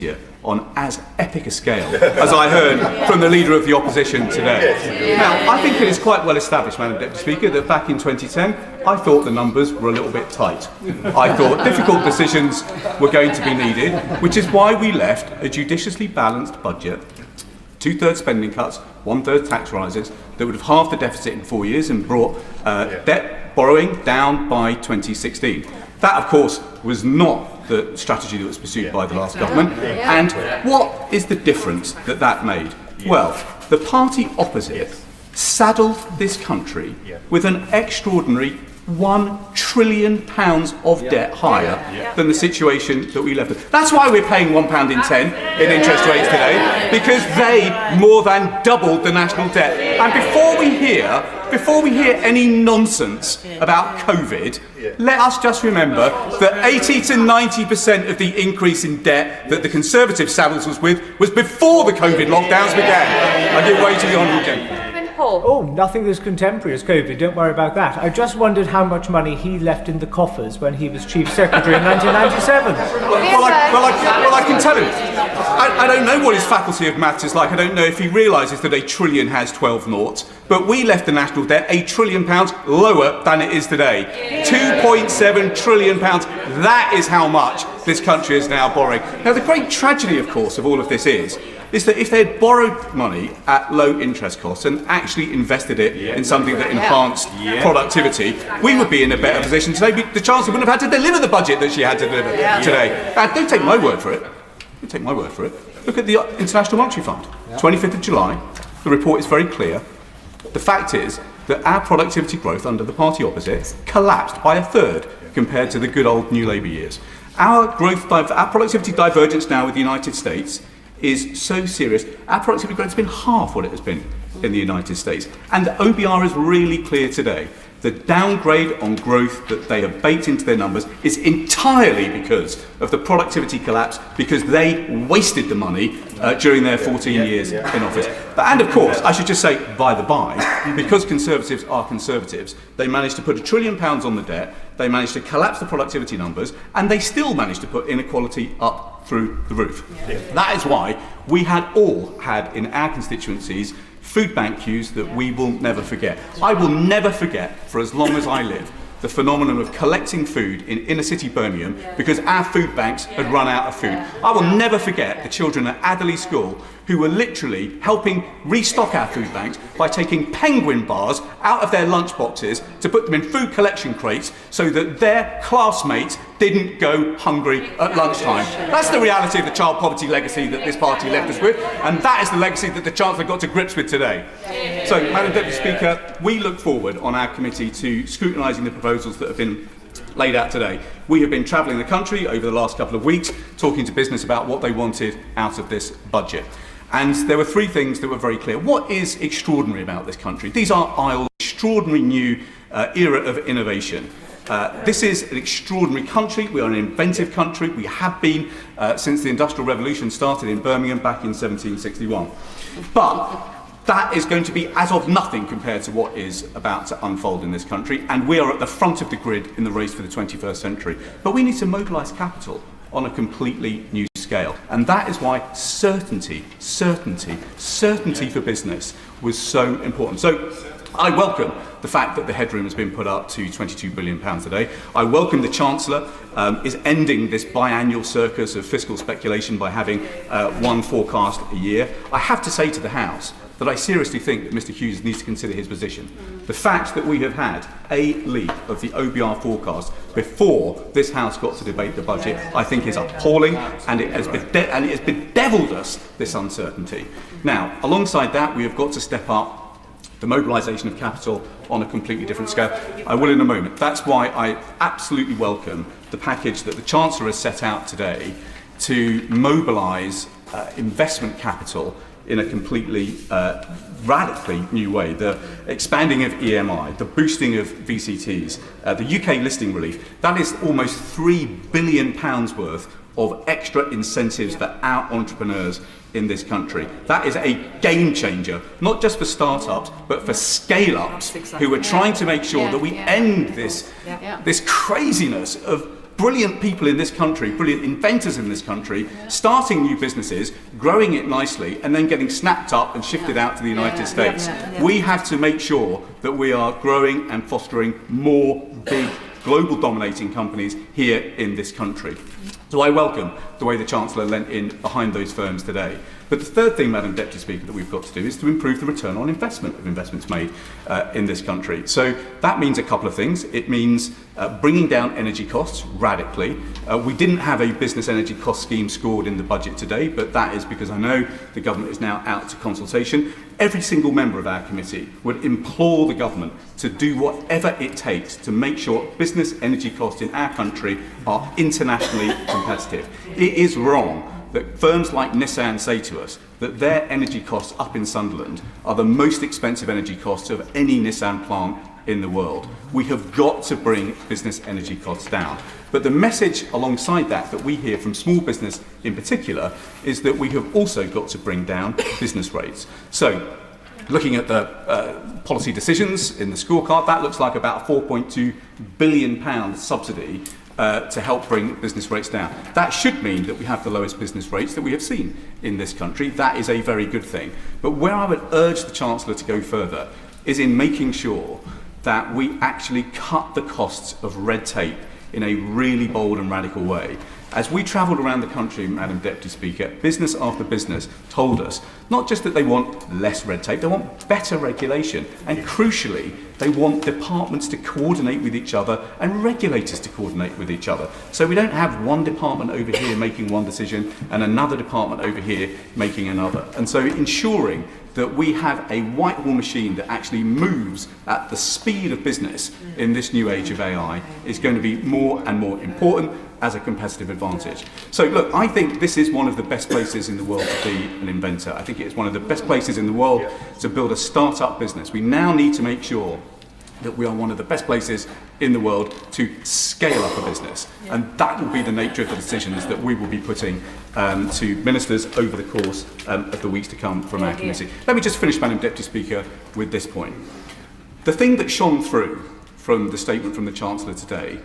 year on as epic a scale as I heard from the leader of the opposition today. Now, I think it is quite well established, Madam Deputy Speaker, that back in 2010, I thought the numbers were a little bit tight. I thought difficult decisions were going to be needed, which is why we left a judiciously balanced budget, 2/3 spending cuts, 1/3 tax rises, that would have halved the deficit in 4 years and brought debt borrowing down by 2016. That, of course, was not the strategy that was pursued by the last government. And what is the difference that that made? Well, the party opposite saddled this country with an extraordinary £1 trillion of debt higher than the situation that we left. That's why we're paying £1.10 in interest rates today, because they more than doubled the national debt. And before we hear any nonsense about COVID, let us just remember that 80 to 90% of the increase in debt that the Conservative saddles us with was before the COVID lockdowns began. I give way to the Honourable Gentleman. Oh, nothing as contemporary as COVID, don't worry about that. I just wondered how much money he left in the coffers when he was Chief Secretary in 1997. Well, I can tell him. I don't know what his faculty of maths is like. I don't know if he realises that a trillion has 12 noughts. But we left the national debt £1 trillion lower than it is today. £2.7 trillion. That is how much this country is now borrowing. Now, the great tragedy, of course, of all of this is that if they had borrowed money at low interest costs and actually invested it in something that enhanced productivity, we would be in a better position today. The Chancellor wouldn't have had to deliver the budget that she had to deliver today. Don't take my word for it. Don't take my word for it. Look at the International Monetary Fund. 25th of July, the report is very clear. The fact is that our productivity growth under the party opposite collapsed by 1/3 compared to the good old New Labour years. Our productivity divergence now with the United States is so serious. Our productivity growth has been half what it has been in the United States. And the OBR is really clear today. The downgrade on growth that they have baked into their numbers is entirely because of the productivity collapse, because they wasted the money during their 14 years in office. And of course, I should just say, by the by, because Conservatives are Conservatives, they managed to put £1 trillion on the debt, they managed to collapse the productivity numbers, and they still managed to put inequality up through the roof. That is why we had in our constituencies food bank queues that we will never forget. I will never forget, for as long as I live, the phenomenon of collecting food in inner city Birmingham because our food banks had run out of food. I will never forget the children at Adderley School who were literally helping restock our food banks by taking penguin bars out of their lunch boxes to put them in food collection crates so that their classmates didn't go hungry at lunchtime. That's the reality of the child poverty legacy that this party left us with, and that is the legacy that the Chancellor got to grips with today. So, Madam Deputy Speaker, we look forward on our committee to scrutinising the proposals that have been laid out today. We have been travelling the country over the last couple of weeks, talking to business about what they wanted out of this budget. And there were three things that were very clear. What is extraordinary about this country? These are aisles, extraordinary new era of innovation. This is an extraordinary country. We are an inventive country. We have been since the Industrial Revolution started in Birmingham back in 1761. But that is going to be as of nothing compared to what is about to unfold in this country, and we are at the front of the grid in the race for the 21st century. But we need to mobilise capital on a completely new scale, and that is why certainty for business was so important. So I welcome the fact that the headroom has been put up to £22 billion today. I welcome the Chancellor is ending this biannual circus of fiscal speculation by having one forecast a year. I have to say to the House that I seriously think that Mr Hughes needs to consider his position. The fact that we have had a leak of the OBR forecast before this House got to debate the budget, I think is appalling, and it has bedevilled us, this uncertainty. Now, alongside that, we have got to step up the mobilisation of capital on a completely different scale. I will in a moment. That's why I absolutely welcome the package that the Chancellor has set out today to mobilise investment capital in a completely radically new way. The expanding of EMI, the boosting of VCTs, the UK listing relief, that is almost £3 billion worth of extra incentives for our entrepreneurs in this country. That is a game changer, not just for startups, but for scale-ups who are trying to make sure that we end this craziness of brilliant people in this country, brilliant inventors in this country, starting new businesses, growing it nicely, and then getting snapped up and shifted out to the United States. We have to make sure that we are growing and fostering more big, global dominating companies here in this country. So I welcome the way the Chancellor lent in behind those firms today. But the third thing, Madam Deputy Speaker, that we've got to do is to improve the return on investment of investments made in this country. So that means a couple of things. It means bringing down energy costs radically. We didn't have a business energy cost scheme scored in the budget today, but that is because I know the government is now out to consultation. Every single member of our committee would implore the government to do whatever it takes to make sure business energy costs in our country are internationally competitive. It is wrong that firms like Nissan say to us that their energy costs up in Sunderland are the most expensive energy costs of any Nissan plant in the world. We have got to bring business energy costs down. But the message alongside that we hear from small business in particular is that we have also got to bring down business rates. So, looking at the policy decisions in the scorecard, that looks like about a £4.2 billion subsidy to help bring business rates down. That should mean that we have the lowest business rates that we have seen in this country. That is a very good thing. But where I would urge the Chancellor to go further is in making sure that we actually cut the costs of red tape in a really bold and radical way. As we travelled around the country, Madam Deputy Speaker, business after business told us not just that they want less red tape, they want better regulation. And crucially, they want departments to coordinate with each other and regulators to coordinate with each other. So we don't have one department over here making one decision and another department over here making another. And so ensuring that we have a Whitehall machine that actually moves at the speed of business in this new age of AI is going to be more and more important as a competitive advantage. So look, I think this is one of the best places in the world to be an inventor. I think it is one of the best places in the world to build a start-up business. We now need to make sure that we are one of the best places in the world to scale up a business. And that will be the nature of the decisions that we will be putting to ministers over the course of the weeks to come from our committee. Let me just finish, Madam Deputy Speaker, with this point. The thing that shone through from the statement from the Chancellor today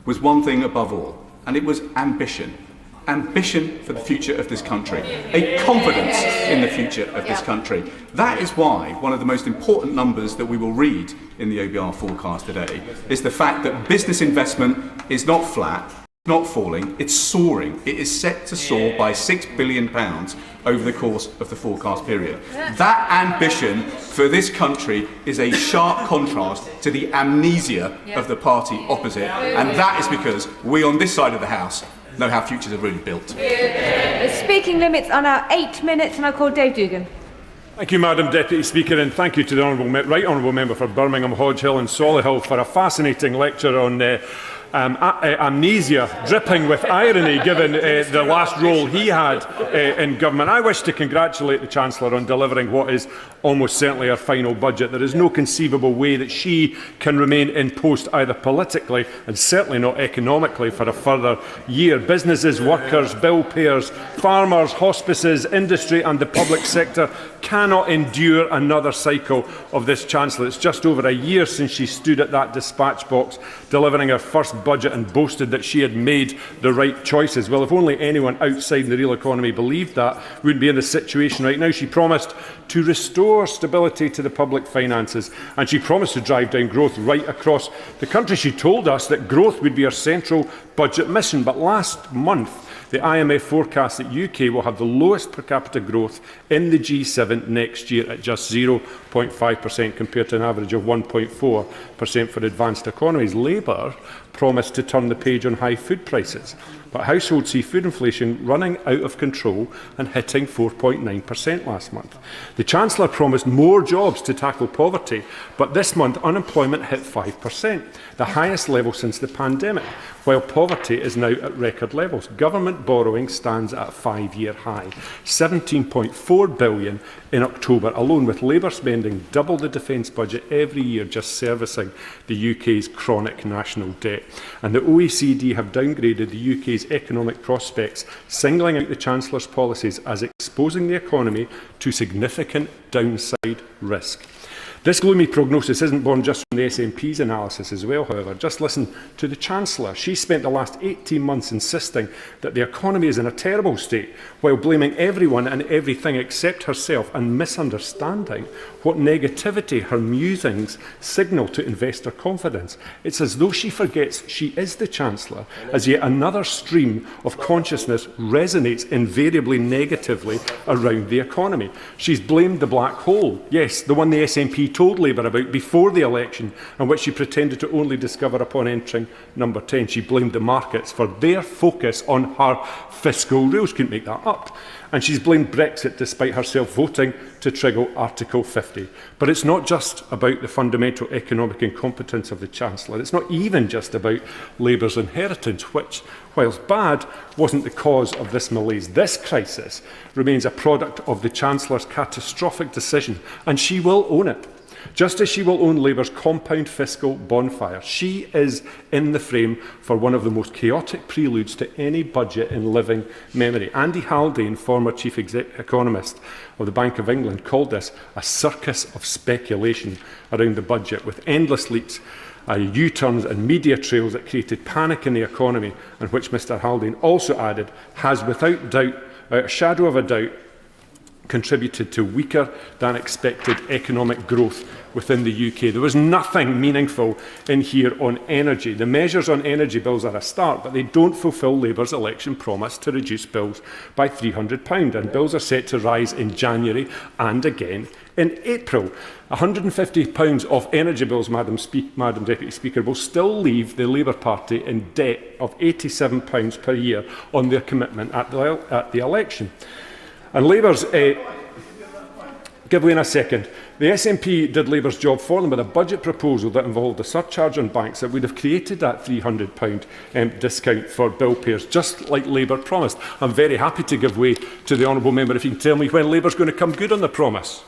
was one thing above all, and it was ambition. Ambition for the future of this country, a confidence in the future of this country. That is why one of the most important numbers that we will read in the OBR forecast today is the fact that business investment is not flat, not falling, it's soaring. It is set to soar by £6 billion over the course of the forecast period. That ambition for this country is a sharp contrast to the amnesia of the party opposite, and that is because we on this side of the House know how futures are really built. The speaking limits are now 8 minutes, and I call Dave Dugan. Thank you, Madam Deputy Speaker, and thank you to the Right Honourable Member for Birmingham, Hodge Hill and Solihull for a fascinating lecture on amnesia, dripping with irony given the last role he had in government. I wish to congratulate the Chancellor on delivering what is almost certainly her final budget. There is no conceivable way that she can remain in post either politically and certainly not economically for a further year. Businesses, workers, bill payers, farmers, hospices, industry and the public sector cannot endure another cycle of this Chancellor. It's just over a year since she stood at that dispatch box delivering her first budget and boasted that she had made the right choices. Well, if only anyone outside the real economy believed that, we wouldn't be in this situation right now. She promised to restore stability to the public finances, and she promised to drive down growth right across the country. She told us that growth would be her central budget mission, but last month the IMF forecast that UK will have the lowest per capita growth in the G7 next year at just 0.5% compared to an average of 1.4% for advanced economies. Labour promised to turn the page on high food prices, but households see food inflation running out of control and hitting 4.9% last month. The Chancellor promised more jobs to tackle poverty, but this month unemployment hit 5%, the highest level since the pandemic, while poverty is now at record levels. Government borrowing stands at a 5-year high, £17.4 billion in October alone, with Labour spending double the defence budget every year just servicing the UK's chronic national debt. And the OECD have downgraded the UK's economic prospects, singling out the Chancellor's policies as exposing the economy to significant downside risk. This gloomy prognosis isn't born just from the SNP's analysis as well, however. Just listen to the Chancellor. She spent the last 18 months insisting that the economy is in a terrible state, while blaming everyone and everything except herself and misunderstanding what negativity her musings signal to investor confidence. It's as though she forgets she is the Chancellor, as yet another stream of consciousness resonates invariably negatively around the economy. She's blamed the black hole, yes, the one the SNP told Labour about before the election, and which she pretended to only discover upon entering number 10. She blamed the markets for their focus on her fiscal rules. Couldn't make that up. And she's blamed Brexit despite herself voting to trigger Article 50. But it's not just about the fundamental economic incompetence of the Chancellor. It's not even just about Labour's inheritance, which, whilst bad, wasn't the cause of this malaise. This crisis remains a product of the Chancellor's catastrophic decision, and she will own it. Just as she will own Labour's compound fiscal bonfire, she is in the frame for one of the most chaotic preludes to any budget in living memory. Andy Haldane, former chief economist of the Bank of England, called this a circus of speculation around the budget, with endless leaks, U-turns and media trails that created panic in the economy, and which Mr Haldane also added has without doubt, without a shadow of a doubt, contributed to weaker than expected economic growth within the UK. There was nothing meaningful in here on energy. The measures on energy bills are a start, but they don't fulfil Labour's election promise to reduce bills by £300, and bills are set to rise in January and again in April. £150 of energy bills, Madam Deputy Speaker, will still leave the Labour Party in debt of £87 per year on their commitment at the election. And Labour's, give way in a second, the SNP did Labour's job for them with a budget proposal that involved a surcharge on banks that would have created that £300 discount for bill payers, just like Labour promised. I'm very happy to give way to the honourable member if you can tell me when Labour's going to come good on the promise.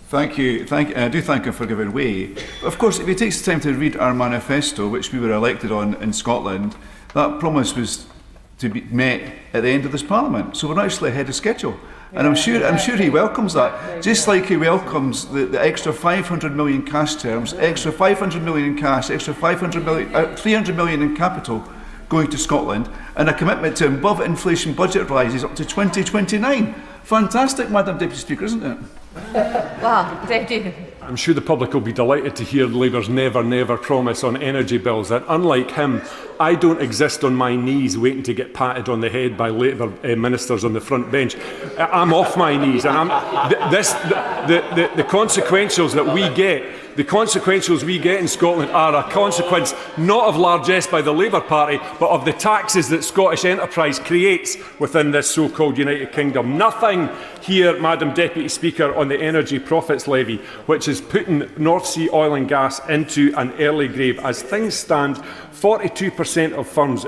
Thank you. I do thank him for giving way. Of course, if he takes the time to read our manifesto, which we were elected on in Scotland, that promise was to be met at the end of this Parliament. So we're actually ahead of schedule. And I'm sure he welcomes that. Just like he welcomes the extra 500 million cash terms, extra 500 million in cash, extra 300 million in capital going to Scotland, and a commitment to above inflation budget rises up to 2029. Fantastic, Madam Deputy Speaker, isn't it? Wow, thank you. I'm sure the public will be delighted to hear Labour's never, never promise on energy bills, that unlike him, I don't exist on my knees waiting to get patted on the head by Labour ministers on the front bench. I'm off my knees, and the consequentials that we get, the consequentials we get in Scotland are a consequence not of largesse by the Labour Party, but of the taxes that Scottish enterprise creates within this so-called United Kingdom. Nothing here, Madam Deputy Speaker, on the energy profits levy, which is putting North Sea oil and gas into an early grave. As things stand, 42% of firms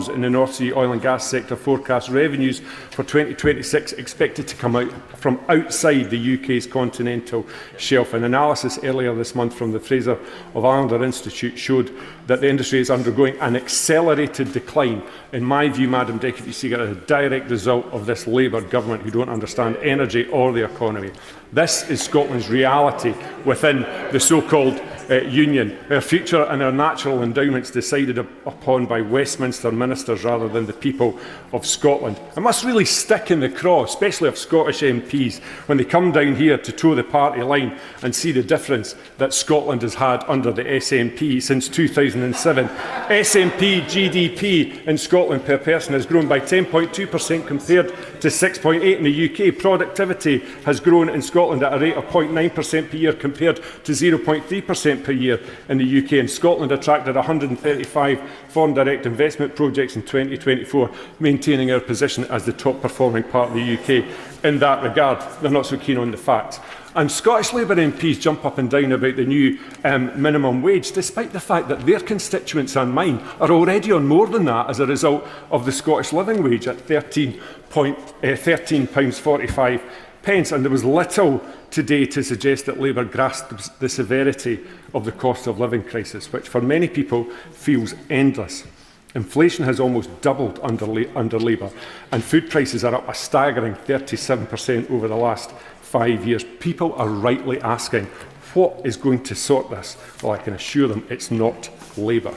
in the North Sea oil and gas sector forecast revenues for 2026 expected to come out from outside the UK's continental shelf. An analysis earlier this month from the Fraser of Islander Institute showed that the industry is undergoing an accelerated decline. In my view, Madam Deputy Speaker, as a direct result of this Labour government who don't understand energy or the economy. This is Scotland's reality within the so-called Union. Our future and our natural endowments decided upon by Westminster ministers rather than the people of Scotland. It must really stick in the craw, especially of Scottish MPs, when they come down here to toe the party line and see the difference that Scotland has had under the SNP since 2007. SNP GDP in Scotland per person has grown by 10.2% compared to 6.8% in the UK. Productivity has grown in Scotland at a rate of 0.9% per year compared to 0.3% per year in the UK, and Scotland attracted 135 foreign direct investment projects in 2024, maintaining our position as the top performing part of the UK in that regard. They're not so keen on the facts. And Scottish Labour MPs jump up and down about the new minimum wage, despite the fact that their constituents and mine are already on more than that as a result of the Scottish living wage at £13.45. And there was little today to suggest that Labour grasps the severity of the cost of living crisis, which for many people feels endless. Inflation has almost doubled under Labour, and food prices are up a staggering 37% over the last 5 years. People are rightly asking, what is going to sort this? Well, I can assure them it's not Labour.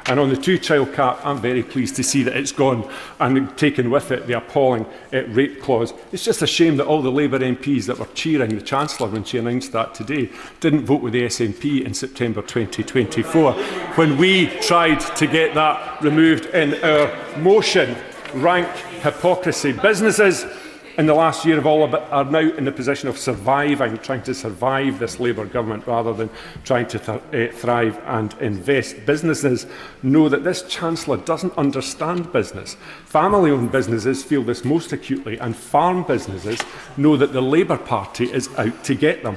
And on the two-child cap, I'm very pleased to see that it's gone and taken with it the appalling rape clause. It's just a shame that all the Labour MPs that were cheering the Chancellor when she announced that today didn't vote with the SNP in September 2024 when we tried to get that removed in our motion. Rank hypocrisy. Businesses in the last year of all of it are now in the position of surviving, trying to survive this Labour government rather than trying to thrive and invest. Businesses know that this Chancellor doesn't understand business. Family-owned businesses feel this most acutely, and farm businesses know that the Labour Party is out to get them.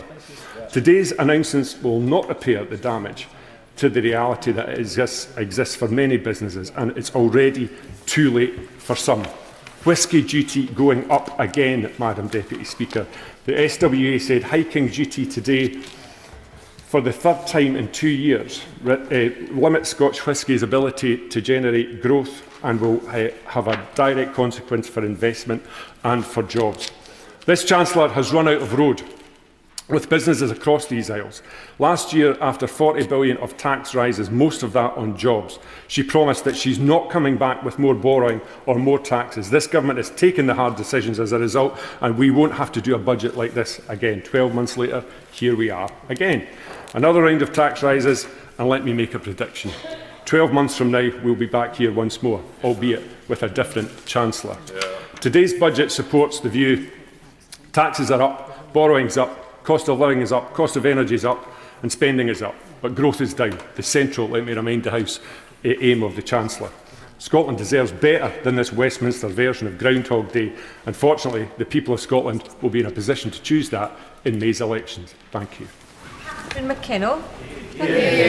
Today's announcements will not repair the damage to the reality that exists for many businesses, and it's already too late for some. Whisky duty going up again, Madam Deputy Speaker. The SWA said hiking duty today for the third time in 2 years limits Scotch whisky's ability to generate growth and will have a direct consequence for investment and for jobs. This Chancellor has run out of road with businesses across these isles. Last year, after 40 billion of tax rises, most of that on jobs, she promised that she's not coming back with more borrowing or more taxes. This government has taken the hard decisions as a result, and we won't have to do a budget like this again. 12 months later, here we are again. Another round of tax rises, and let me make a prediction. 12 months from now, we'll be back here once more, albeit with a different Chancellor. Today's budget supports the view taxes are up, borrowing's up, cost of living is up, cost of energy is up, and spending is up, but growth is down. The central, let me remind the House, aim of the Chancellor. Scotland deserves better than this Westminster version of Groundhog Day, and fortunately, the people of Scotland will be in a position to choose that in May's elections. Thank you. Catherine McKinnell. Thank you,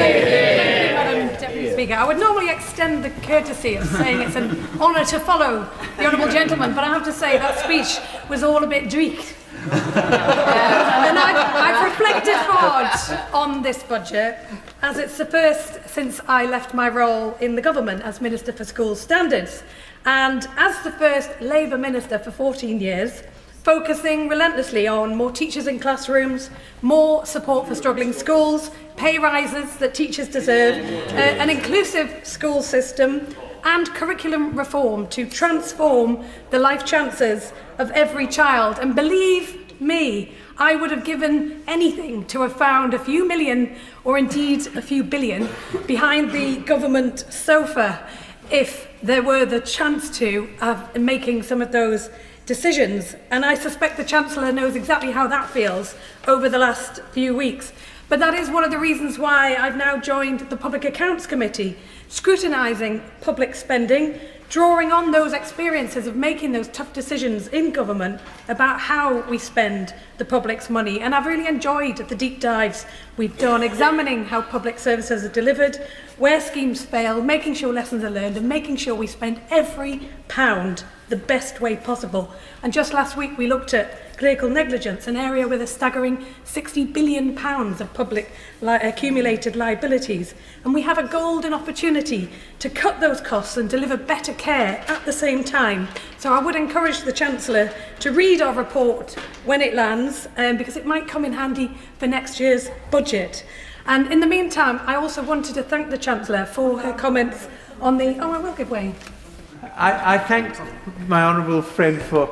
Madam Deputy Speaker. I would normally extend the courtesy of saying it's an honour to follow the Honourable Gentleman, but I have to say that speech was all a bit dreek. And I've reflected hard on this budget, as it's the first since I left my role in the government as Minister for School Standards, and as the first Labour Minister for 14 years, focusing relentlessly on more teachers in classrooms, more support for struggling schools, pay rises that teachers deserve, an inclusive school system, and curriculum reform to transform the life chances of every child. And believe me, I would have given anything to have found a few million, or indeed a few billion, behind the government sofa if there were the chance to of making some of those decisions. And I suspect the Chancellor knows exactly how that feels over the last few weeks. But that is one of the reasons why I've now joined the Public Accounts Committee, scrutinising public spending, drawing on those experiences of making those tough decisions in government about how we spend the public's money. And I've really enjoyed the deep dives we've done, examining how public services are delivered, where schemes fail, making sure lessons are learned, and making sure we spend every pound the best way possible. And just last week we looked at clerical negligence, an area with a staggering £60 billion of public accumulated liabilities. And we have a golden opportunity to cut those costs and deliver better care at the same time. So I would encourage the Chancellor to read our report when it lands, because it might come in handy for next year's budget. And in the meantime, I also wanted to thank the Chancellor for her comments on the... Oh, I will give way. I thank my honourable friend for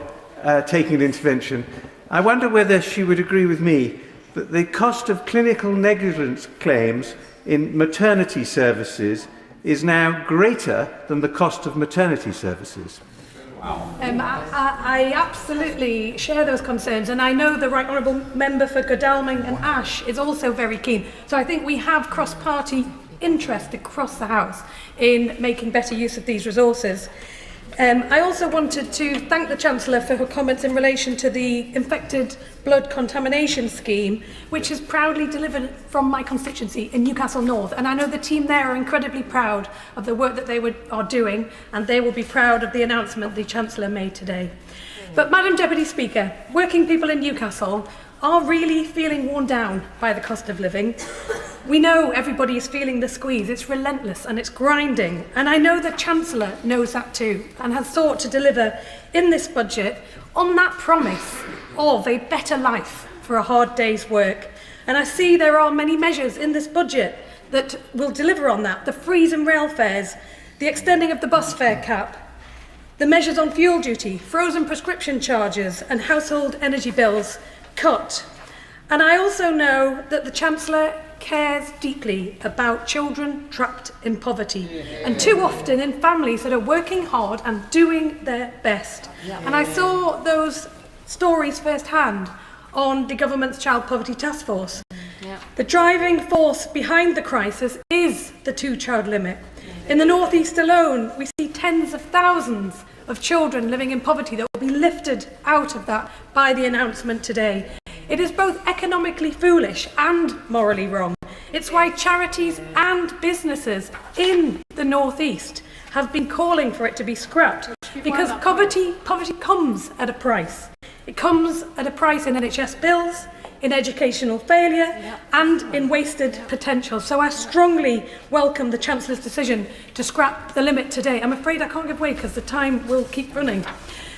taking an intervention. I wonder whether she would agree with me that the cost of clinical negligence claims in maternity services is now greater than the cost of maternity services. I absolutely share those concerns, and I know the Right Honourable Member for Godalming and Ash is also very keen. So I think we have cross-party interest across the House in making better use of these resources. I also wanted to thank the Chancellor for her comments in relation to the infected blood contamination scheme, which is proudly delivered from my constituency in Newcastle North. And I know the team there are incredibly proud of the work that they are doing, and they will be proud of the announcement the Chancellor made today. But, Madam Deputy Speaker, working people in Newcastle are really feeling worn down by the cost of living. We know everybody is feeling the squeeze. It's relentless and it's grinding. And I know the Chancellor knows that too, and has sought to deliver in this budget on that promise of a better life for a hard day's work. And I see there are many measures in this budget that will deliver on that. The freeze in rail fares, the extending of the bus fare cap, the measures on fuel duty, frozen prescription charges and household energy bills cut. And I also know that the Chancellor cares deeply about children trapped in poverty, and too often in families that are working hard and doing their best. And I saw those stories firsthand on the government's Child Poverty Task Force. The driving force behind the crisis is the two-child limit. In the North East alone, we see tens of thousands of children living in poverty that will be lifted out of that by the announcement today. It is both economically foolish and morally wrong. It's why charities and businesses in the North East have been calling for it to be scrapped, because poverty comes at a price. It comes at a price in NHS bills, in educational failure and in wasted potential. So I strongly welcome the Chancellor's decision to scrap the limit today. I'm afraid I can't give way because the time will keep running.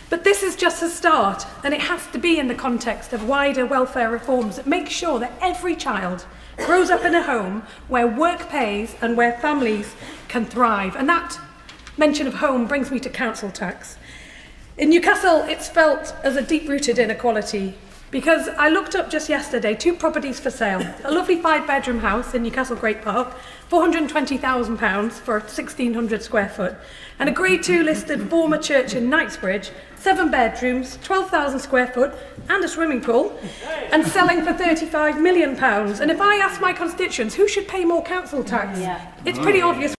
But this is just a start, and it has to be in the context of wider welfare reforms that make sure that every child grows up in a home where work pays and where families can thrive. And that mention of home brings me to council tax. In Newcastle, it's felt as a deep-rooted inequality, because I looked up just yesterday 2 properties for sale. A lovely 5-bedroom house in Newcastle Great Park, £420,000 for 1,600 square foot, and a Grade 2 listed former church in Knightsbridge, 7 bedrooms, 12,000 square foot, and a swimming pool, and selling for £35 million. And if I ask my constituents who should pay more council tax, it's pretty obvious.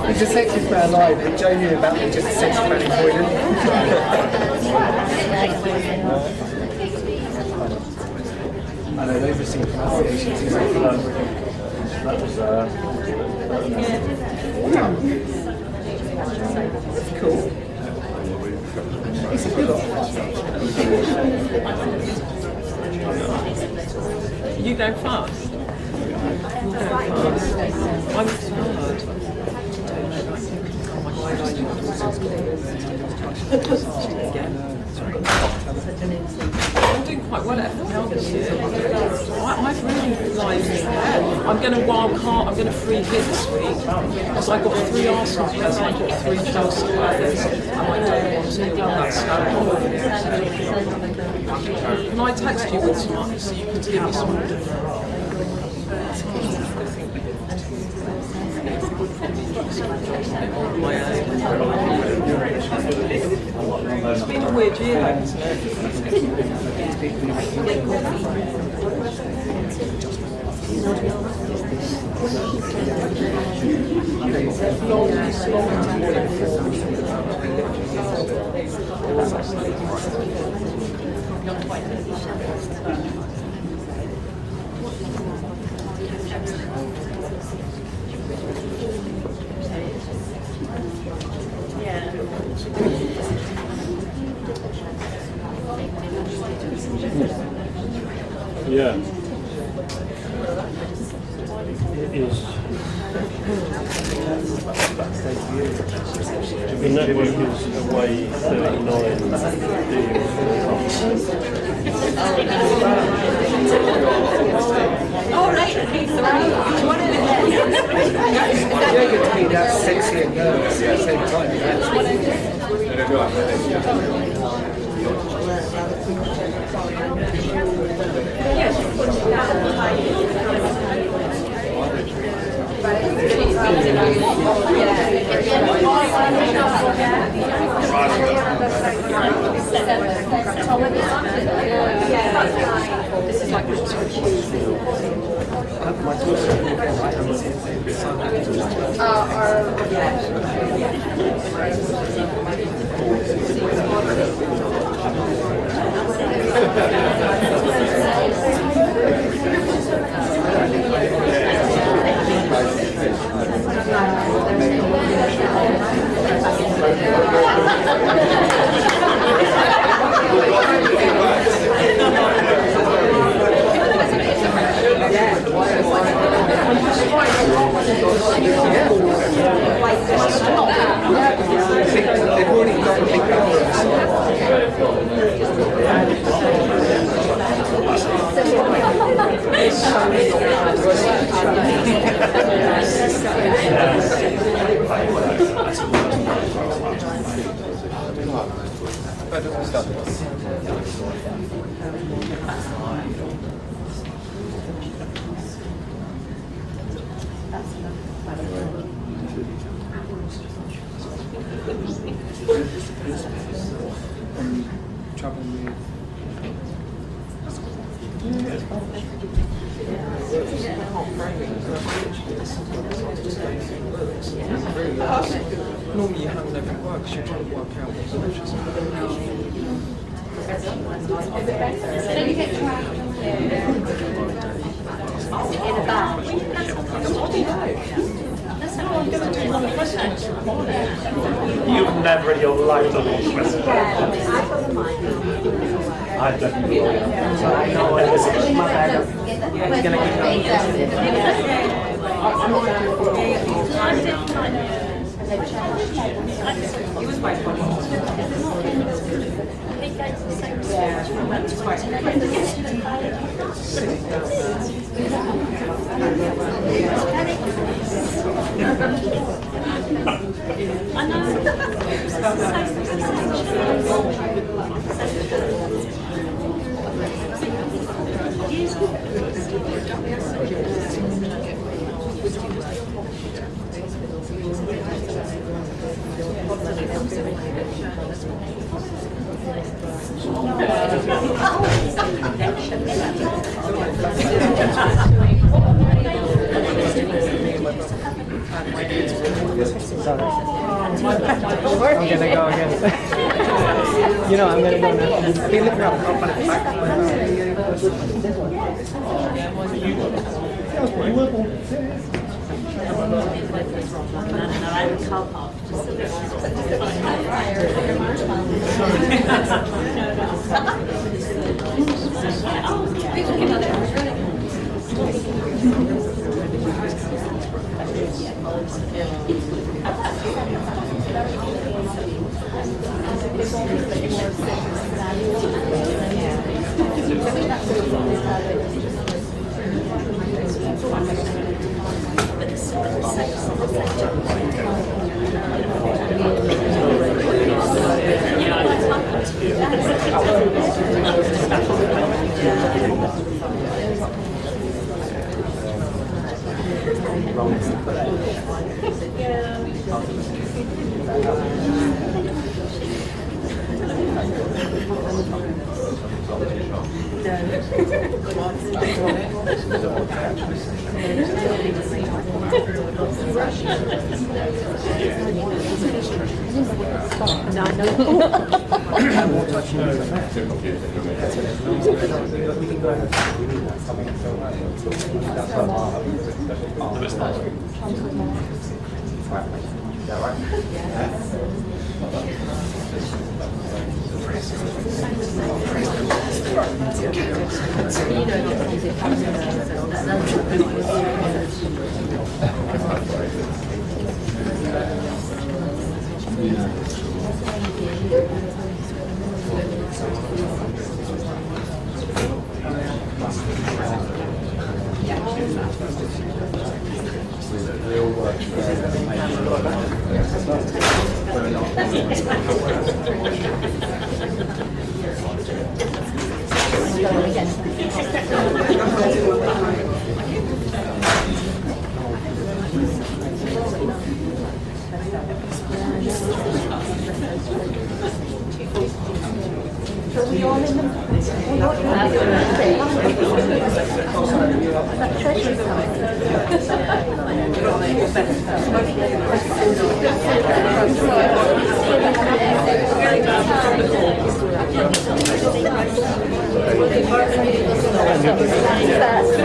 He's a sexy man alive, and Joe knew about me just a sexy man in Croydon. I know they've received pronunciations. That was that's cool. It's a good offer. You go fast. You go fast. I'm tired. I'm doing quite well at FPL this year. I've really realised I'm going to wild card, I'm going to free hit this week because I got 3 Arsenal players and I got 3 Chelsea players and I don't want to give that stuff. Can I text you with some so you can give me some? It's been a weird year, hasn't it? Yeah. It is. The network is away 39 Oh, right. You're going to be that sexy and nervous at the same time. This is like They've already got a big trouble with normally you have never works, you're trying to work out what solutions are. You've never in your life done one question. I've definitely done I'm gonna go again. You know, I'm gonna go now. Be looking up.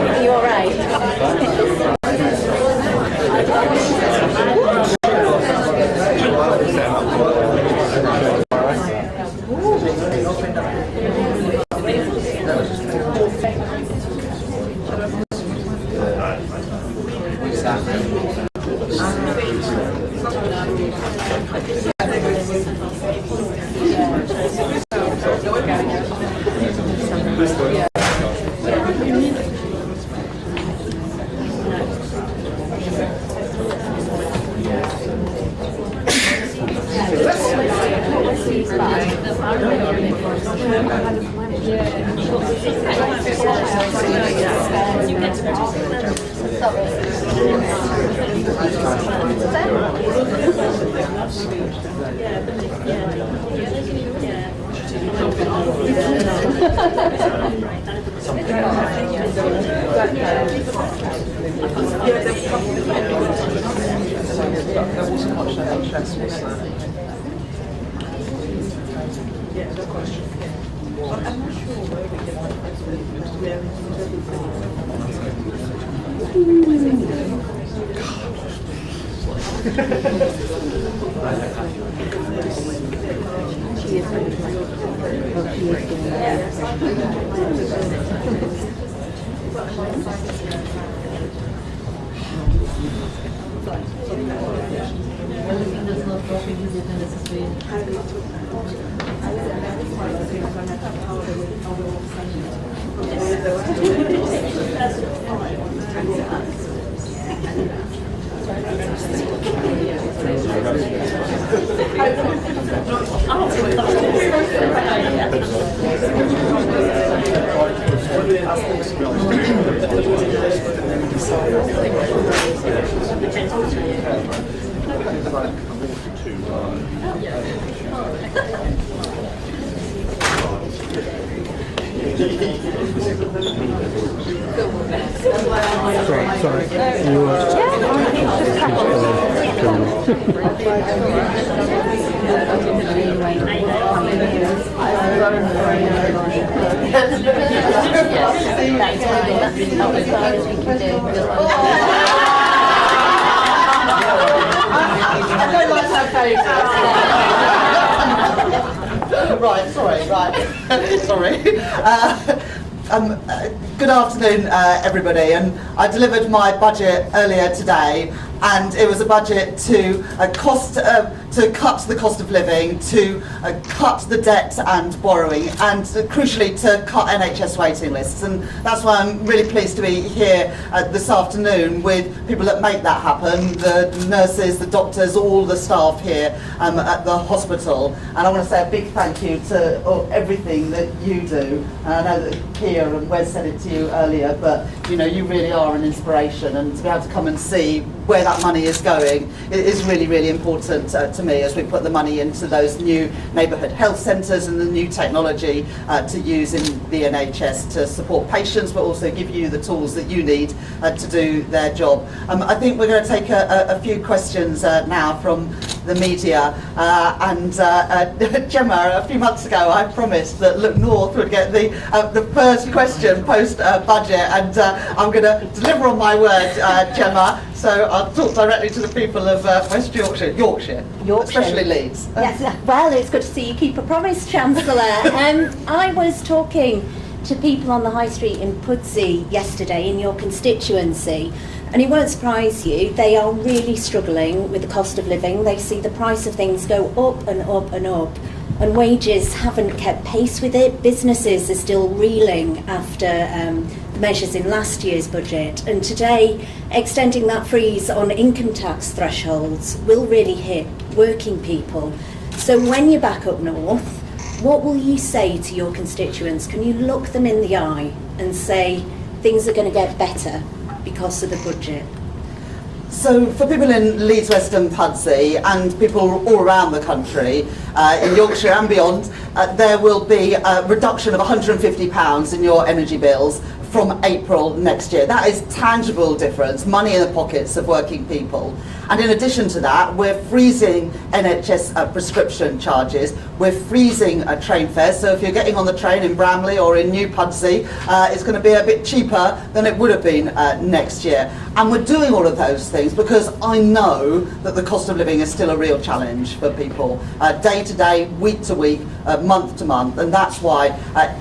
Are you all right? Good afternoon, everybody. And I delivered my budget earlier today, and it was a budget to to cut the cost of living, to cut the debt and borrowing, and crucially to cut NHS waiting lists. And that's why I'm really pleased to be here this afternoon with people that make that happen, the nurses, the doctors, all the staff here at the hospital. And I want to say a big thank you to everything that you do. And I know that Kia and Wes said it to you earlier, but you know, you really are an inspiration, and to be able to come and see where that money is going is really, really important to me as we put the money into those new neighbourhood health centres and the new technology to use in the NHS to support patients, but also give you the tools that you need to do their job. I think we're going to take a few questions now from the media, and Gemma, a few months ago I promised that Look North would get the first question post budget, and I'm going to deliver on my word, Gemma. So I'll talk directly to the people of West Yorkshire, especially Leeds. Yes, well, it's good to see you keep a promise, Chancellor. I was talking to people on the high street in Pudsey yesterday in your constituency, and it won't surprise you, they are really struggling with the cost of living. They see the price of things go up and up and up, and wages haven't kept pace with it. Businesses are still reeling after measures in last year's budget, and today extending that freeze on income tax thresholds will really hit working people. So when you're back up north, what will you say to your constituents? Can you look them in the eye and say things are going to get better because of the budget? So for people in Leeds West and Pudsey, and people all around the country, in Yorkshire and beyond, there will be a reduction of £150 in your energy bills from April next year. That is tangible difference, money in the pockets of working people. And in addition to that, we're freezing NHS prescription charges, we're freezing train fares, so if you're getting on the train in Bramley or in New Pudsey, it's going to be a bit cheaper than it would have been next year. And we're doing all of those things because I know that the cost of living is still a real challenge for people, day to day, week to week, month to month, and that's why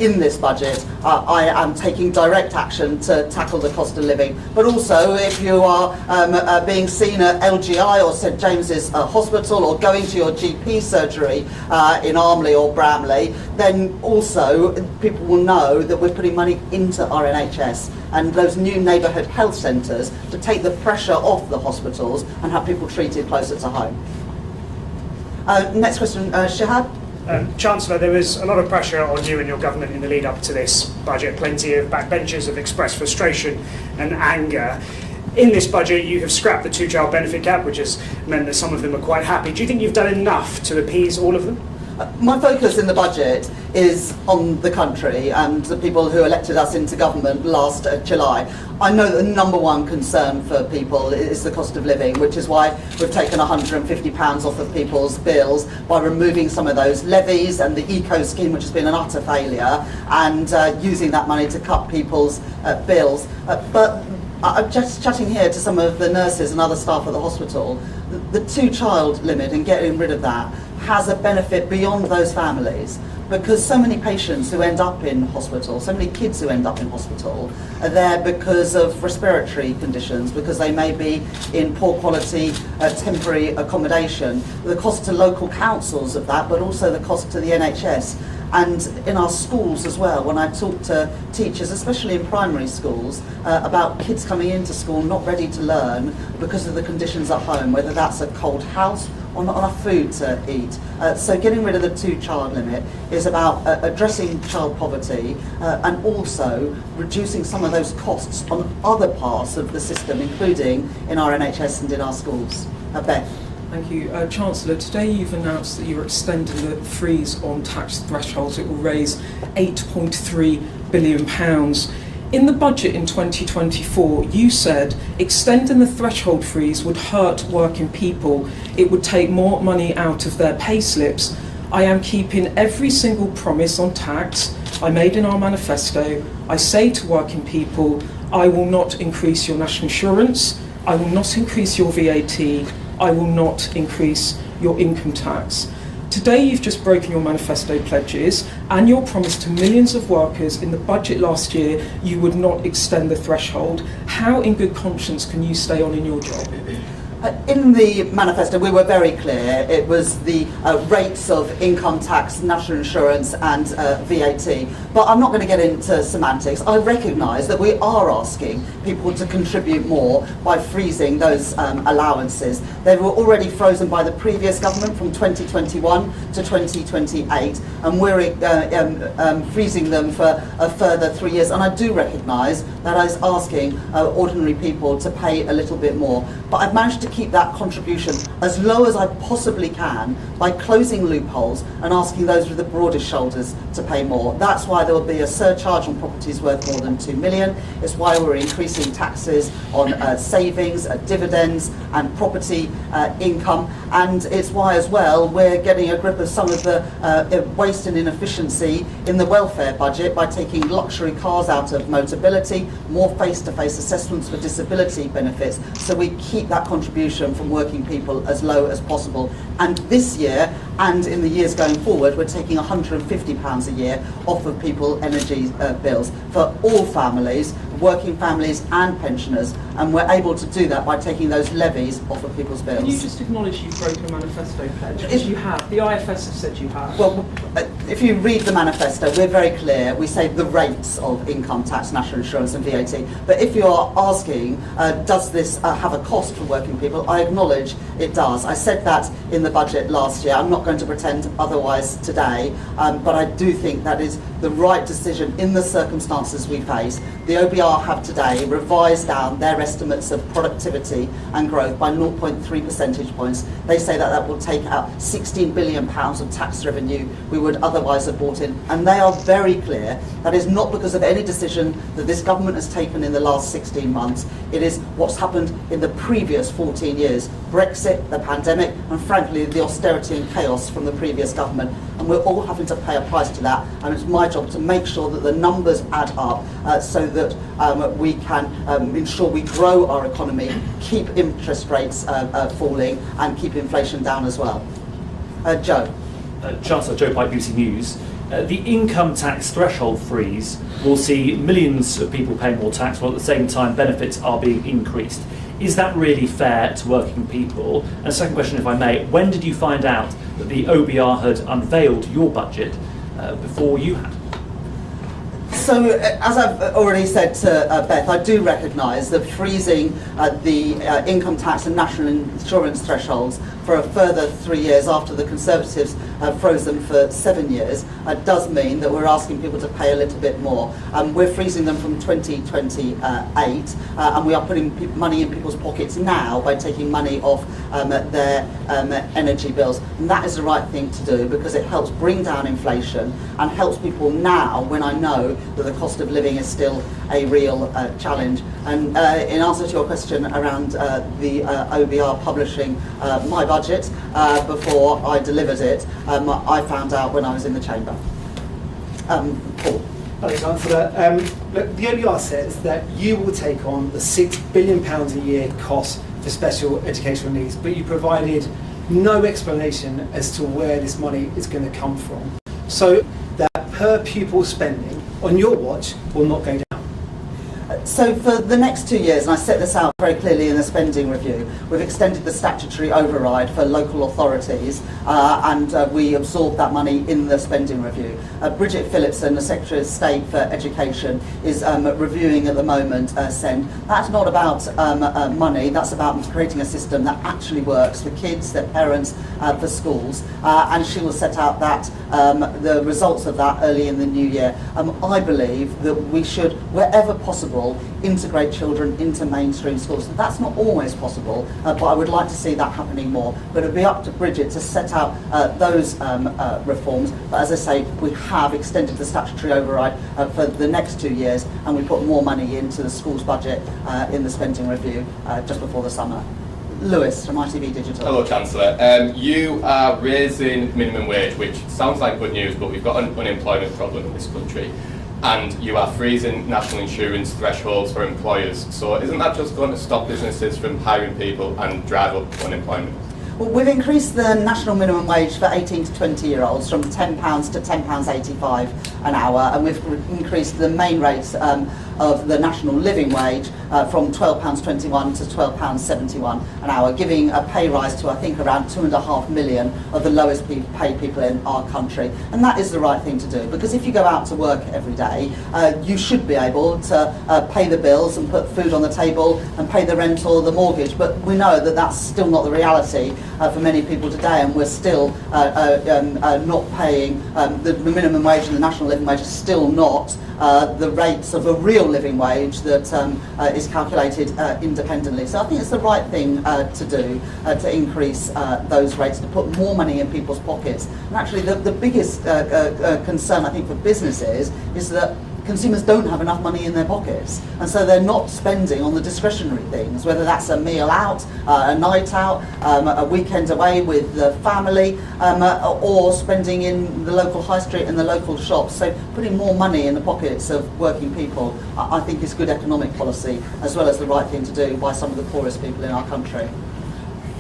in this budget I am taking direct action to tackle the cost of living. But also, if you are being seen at LGI or St James's Hospital, or going to your GP surgery in Armley or Bramley, then also people will know that we're putting money into our NHS and those new neighbourhood health centres to take the pressure off the hospitals and have people treated closer to home. Next question, Shahad. Chancellor, there was a lot of pressure on you and your government in the lead up to this budget. Plenty of backbenchers have expressed frustration and anger. In this budget, you have scrapped the two-child benefit cap, which has meant that some of them are quite happy. Do you think you've done enough to appease all of them? My focus in the budget is on the country and the people who elected us into government last July. I know that the number one concern for people is the cost of living, which is why we've taken £150 off of people's bills by removing some of those levies and the eco scheme, which has been an utter failure, and using that money to cut people's bills. But I'm just chatting here to some of the nurses and other staff at the hospital. The two-child limit and getting rid of that has a benefit beyond those families, because so many patients who end up in hospital, so many kids who end up in hospital are there because of respiratory conditions, because they may be in poor quality temporary accommodation. The cost to local councils of that, but also the cost to the NHS. And in our schools as well, when I talk to teachers, especially in primary schools, about kids coming into school not ready to learn because of the conditions at home, whether that's a cold house or not enough food to eat. So getting rid of the two-child limit is about addressing child poverty and also reducing some of those costs on other parts of the system, including in our NHS and in our schools. Beth. Thank you. Chancellor, today you've announced that you're extending the freeze on tax thresholds. It will raise £8.3 billion. In the budget in 2024, you said extending the threshold freeze would hurt working people. It would take more money out of their pay slips. I am keeping every single promise on tax I made in our manifesto. I say to working people, I will not increase your national insurance. I will not increase your VAT. I will not increase your income tax. Today you've just broken your manifesto pledges and your promise to millions of workers. In the budget last year you would not extend the threshold. How in good conscience can you stay on in your job? In the manifesto, we were very clear. It was the rates of income tax, national insurance and VAT. But I'm not going to get into semantics. I recognise that we are asking people to contribute more by freezing those allowances. They were already frozen by the previous government from 2021 to 2028, and we're freezing them for a further 3 years. And I do recognise that I was asking ordinary people to pay a little bit more. But I've managed to keep that contribution as low as I possibly can by closing loopholes and asking those with the broadest shoulders to pay more. That's why there will be a surcharge on properties worth more than 2 million. It's why we're increasing taxes on savings, dividends and property income. And it's why as well we're getting a grip of some of the waste and inefficiency in the welfare budget by taking luxury cars out of Motability, more face-to-face assessments for disability benefits, so we keep that contribution from working people as low as possible. And this year, and in the years going forward, we're taking £150 a year off of people's energy bills for all families, working families and pensioners, and we're able to do that by taking those levies off of people's bills. Can you just acknowledge you've broken a manifesto pledge? Because you have. The IFS have said you have. Well, if you read the manifesto, we're very clear. We say the rates of income tax, national insurance and VAT. But if you're asking, does this have a cost for working people, I acknowledge it does. I said that in the budget last year. I'm not going to pretend otherwise today, but I do think that is the right decision in the circumstances we face. The OBR have today revised down their estimates of productivity and growth by 0.3 percentage points. They say that that will take out £16 billion of tax revenue we would otherwise have brought in. And they are very clear that is not because of any decision that this government has taken in the last 16 months. It is what's happened in the previous 14 years. Brexit, the pandemic, and frankly the austerity and chaos from the previous government. And we're all having to pay a price to that. And it's my job to make sure that the numbers add up so that we can ensure we grow our economy, keep interest rates falling and keep inflation down as well. Joe. Chancellor Joe Pike, BBC News. The income tax threshold freeze will see millions of people paying more tax while at the same time benefits are being increased. Is that really fair to working people? And second question, if I may, when did you find out that the OBR had unveiled your budget before you had? So, as I've already said to Beth, I do recognise that freezing the income tax and national insurance thresholds for a further 3 years after the Conservatives froze them for 7 years does mean that we're asking people to pay a little bit more. We're freezing them from 2028 and we are putting money in people's pockets now by taking money off their energy bills. And that is the right thing to do because it helps bring down inflation and helps people now when I know that the cost of living is still a real challenge. And in answer to your question around the OBR publishing my budget before I delivered it, I found out when I was in the chamber. Paul. Hello, Chancellor. Look, the OBR says that you will take on the £6 billion a year cost for special educational needs, but you provided no explanation as to where this money is going to come from. So that per pupil spending on your watch will not go down. So for the next 2 years, and I set this out very clearly in the spending review, we've extended the statutory override for local authorities and we absorbed that money in the spending review. Bridget Phillipson, the Secretary of State for Education, is reviewing at the moment SEND. That's not about money, that's about creating a system that actually works for kids, their parents, for schools, and she will set out that the results of that early in the new year. I believe that we should, wherever possible, integrate children into mainstream schools. So that's not always possible, but I would like to see that happening more. But it'll be up to Bridget to set out those reforms. But as I say, we have extended the statutory override for the next 2 years, and we put more money into the schools budget in the spending review just before the summer. Lewis from ITV Digital. Hello, Chancellor. You are raising minimum wage, which sounds like good news, but we've got an unemployment problem in this country. And you are freezing national insurance thresholds for employers. So isn't that just going to stop businesses from hiring people and drive up unemployment? Well, we've increased the national minimum wage for 18 to 20-year-olds from £10 to £10.85 an hour, and we've increased the main rates of the national living wage from £12.21 to £12.71 an hour, giving a pay rise to, I think, around 2.5 million of the lowest paid people in our country. And that is the right thing to do, because if you go out to work every day, you should be able to pay the bills and put food on the table and pay the rent or the mortgage. But we know that that's still not the reality for many people today, and we're still not paying the minimum wage, and the national living wage is still not the rates of a real living wage that is calculated independently. So I think it's the right thing to do, to increase those rates, to put more money in people's pockets. And actually the biggest concern, I think, for businesses is that consumers don't have enough money in their pockets, and so they're not spending on the discretionary things, whether that's a meal out, a night out, a weekend away with the family, or spending in the local high street and the local shops. So putting more money in the pockets of working people, I think, is good economic policy, as well as the right thing to do by some of the poorest people in our country.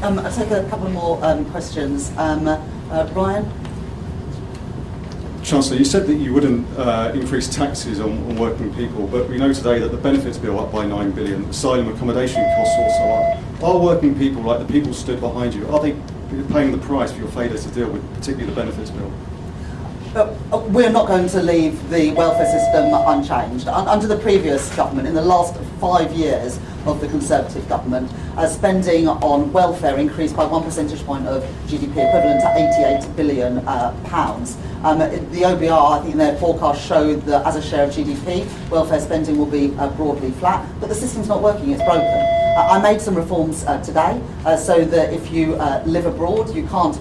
I'll take a couple more questions. Ryan? Chancellor, you said that you wouldn't increase taxes on working people, but we know today that the benefits bill up by 9 billion, asylum accommodation costs also up. Are working people, like the people stood behind you, are they paying the price for your failure to deal with particularly the benefits bill? We're not going to leave the welfare system unchanged. Under the previous government, in the last 5 years of the Conservative government, spending on welfare increased by 1 percentage point of GDP, equivalent to £88 billion. The OBR, I think, in their forecast showed that as a share of GDP, welfare spending will be broadly flat, but the system's not working, it's broken. I made some reforms today so that if you live abroad, you can't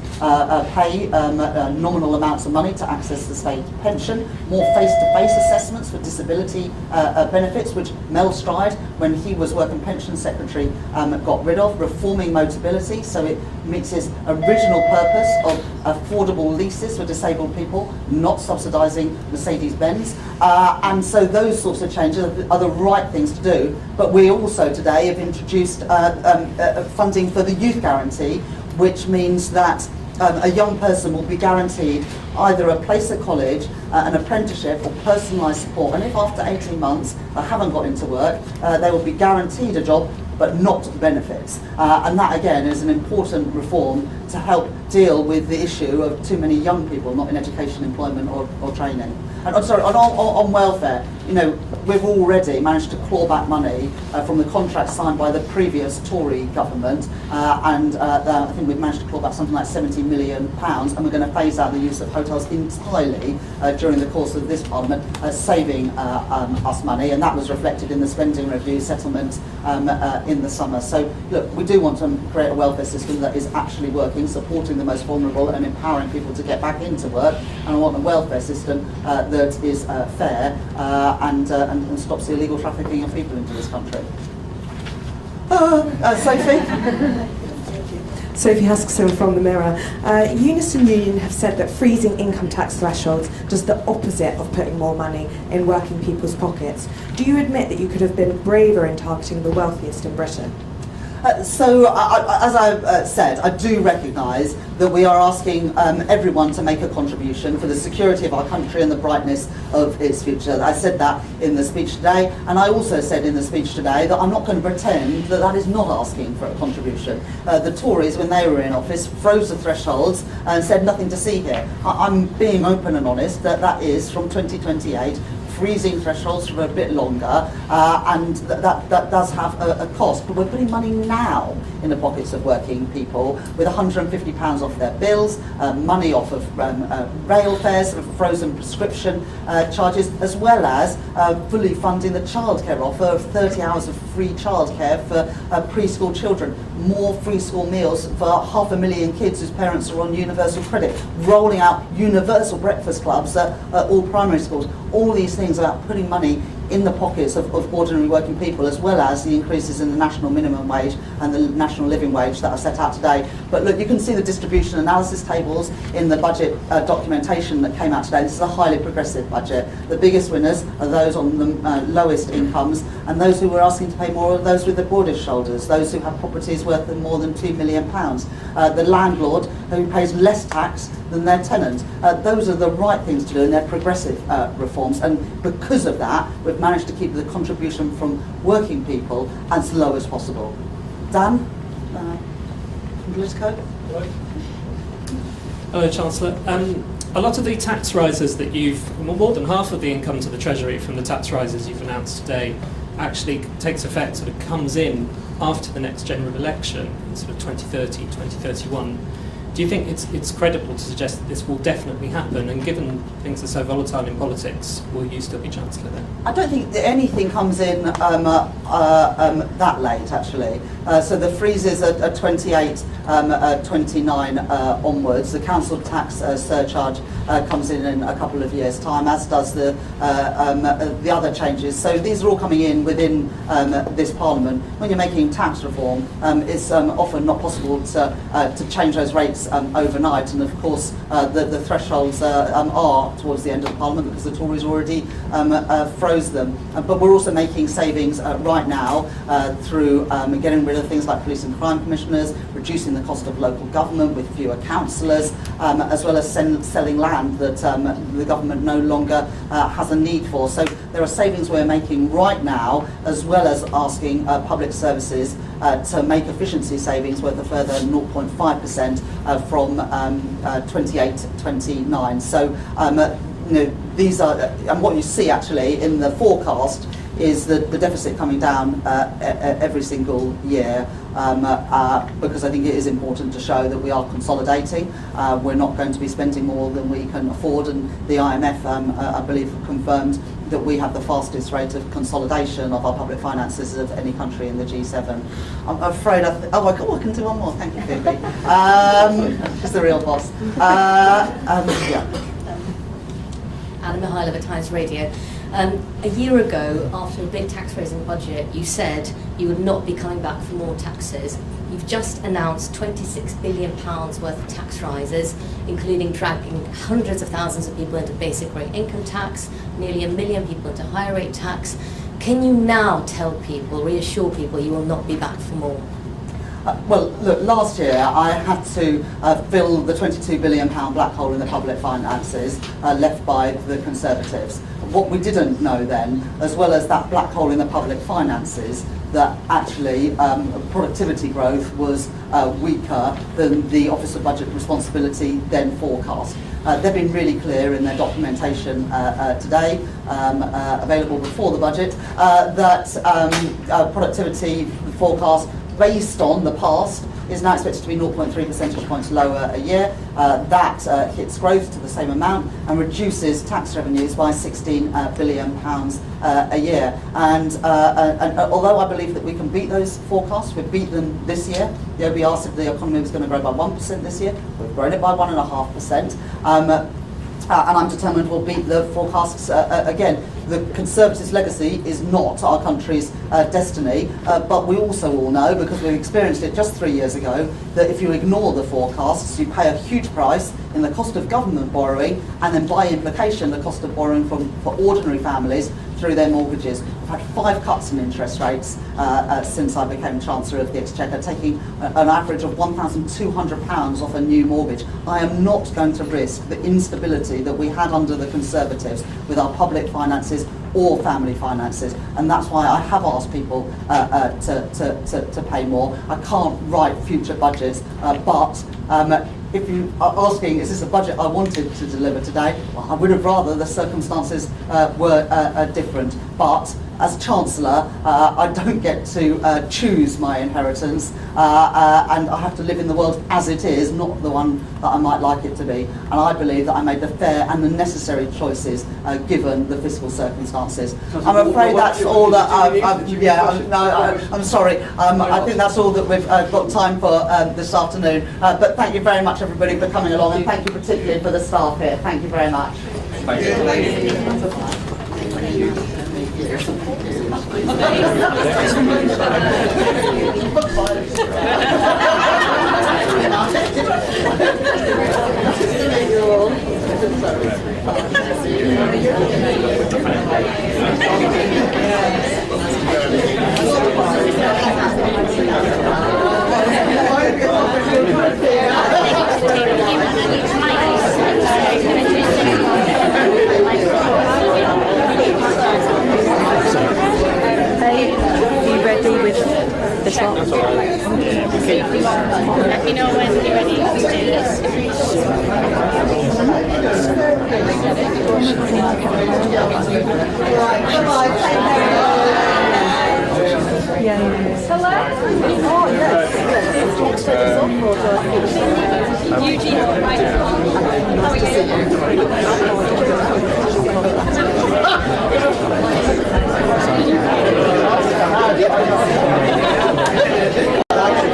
pay nominal amounts of money to access the state pension. More face-to-face assessments for disability benefits, which Mel Stride, when he was Work and Pension Secretary, got rid of. Reforming Motability, so it meets its original purpose of affordable leases for disabled people, not subsidising Mercedes-Benz. And so those sorts of changes are the right things to do. But we also today have introduced funding for the Youth Guarantee, which means that a young person will be guaranteed either a place at college, an apprenticeship, or personalised support. And if after 18 months they haven't got into work, they will be guaranteed a job, but not benefits. And that, again, is an important reform to help deal with the issue of too many young people not in education, employment, or training. And I'm sorry, on welfare, you know, we've already managed to claw back money from the contract signed by the previous Tory government, and I think we've managed to claw back something like £70 million, and we're going to phase out the use of hotels entirely during the course of this Parliament, saving us money, and that was reflected in the spending review settlement in the summer. So, look, we do want to create a welfare system that is actually working, supporting the most vulnerable and empowering people to get back into work, and I want a welfare system that is fair and stops the illegal trafficking of people into this country. Sophie? Sophie Huskisson from The Mirror. Unison Union have said that freezing income tax thresholds does the opposite of putting more money in working people's pockets. Do you admit that you could have been braver in targeting the wealthiest in Britain? As I've said, I do recognise that we are asking everyone to make a contribution for the security of our country and the brightness of its future. I said that in the speech today, and I also said in the speech today that I'm not going to pretend that that is not asking for a contribution. The Tories, when they were in office, froze the thresholds and said nothing to see here. I'm being open and honest that that is from 2028. Freezing thresholds for a bit longer, and that does have a cost. But we're putting money now in the pockets of working people with £150 off their bills, money off of rail fares, frozen prescription charges, as well as fully funding the childcare offer of 30 hours of free childcare for preschool children, more free school meals for 500,000 kids whose parents are on universal credit, rolling out universal breakfast clubs at all primary schools. All these things about putting money in the pockets of ordinary working people, as well as the increases in the national minimum wage and the national living wage that are set out today. But look, you can see the distribution analysis tables in the budget documentation that came out today. This is a highly progressive budget. The biggest winners are those on the lowest incomes, and those who are asking to pay more are those with the broadest shoulders, those who have properties worth more than £2 million. The landlord who pays less tax than their tenant. Those are the right things to do, and they're progressive reforms. And because of that, we've managed to keep the contribution from working people as low as possible. Dan, from Politico. Hello, Chancellor. A lot of the tax rises that more than half of the income to the Treasury from the tax rises you've announced today actually takes effect, sort of comes in after the next general election, in sort of 2030, 2031. Do you think it's credible to suggest that this will definitely happen? And given things are so volatile in politics, will you still be Chancellor then? I don't think that anything comes in that late, actually. So the freezes are 28, 29 onwards. The council tax surcharge comes in a couple of years' time, as does the other changes. So these are all coming in within this Parliament. When you're making tax reform, it's often not possible to change those rates overnight. And of course, the thresholds are towards the end of the Parliament because the Tories already froze them. But we're also making savings right now through getting rid of things like police and crime commissioners, reducing the cost of local government with fewer councillors, as well as selling land that the government no longer has a need for. So there are savings we're making right now, as well as asking public services to make efficiency savings worth a further 0.5% from 28-29. So these are, and what you see actually in the forecast is the deficit coming down every single year, because I think it is important to show that we are consolidating. We're not going to be spending more than we can afford, and the IMF, I believe, confirmed that we have the fastest rate of consolidation of our public finances of any country in the G7. I'm afraid I can do one more. Thank you, Phoebe. She's the real boss. Yeah. Anna Mihailova, Times Radio. A year ago, after a big tax-raising budget, you said you would not be coming back for more taxes. You've just announced £26 billion worth of tax rises, including dragging hundreds of thousands of people into basic rate income tax, nearly 1 million people into higher rate tax. Can you now tell people, reassure people, you will not be back for more? Well, look, last year I had to fill the £22 billion black hole in the public finances left by the Conservatives. What we didn't know then, as well as that black hole in the public finances, that actually productivity growth was weaker than the Office of Budget Responsibility then forecast. They've been really clear in their documentation today, available before the budget, that productivity forecast based on the past is now expected to be 0.3 percentage points lower a year. That hits growth to the same amount and reduces tax revenues by £16 billion a year. And although I believe that we can beat those forecasts, we've beat them this year. The OBR said the economy was going to grow by 1% this year. We've grown it by 1.5%. And I'm determined we'll beat the forecasts again. The Conservatives' legacy is not our country's destiny, but we also all know, because we experienced it just 3 years ago, that if you ignore the forecasts, you pay a huge price in the cost of government borrowing, and then by implication the cost of borrowing for ordinary families through their mortgages. We've had 5 cuts in interest rates since I became Chancellor of the Exchequer, taking an average of £1,200 off a new mortgage. I am not going to risk the instability that we had under the Conservatives with our public finances or family finances, and that's why I have asked people to pay more. I can't write future budgets, but if you are asking, is this a budget I wanted to deliver today? Well, I would have rather the circumstances were different. But as Chancellor, I don't get to choose my inheritance, and I have to live in the world as it is, not the one that I might like it to be. And I believe that I made the fair and the necessary choices given the fiscal circumstances. I'm afraid that's all that I'm sorry. I think that's all that we've got time for this afternoon. But thank you very much, everybody, for coming along, and thank you particularly for the staff here. Thank you very much. Thank you. Yeah.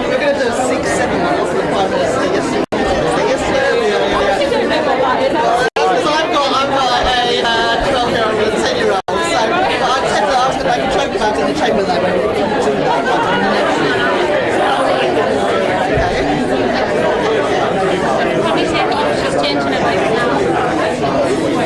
We're going to do a 6-7 minutes with the Prime Minister. Because I've got a 12-year-old and a 10-year-old, so I said that I was going to make a joke about it in the chamber though, but if you do that, Just changing it right now.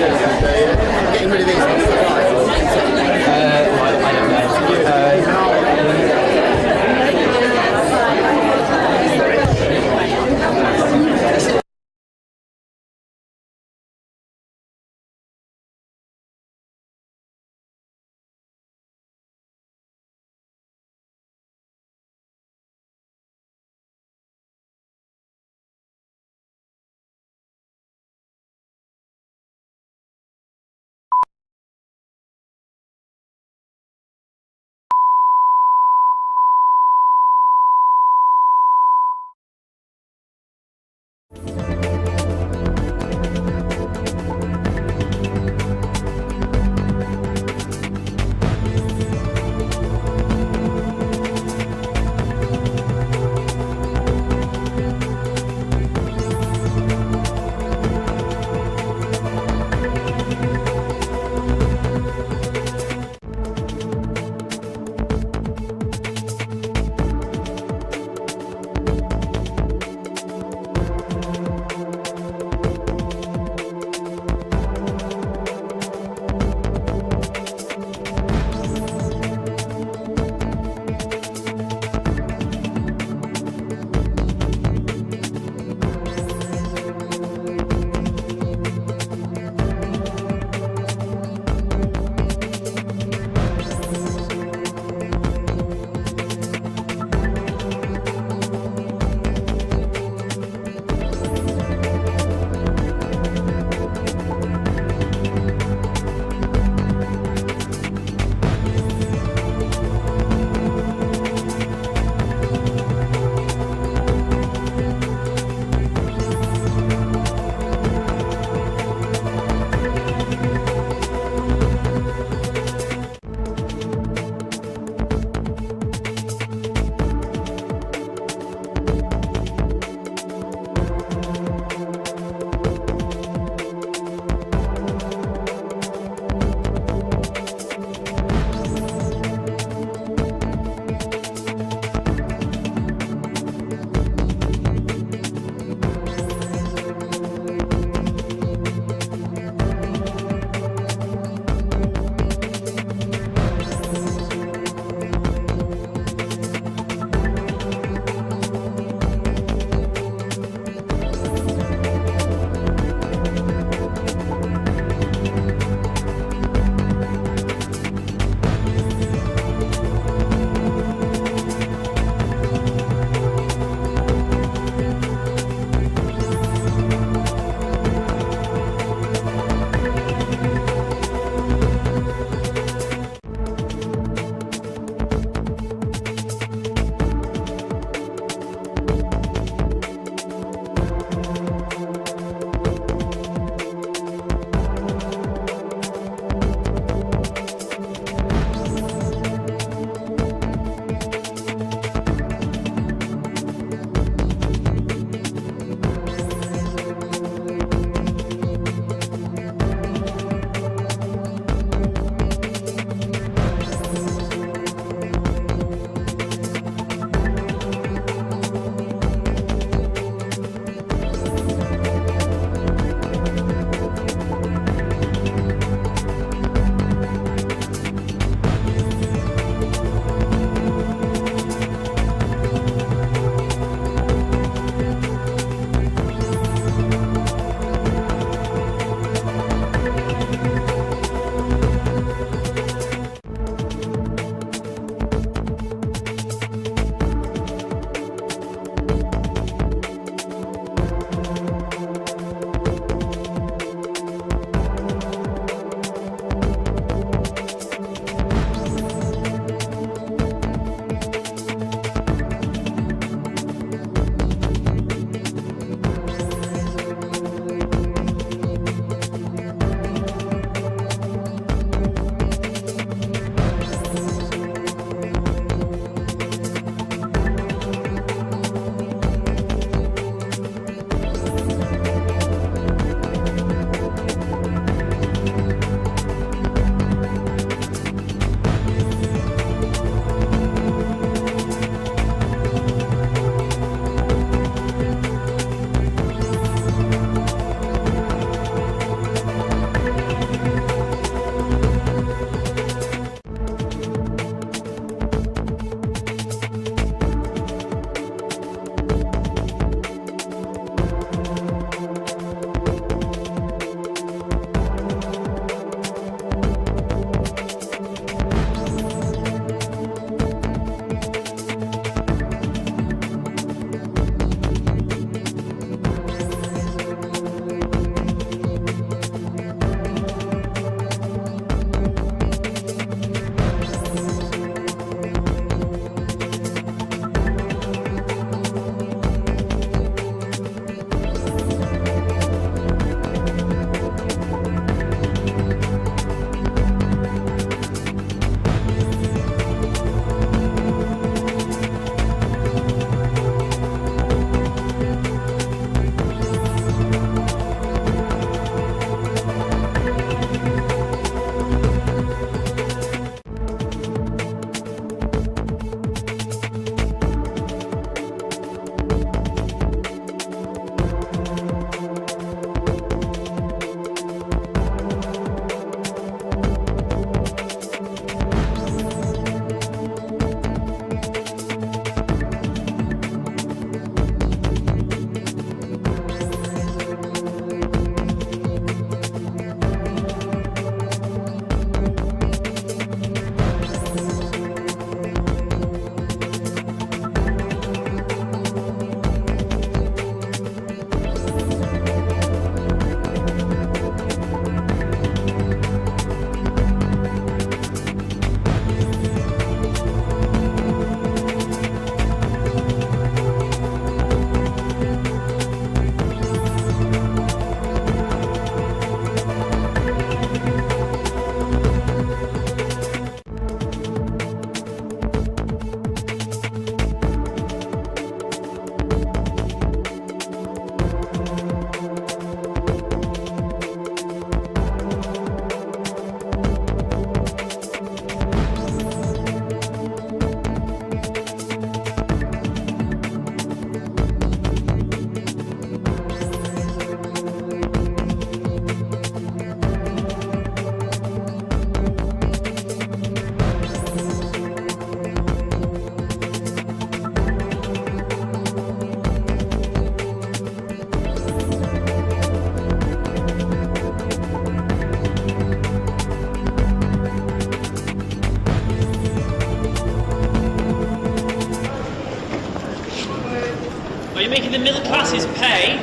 making the middle classes pay.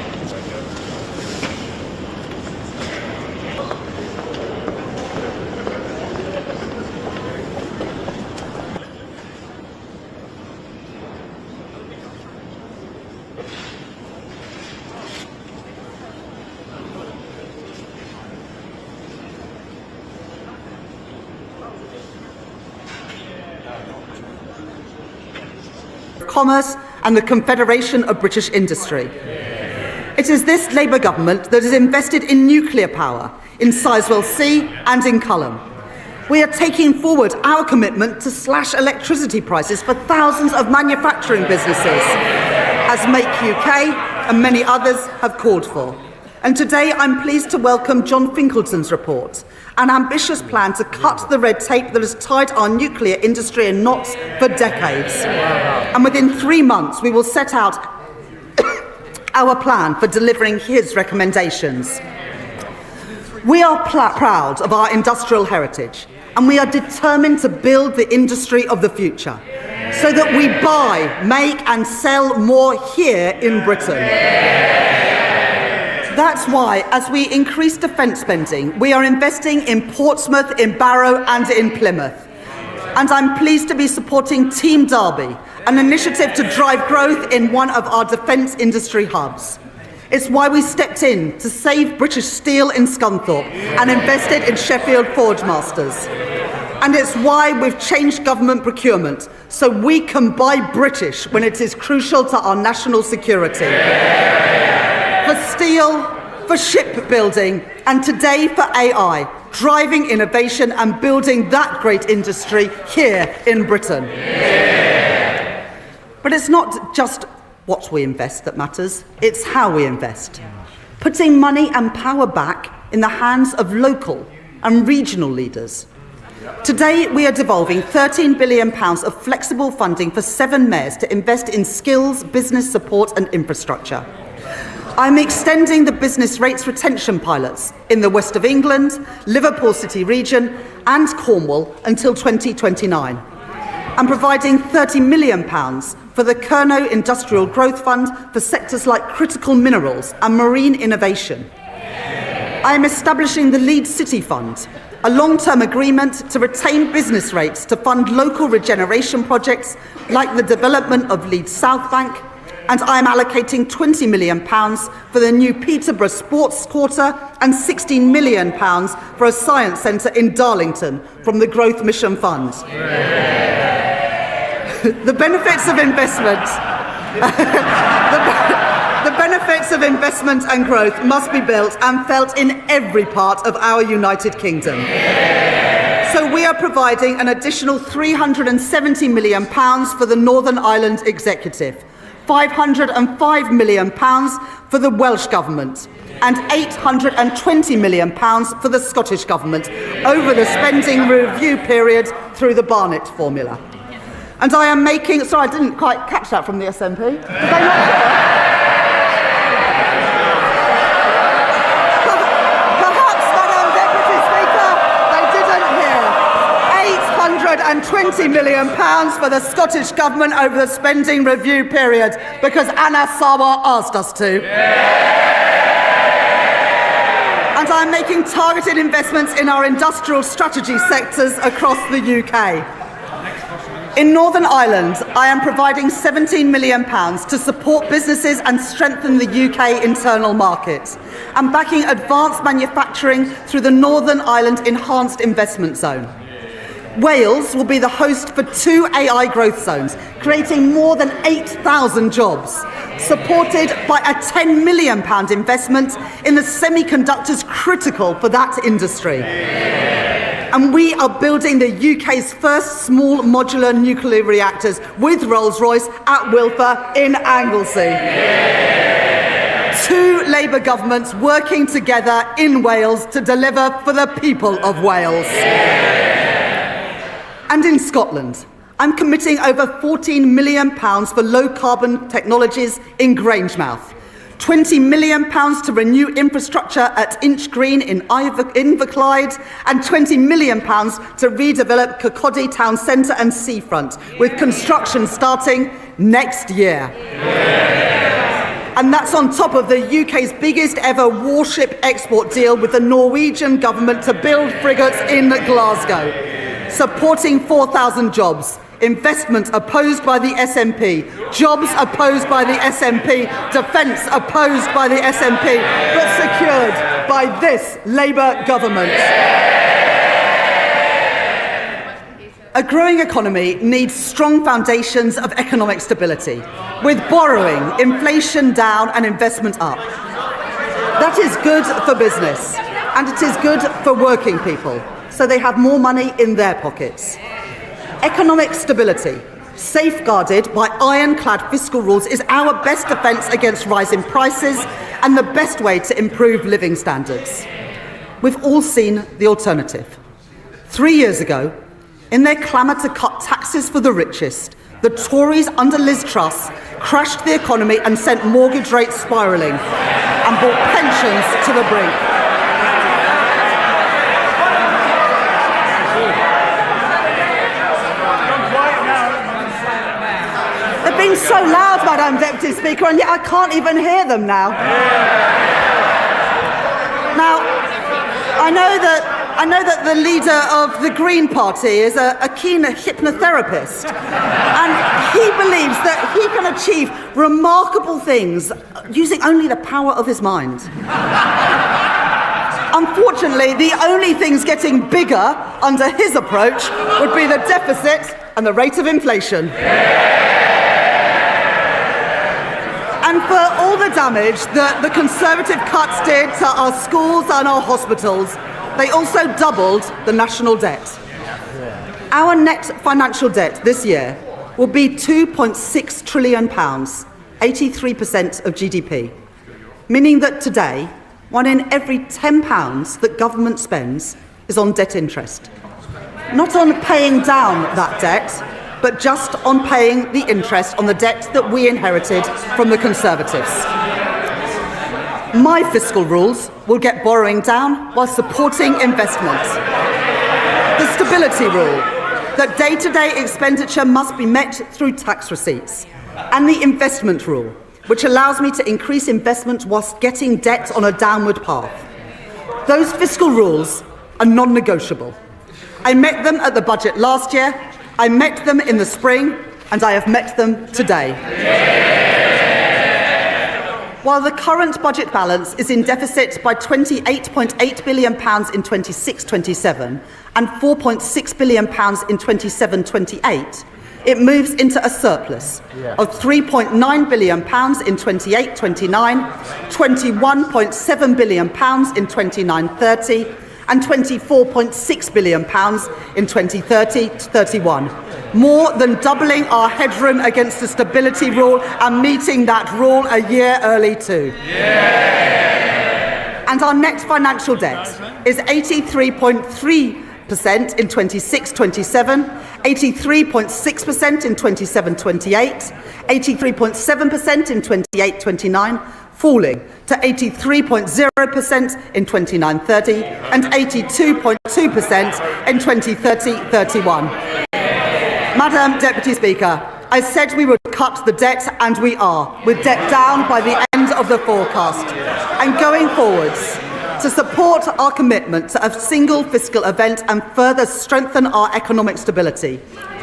Commerce and the Confederation of British Industry. It is this Labour government that has invested in nuclear power, in Sizewell C and in Culham. We are taking forward our commitment to slash electricity prices for thousands of manufacturing businesses, as Make UK and many others have called for. And today I'm pleased to welcome John Finkelton's report, an ambitious plan to cut the red tape that has tied our nuclear industry in knots for decades. And within 3 months, we will set out our plan for delivering his recommendations. We are proud of our industrial heritage, and we are determined to build the industry of the future so that we buy, make and sell more here in Britain. That's why, as we increase defence spending, we are investing in Portsmouth, in Barrow and in Plymouth. And I'm pleased to be supporting Team Derby, an initiative to drive growth in one of our defence industry hubs. It's why we stepped in to save British Steel in Scunthorpe and invested in Sheffield Forge Masters. And it's why we've changed government procurement so we can buy British when it is crucial to our national security. For steel, for shipbuilding, and today for AI, driving innovation and building that great industry here in Britain. But it's not just what we invest that matters, it's how we invest. Putting money and power back in the hands of local and regional leaders. Today, we are devolving £13 billion of flexible funding for 7 mayors to invest in skills, business support and infrastructure. I'm extending the business rates retention pilots in the West of England, Liverpool City region and Cornwall until 2029. I'm providing £30 million for the Kernow Industrial Growth Fund for sectors like critical minerals and marine innovation. I am establishing the Leeds City Fund, a long-term agreement to retain business rates to fund local regeneration projects like the development of Leeds South Bank, and I am allocating £20 million for the new Peterborough Sports Quarter and £16 million for a science centre in Darlington from the Growth Mission Fund. The benefits of investment the benefits of investment and growth must be built and felt in every part of our United Kingdom. So we are providing an additional £370 million for the Northern Ireland Executive, £505 million for the Welsh Government and £820 million for the Scottish Government over the spending review period through the Barnett formula. And I am making... Sorry, I didn't quite catch that from the SNP. Did they not? Perhaps, Madam Deputy Speaker, they didn't hear. £820 million for the Scottish Government over the spending review period because Anna Sawa asked us to. And I'm making targeted investments in our industrial strategy sectors across the UK. In Northern Ireland, I am providing £17 million to support businesses and strengthen the UK internal market, and backing advanced manufacturing through the Northern Ireland Enhanced Investment Zone. Wales will be the host for 2 AI growth zones, creating more than 8,000 jobs, supported by a £10 million investment in the semiconductors critical for that industry. And we are building the UK's first small modular nuclear reactors with Rolls-Royce at Wilfer in Anglesey. 2 Labour governments working together in Wales to deliver for the people of Wales. And in Scotland, I'm committing over £14 million for low-carbon technologies in Grangemouth, £20 million to renew infrastructure at Inch Green in Inverclyde, and £20 million to redevelop Kirkcaldy Town Centre and Seafront, with construction starting next year. And that's on top of the UK's biggest ever warship export deal with the Norwegian government to build frigates in Glasgow. Supporting 4,000 jobs. Investment opposed by the SNP. Jobs opposed by the SNP. Defence opposed by the SNP. But secured by this Labour government. A growing economy needs strong foundations of economic stability, with borrowing, inflation down and investment up. That is good for business, and it is good for working people, so they have more money in their pockets. Economic stability, safeguarded by ironclad fiscal rules, is our best defence against rising prices and the best way to improve living standards. We've all seen the alternative. 3 years ago, in their clamour to cut taxes for the richest, the Tories under Liz Truss crashed the economy and sent mortgage rates spiralling and brought pensions to the brink. They've been so loud, Madam Deputy Speaker, and yet I can't even hear them now. Now, I know that the leader of the Green Party is a keen hypnotherapist, and he believes that he can achieve remarkable things using only the power of his mind. Unfortunately, the only things getting bigger under his approach would be the deficit and the rate of inflation. And for all the damage that the Conservative cuts did to our schools and our hospitals, they also doubled the national debt. Our net financial debt this year will be £2.6 trillion, 83% of GDP, meaning that today, 1 in every £10 that government spends is on debt interest. Not on paying down that debt, but just on paying the interest on the debt that we inherited from the Conservatives. My fiscal rules will get borrowing down while supporting investment. The stability rule, that day-to-day expenditure must be met through tax receipts. And the investment rule, which allows me to increase investment whilst getting debt on a downward path. Those fiscal rules are non-negotiable. I met them at the budget last year, I met them in the spring, and I have met them today. While the current budget balance is in deficit by £28.8 billion in 26-27 and £4.6 billion in 27-28, it moves into a surplus of £3.9 billion in 28-29, £21.7 billion in 29-30, and £24.6 billion in 2030-31. More than doubling our headroom against the stability rule and meeting that rule a year early too. And our net financial debt is 83.3% in 26-27, 83.6% in 27-28, 83.7% in 28-29, falling to 83.0% in 29-30 and 82.2% in 2030-31. Madam Deputy Speaker, I said we would cut the debt, and we are, with debt down by the end of the forecast. And going forwards, to support our commitment to a single fiscal event and further strengthen our economic stability,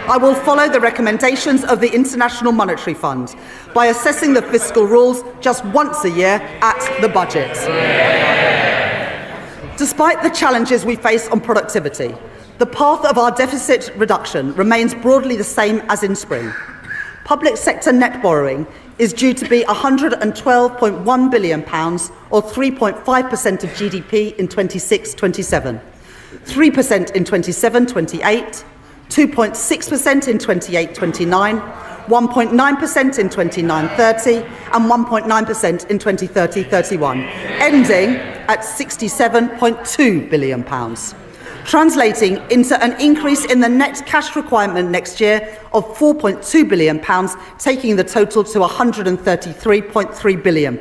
I will follow the recommendations of the International Monetary Fund by assessing the fiscal rules just once a year at the budget. Despite the challenges we face on productivity, the path of our deficit reduction remains broadly the same as in spring. Public sector net borrowing is due to be £112.1 billion, or 3.5% of GDP in 26-27, 3% in 27-28, 2.6% in 28-29, 1.9% in 29-30, and 1.9% in 2030-31, ending at £67.2 billion, translating into an increase in the net cash requirement next year of £4.2 billion, taking the total to £133.3 billion.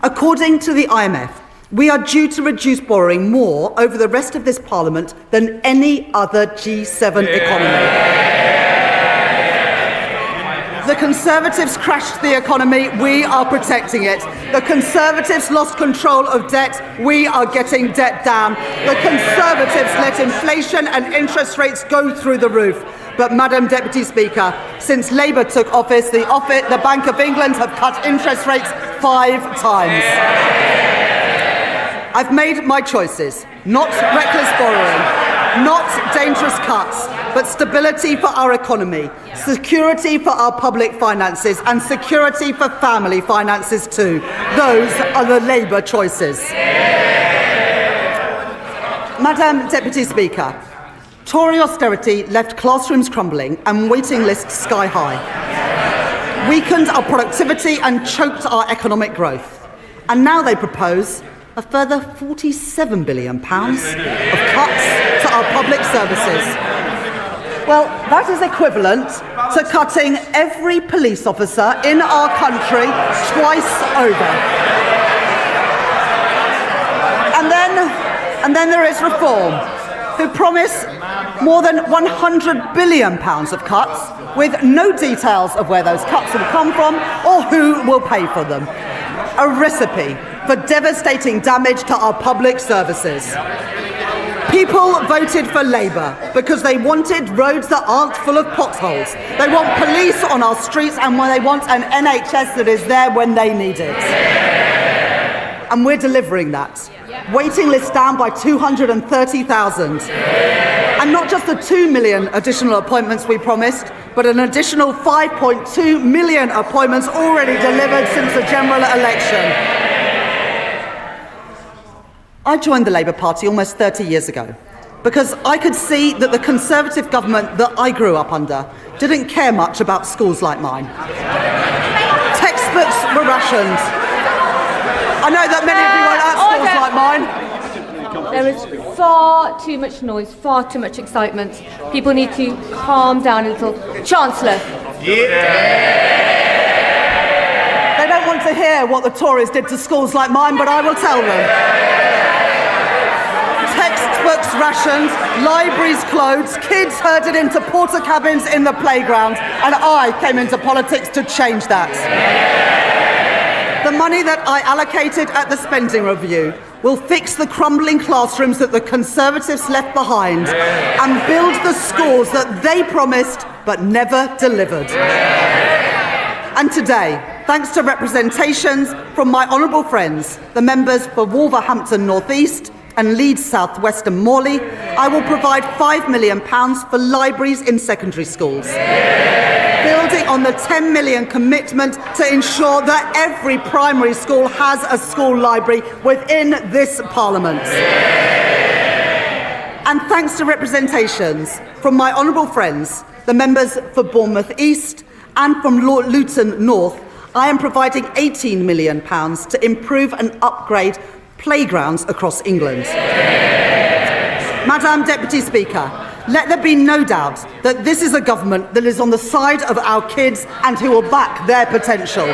According to the IMF, we are due to reduce borrowing more over the rest of this Parliament than any other G7 economy. The Conservatives crashed the economy, we are protecting it. The Conservatives lost control of debt, we are getting debt down. The Conservatives let inflation and interest rates go through the roof. But, Madam Deputy Speaker, since Labour took office, the Bank of England have cut interest rates 5 times. I've made my choices. Not reckless borrowing, not dangerous cuts, but stability for our economy, security for our public finances, and security for family finances too. Those are the Labour choices. Madam Deputy Speaker, Tory austerity left classrooms crumbling and waiting lists sky high, weakened our productivity and choked our economic growth. And now they propose a further £47 billion of cuts to our public services. Well, that is equivalent to cutting every police officer in our country twice over. And then there is Reform, who promise more than £100 billion of cuts, with no details of where those cuts will come from or who will pay for them. A recipe for devastating damage to our public services. People voted for Labour because they wanted roads that aren't full of potholes. They want police on our streets, and they want an NHS that is there when they need it. And we're delivering that. Waiting lists down by 230,000. And not just the 2 million additional appointments we promised, but an additional 5.2 million appointments already delivered since the general election. I joined the Labour Party almost 30 years ago because I could see that the Conservative government that I grew up under didn't care much about schools like mine. Textbooks were rationed. I know that many of you weren't at schools like mine. There is far too much noise, far too much excitement. People need to calm down a little. Chancellor. They don't want to hear what the Tories did to schools like mine, but I will tell them. Textbooks rationed, libraries closed, kids herded into porta cabins in the playground, and I came into politics to change that. The money that I allocated at the spending review will fix the crumbling classrooms that the Conservatives left behind and build the schools that they promised but never delivered. And today, thanks to representations from my honourable friends, the members for Wolverhampton North East and Leeds South West and Morley, I will provide £5 million for libraries in secondary schools, building on the £10 million commitment to ensure that every primary school has a school library within this Parliament. And thanks to representations from my honourable friends, the members for Bournemouth East and from Luton North, I am providing £18 million to improve and upgrade playgrounds across England. Madam Deputy Speaker, let there be no doubt that this is a government that is on the side of our kids and who will back their potential.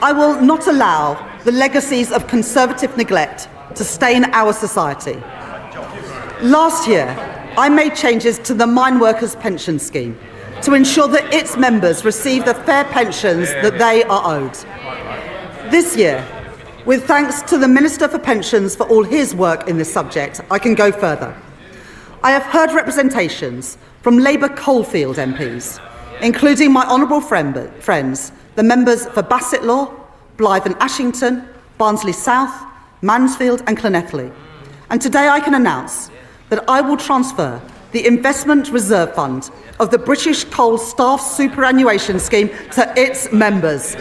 I will not allow the legacies of Conservative neglect to stain our society. Last year, I made changes to the Mine Workers Pension Scheme to ensure that its members receive the fair pensions that they are owed. This year, with thanks to the Minister for Pensions for all his work in this subject, I can go further. I have heard representations from Labour Coalfield MPs, including my honourable friends, the members for Bassetlaw, Blythe and Ashington, Barnsley South, Mansfield and Llanelli. And today I can announce that I will transfer the Investment Reserve Fund of the British Coal Staff Superannuation Scheme to its members.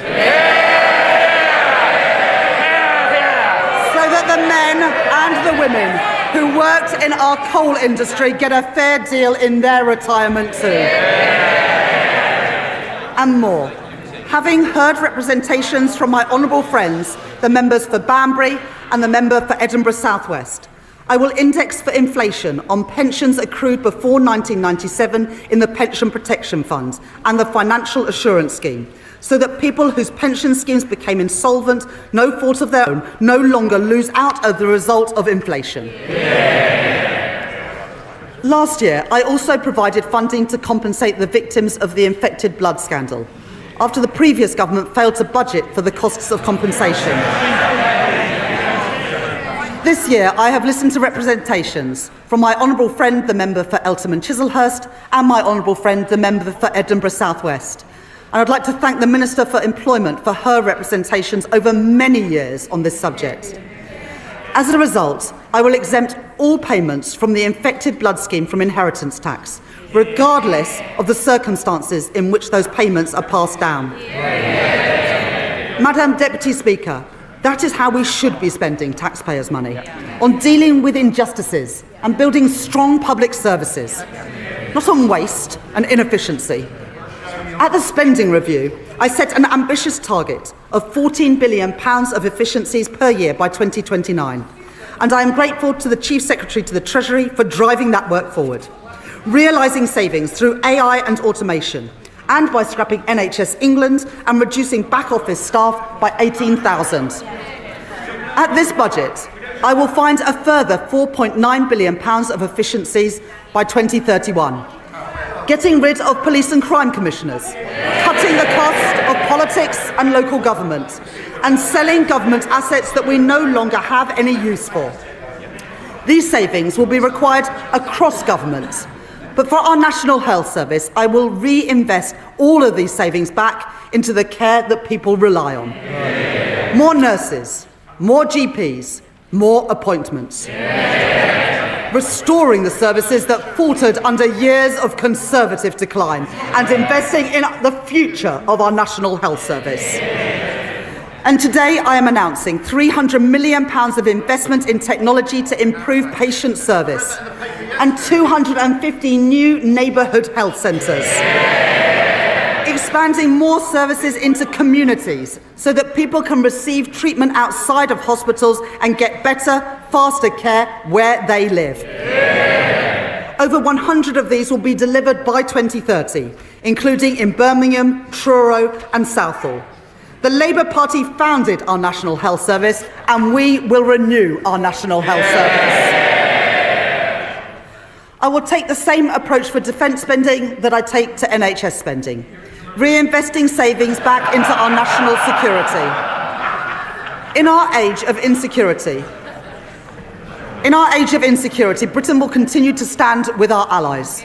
The men and the women who worked in our coal industry get a fair deal in their retirement too. And more. Having heard representations from my honourable friends, the members for Banbury and the member for Edinburgh South West, I will index for inflation on pensions accrued before 1997 in the Pension Protection Fund and the Financial Assurance Scheme, so that people whose pension schemes became insolvent, no fault of their own, no longer lose out as the result of inflation. Last year, I also provided funding to compensate the victims of the infected blood scandal, after the previous government failed to budget for the costs of compensation. This year, I have listened to representations from my honourable friend, the member for Eltham and Chislehurst, and my honourable friend, the member for Edinburgh South West. And I'd like to thank the Minister for Employment for her representations over many years on this subject. As a result, I will exempt all payments from the infected blood scheme from inheritance tax, regardless of the circumstances in which those payments are passed down. Madam Deputy Speaker, that is how we should be spending taxpayers' money, on dealing with injustices and building strong public services, not on waste and inefficiency. At the spending review, I set an ambitious target of £14 billion of efficiencies per year by 2029, and I am grateful to the Chief Secretary to the Treasury for driving that work forward, realising savings through AI and automation, and by scrapping NHS England and reducing back office staff by 18,000. At this budget, I will find a further £4.9 billion of efficiencies by 2031. Getting rid of police and crime commissioners, cutting the cost of politics and local government, and selling government assets that we no longer have any use for. These savings will be required across government, but for our National Health Service, I will reinvest all of these savings back into the care that people rely on. More nurses, more GPs, more appointments. Restoring the services that faltered under years of Conservative decline and investing in the future of our National Health Service. And today I am announcing £300 million of investment in technology to improve patient service and 250 new neighbourhood health centres. Expanding more services into communities so that people can receive treatment outside of hospitals and get better, faster care where they live. Over 100 of these will be delivered by 2030, including in Birmingham, Truro and Southall. The Labour Party founded our National Health Service, and we will renew our National Health Service. I will take the same approach for defence spending that I take to NHS spending, reinvesting savings back into our national security. In our age of insecurity, Britain will continue to stand with our allies,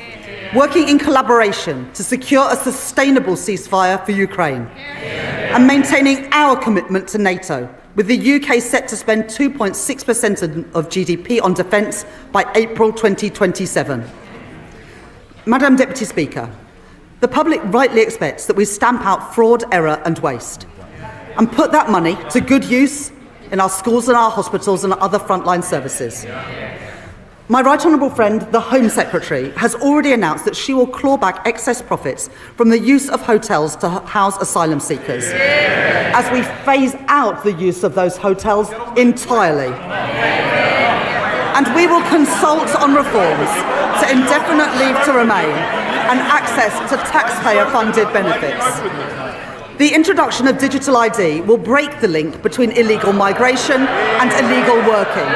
working in collaboration to secure a sustainable ceasefire for Ukraine, and maintaining our commitment to NATO, with the UK set to spend 2.6% of GDP on defence by April 2027. Madam Deputy Speaker, the public rightly expects that we stamp out fraud, error and waste, and put that money to good use in our schools and our hospitals and other frontline services. My right honourable friend, the Home Secretary, has already announced that she will claw back excess profits from the use of hotels to house asylum seekers, as we phase out the use of those hotels entirely. And we will consult on reforms to indefinite leave to remain and access to taxpayer-funded benefits. The introduction of digital ID will break the link between illegal migration and illegal working.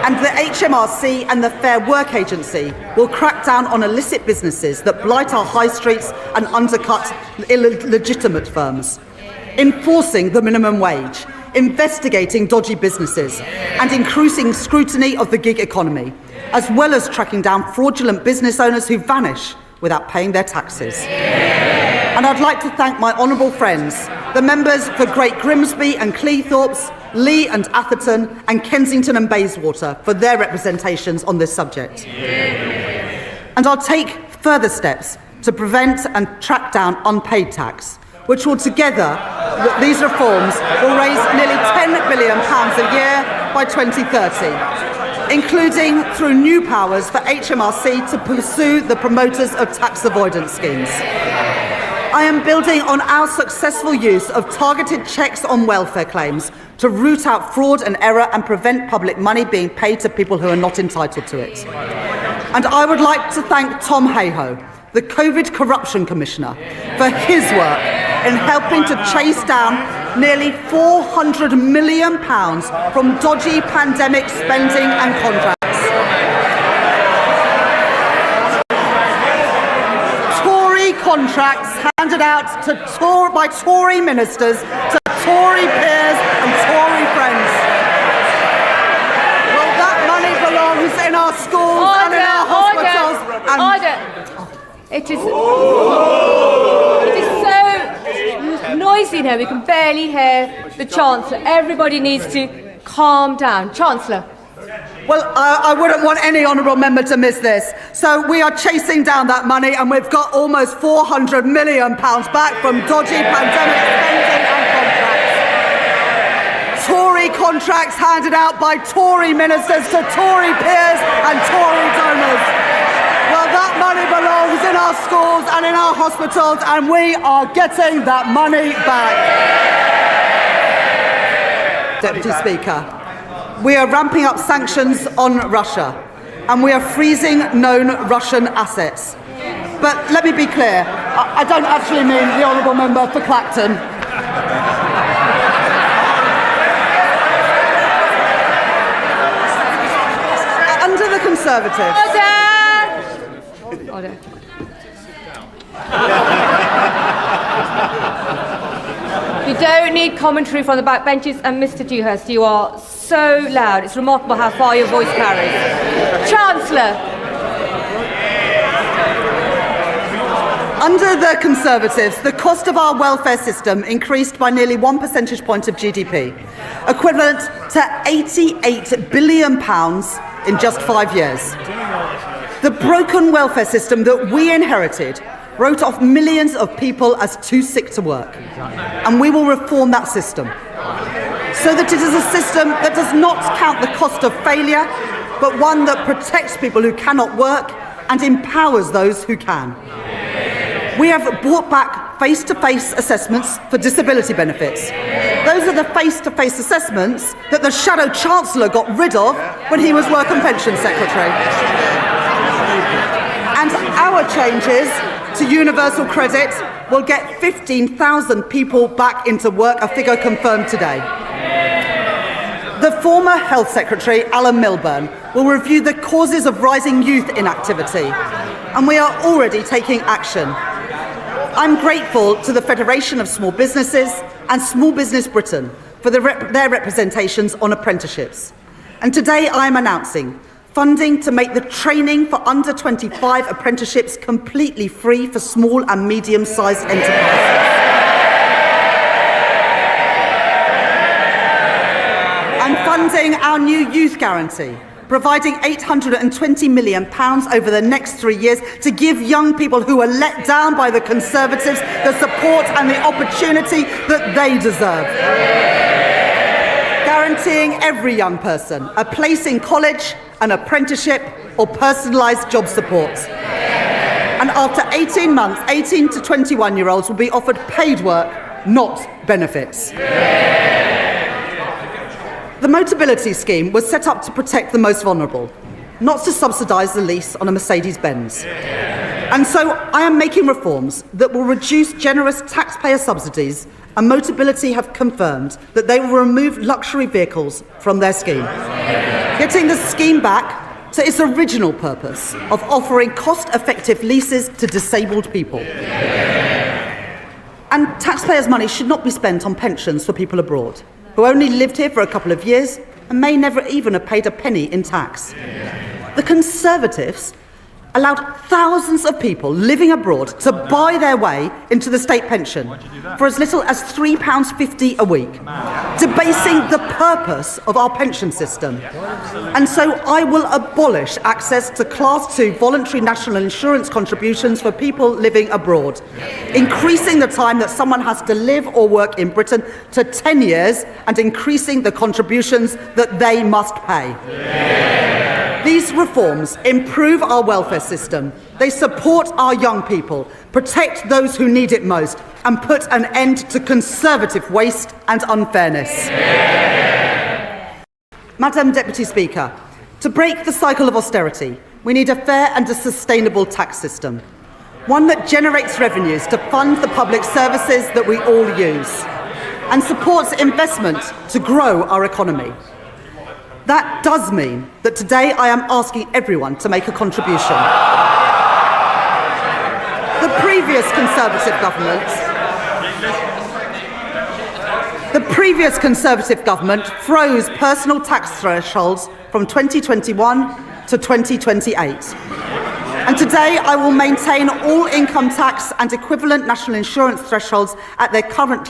And the HMRC and the Fair Work Agency will crack down on illicit businesses that blight our high streets and undercut illegitimate firms, enforcing the minimum wage, investigating dodgy businesses, and increasing scrutiny of the gig economy, as well as tracking down fraudulent business owners who vanish without paying their taxes. And I'd like to thank my honourable friends, the members for Great Grimsby and Cleethorpes, Lee and Atherton, and Kensington and Bayswater for their representations on this subject. And I'll take further steps to prevent and track down unpaid tax, which will together, these reforms will raise nearly £10 billion a year by 2030, including through new powers for HMRC to pursue the promoters of tax avoidance schemes. I am building on our successful use of targeted checks on welfare claims to root out fraud and error and prevent public money being paid to people who are not entitled to it. And I would like to thank Tom Hayhoe, the COVID Corruption Commissioner, for his work in helping to chase down nearly £400 million from dodgy pandemic spending and contracts. contracts handed out by Tory ministers to Tory peers and Tory friends. Well, that money belongs in our schools and in our hospitals. Order. It is so noisy here, we can barely hear the Chancellor. Everybody needs to calm down. Chancellor. Well, I wouldn't want any honourable member to miss this. So we are chasing down that money, and we've got almost £400 million back from dodgy pandemic spending and contracts. Tory contracts handed out by Tory ministers to Tory peers and Tory donors. Well, that money belongs in our schools and in our hospitals, and we are getting that money back. Deputy Speaker, we are ramping up sanctions on Russia, and we are freezing known Russian assets. But let me be clear, I don't actually mean the honourable member for Clacton. Under the Conservatives... Order. You don't need commentary from the backbenches, and Mr. Dewhurst, you are so loud. It's remarkable how far your voice carries. Chancellor. Under the Conservatives, the cost of our welfare system increased by nearly 1 percentage point of GDP, equivalent to £88 billion in just 5 years. The broken welfare system that we inherited wrote off millions of people as too sick to work. And we will reform that system so that it is a system that does not count the cost of failure, but one that protects people who cannot work and empowers those who can. We have brought back face-to-face assessments for disability benefits. Those are the face-to-face assessments that the Shadow Chancellor got rid of when he was Work and Pension Secretary. And our changes to universal credit will get 15,000 people back into work, a figure confirmed today. The former Health Secretary, Alan Milburn, will review the causes of rising youth inactivity, and we are already taking action. I'm grateful to the Federation of Small Businesses and Small Business Britain for their representations on apprenticeships. And today I am announcing funding to make the training for under 25 apprenticeships completely free for small and medium-sized enterprises. And funding our new youth guarantee, providing £820 million over the next 3 years to give young people who are let down by the Conservatives the support and the opportunity that they deserve. Guaranteeing every young person a place in college, an apprenticeship or personalised job support. And after 18 months, 18 to 21-year-olds will be offered paid work, not benefits. The Motability Scheme was set up to protect the most vulnerable, not to subsidise the lease on a Mercedes-Benz. And so I am making reforms that will reduce generous taxpayer subsidies, and Motability have confirmed that they will remove luxury vehicles from their scheme, getting the scheme back to its original purpose of offering cost-effective leases to disabled people. And taxpayers' money should not be spent on pensions for people abroad, who only lived here for a couple of years and may never even have paid a penny in tax. The Conservatives allowed thousands of people living abroad to buy their way into the state pension for as little as £3.50 a week, debasing the purpose of our pension system. And so I will abolish access to Class 2 voluntary national insurance contributions for people living abroad, increasing the time that someone has to live or work in Britain to 10 years and increasing the contributions that they must pay. These reforms improve our welfare system, they support our young people, protect those who need it most, and put an end to Conservative waste and unfairness. Madam Deputy Speaker, to break the cycle of austerity, we need a fair and a sustainable tax system, one that generates revenues to fund the public services that we all use, and supports investment to grow our economy. That does mean that today I am asking everyone to make a contribution. The previous Conservative government froze personal tax thresholds from 2021 to 2028. And today I will maintain all income tax and equivalent national insurance thresholds at their current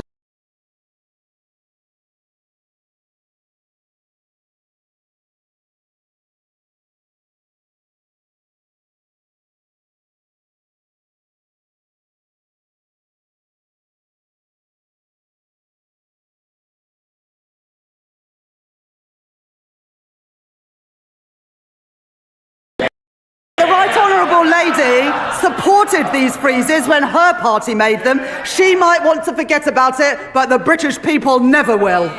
lady supported these freezes when her party made them. She might want to forget about it, but the British people never will.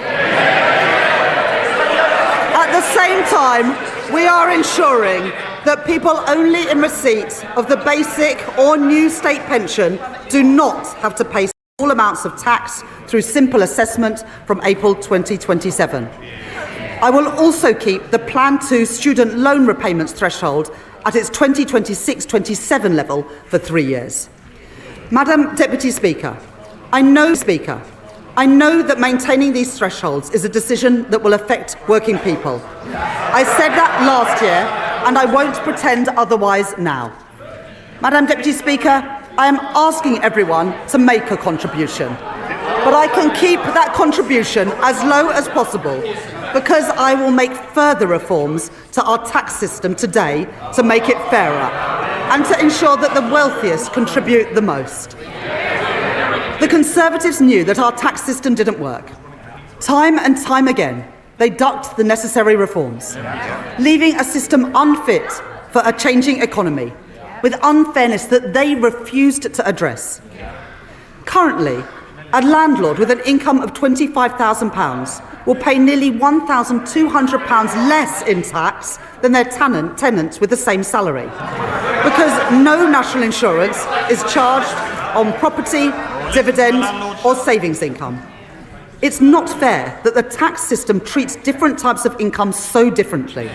At the same time, we are ensuring that people only in receipt of the basic or new state pension do not have to pay small amounts of tax through simple assessment from April 2027. I will also keep the Plan 2 student loan repayments threshold at its 2026-27 level for 3 years. Madam Deputy Speaker, I know that maintaining these thresholds is a decision that will affect working people. I said that last year, and I won't pretend otherwise now. Madam Deputy Speaker, I am asking everyone to make a contribution, but I can keep that contribution as low as possible because I will make further reforms to our tax system today to make it fairer and to ensure that the wealthiest contribute the most. The Conservatives knew that our tax system didn't work. Time and time again, they ducked the necessary reforms, leaving a system unfit for a changing economy, with unfairness that they refused to address. Currently, a landlord with an income of £25,000 will pay nearly £1,200 less in tax than their tenants with the same salary, because no national insurance is charged on property, dividend or savings income. It's not fair that the tax system treats different types of income so differently.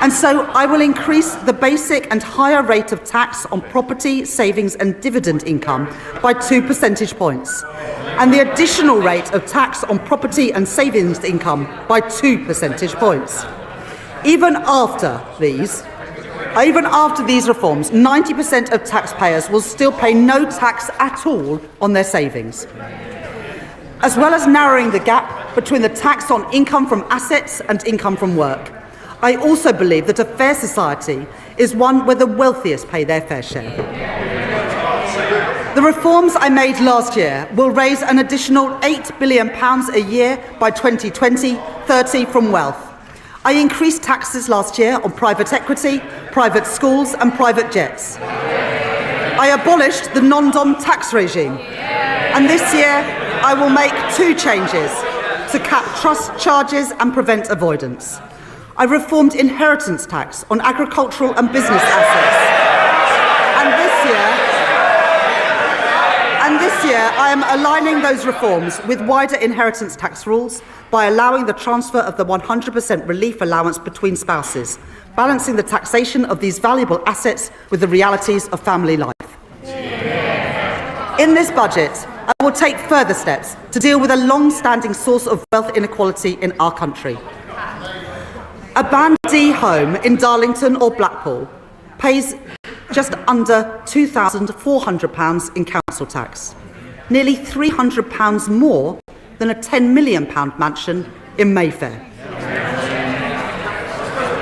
And so I will increase the basic and higher rate of tax on property, savings and dividend income by 2 percentage points, and the additional rate of tax on property and savings income by 2 percentage points. Even after these reforms, 90% of taxpayers will still pay no tax at all on their savings. As well as narrowing the gap between the tax on income from assets and income from work, I also believe that a fair society is one where the wealthiest pay their fair share. The reforms I made last year will raise an additional £8 billion a year by 2020-30 from wealth. I increased taxes last year on private equity, private schools and private jets. I abolished the non-dom tax regime. And this year, I will make 2 changes to cap trust charges and prevent avoidance. I reformed inheritance tax on agricultural and business assets. And this year, I am aligning those reforms with wider inheritance tax rules by allowing the transfer of the 100% relief allowance between spouses, balancing the taxation of these valuable assets with the realities of family life. In this budget, I will take further steps to deal with a long-standing source of wealth inequality in our country. A Band D home in Darlington or Blackpool pays just under £2,400 in council tax, nearly £300 more than a £10 million mansion in Mayfair.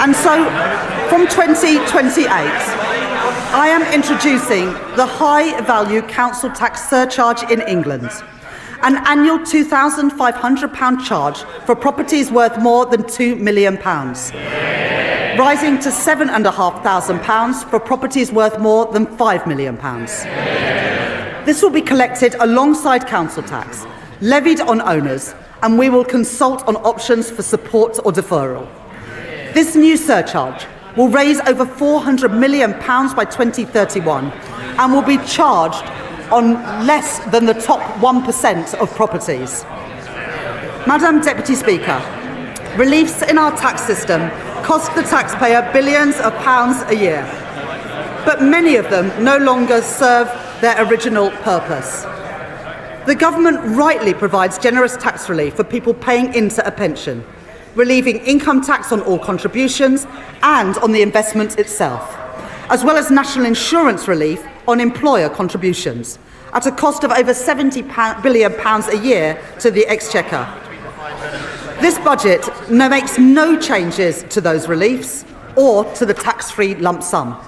And so, from 2028, I am introducing the high-value council tax surcharge in England, an annual £2,500 charge for properties worth more than £2 million, rising to £7,500 for properties worth more than £5 million. This will be collected alongside council tax, levied on owners, and we will consult on options for support or deferral. This new surcharge will raise over £400 million by 2031 and will be charged on less than the top 1% of properties. Madam Deputy Speaker, reliefs in our tax system cost the taxpayer billions of pounds a year. but many of them no longer serve their original purpose. The government rightly provides generous tax relief for people paying into a pension, relieving income tax on all contributions and on the investment itself, as well as national insurance relief on employer contributions, at a cost of over £70 billion a year to the Exchequer. This budget makes no changes to those reliefs or to the tax-free lump sum.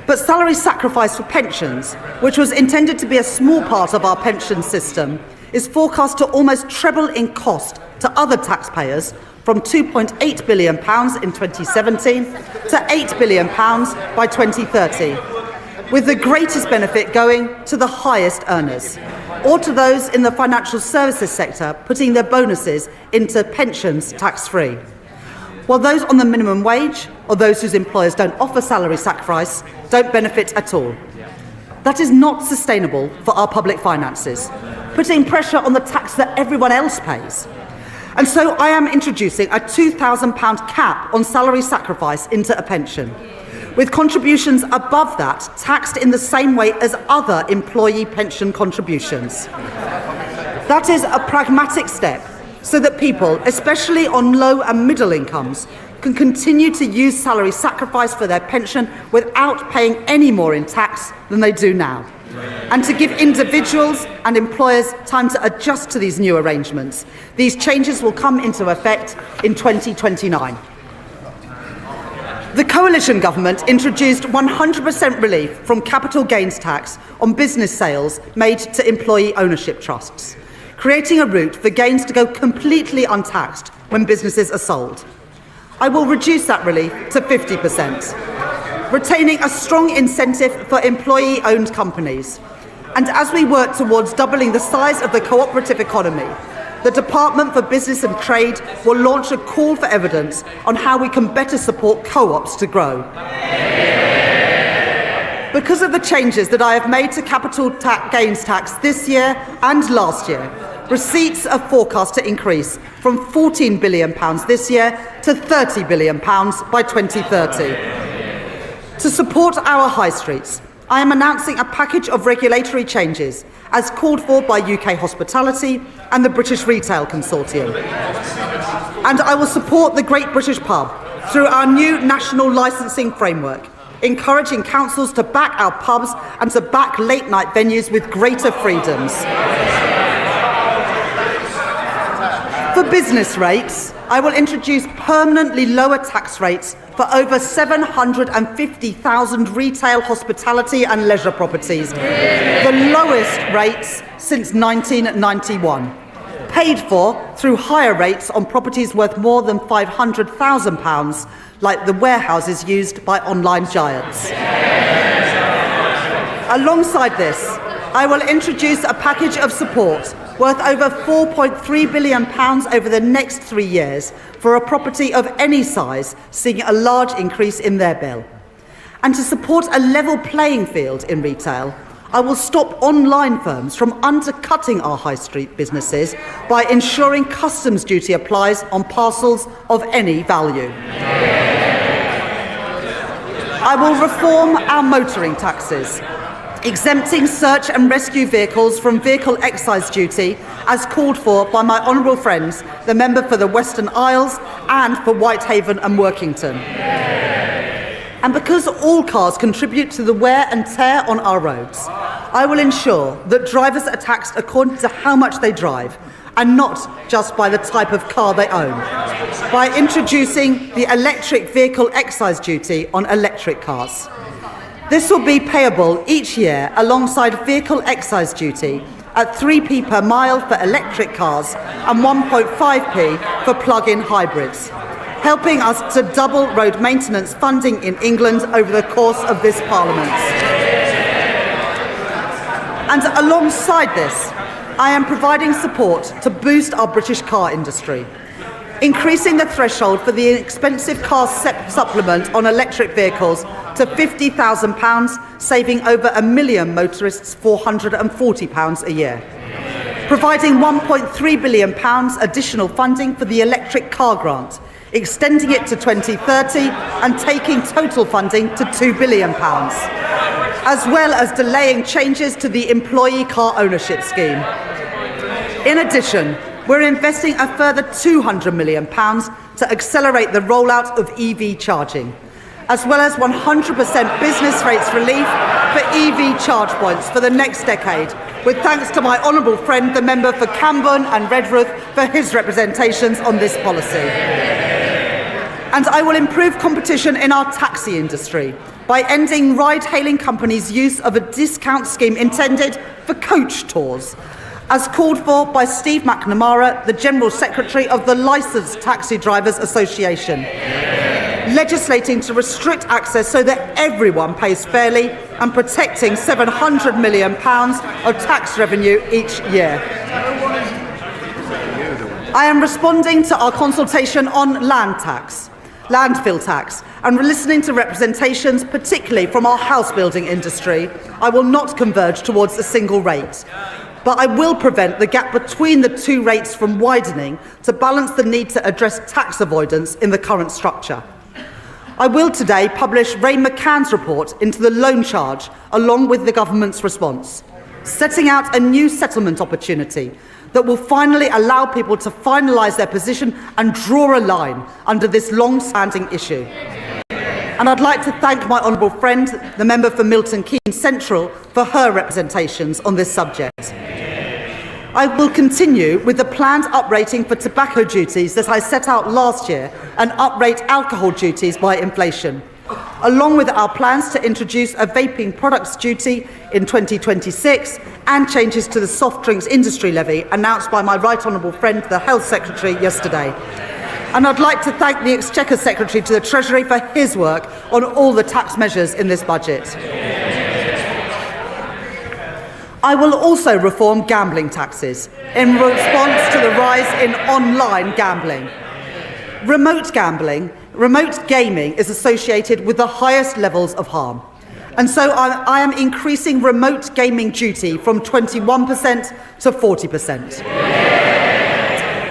But salary sacrifice for pensions, which was intended to be a small part of our pension system, is forecast to almost treble in cost to other taxpayers, from £2.8 billion in 2017 to £8 billion by 2030, with the greatest benefit going to the highest earners, or to those in the financial services sector putting their bonuses into pensions tax-free, while those on the minimum wage or those whose employers don't offer salary sacrifice don't benefit at all. That is not sustainable for our public finances, putting pressure on the tax that everyone else pays. And so I am introducing a £2,000 cap on salary sacrifice into a pension, with contributions above that taxed in the same way as other employee pension contributions. That is a pragmatic step so that people, especially on low and middle incomes, can continue to use salary sacrifice for their pension without paying any more in tax than they do now, and to give individuals and employers time to adjust to these new arrangements. These changes will come into effect in 2029. The coalition government introduced 100% relief from capital gains tax on business sales made to employee ownership trusts, creating a route for gains to go completely untaxed when businesses are sold. I will reduce that relief to 50%, retaining a strong incentive for employee-owned companies. And as we work towards doubling the size of the cooperative economy, the Department for Business and Trade will launch a call for evidence on how we can better support co-ops to grow. Because of the changes that I have made to capital gains tax this year and last year, receipts are forecast to increase from £14 billion this year to £30 billion by 2030. To support our high streets, I am announcing a package of regulatory changes as called for by UK Hospitality and the British Retail Consortium. And I will support the Great British Pub through our new national licensing framework, encouraging councils to back our pubs and to back late-night venues with greater freedoms. For business rates, I will introduce permanently lower tax rates for over 750,000 retail, hospitality and leisure properties, the lowest rates since 1991, paid for through higher rates on properties worth more than £500,000, like the warehouses used by online giants. Alongside this, I will introduce a package of support worth over £4.3 billion over the next 3 years for a property of any size seeing a large increase in their bill. And to support a level playing field in retail, I will stop online firms from undercutting our high street businesses by ensuring customs duty applies on parcels of any value. I will reform our motoring taxes, exempting search and rescue vehicles from vehicle excise duty as called for by my honourable friends, the member for the Western Isles and for Whitehaven and Workington. And because all cars contribute to the wear and tear on our roads, I will ensure that drivers are taxed according to how much they drive and not just by the type of car they own, by introducing the electric vehicle excise duty on electric cars. This will be payable each year alongside vehicle excise duty at 3p per mile for electric cars and 1.5p for plug-in hybrids, helping us to double road maintenance funding in England over the course of this Parliament. And alongside this, I am providing support to boost our British car industry, increasing the threshold for the expensive car supplement on electric vehicles to £50,000, saving over 1 million motorists £440 a year. Providing £1.3 billion additional funding for the electric car grant, extending it to 2030 and taking total funding to £2 billion, as well as delaying changes to the employee car ownership scheme. In addition, we're investing a further £200 million to accelerate the rollout of EV charging, as well as 100% business rates relief for EV charge points for the next decade, with thanks to my honourable friend, the member for Camborne and Redruth, for his representations on this policy. And I will improve competition in our taxi industry by ending ride-hailing companies' use of a discount scheme intended for coach tours, as called for by Steve McNamara, the General Secretary of the Licensed Taxi Drivers Association, legislating to restrict access so that everyone pays fairly and protecting £700 million of tax revenue each year. I am responding to our consultation on landfill tax, and listening to representations, particularly from our house building industry. I will not converge towards a single rate, but I will prevent the gap between the two rates from widening to balance the need to address tax avoidance in the current structure. I will today publish Ray McCann's report into the loan charge along with the government's response, setting out a new settlement opportunity that will finally allow people to finalise their position and draw a line under this long-standing issue. And I'd like to thank my honourable friend, the member for Milton Keynes Central, for her representations on this subject. I will continue with the planned uprating for tobacco duties that I set out last year and uprate alcohol duties by inflation, along with our plans to introduce a vaping products duty in 2026 and changes to the soft drinks industry levy announced by my right honourable friend, the Health Secretary, yesterday. And I'd like to thank the Exchequer Secretary to the Treasury for his work on all the tax measures in this budget. I will also reform gambling taxes in response to the rise in online gambling. Remote gaming is associated with the highest levels of harm. And so I am increasing remote gaming duty from 21% to 40%.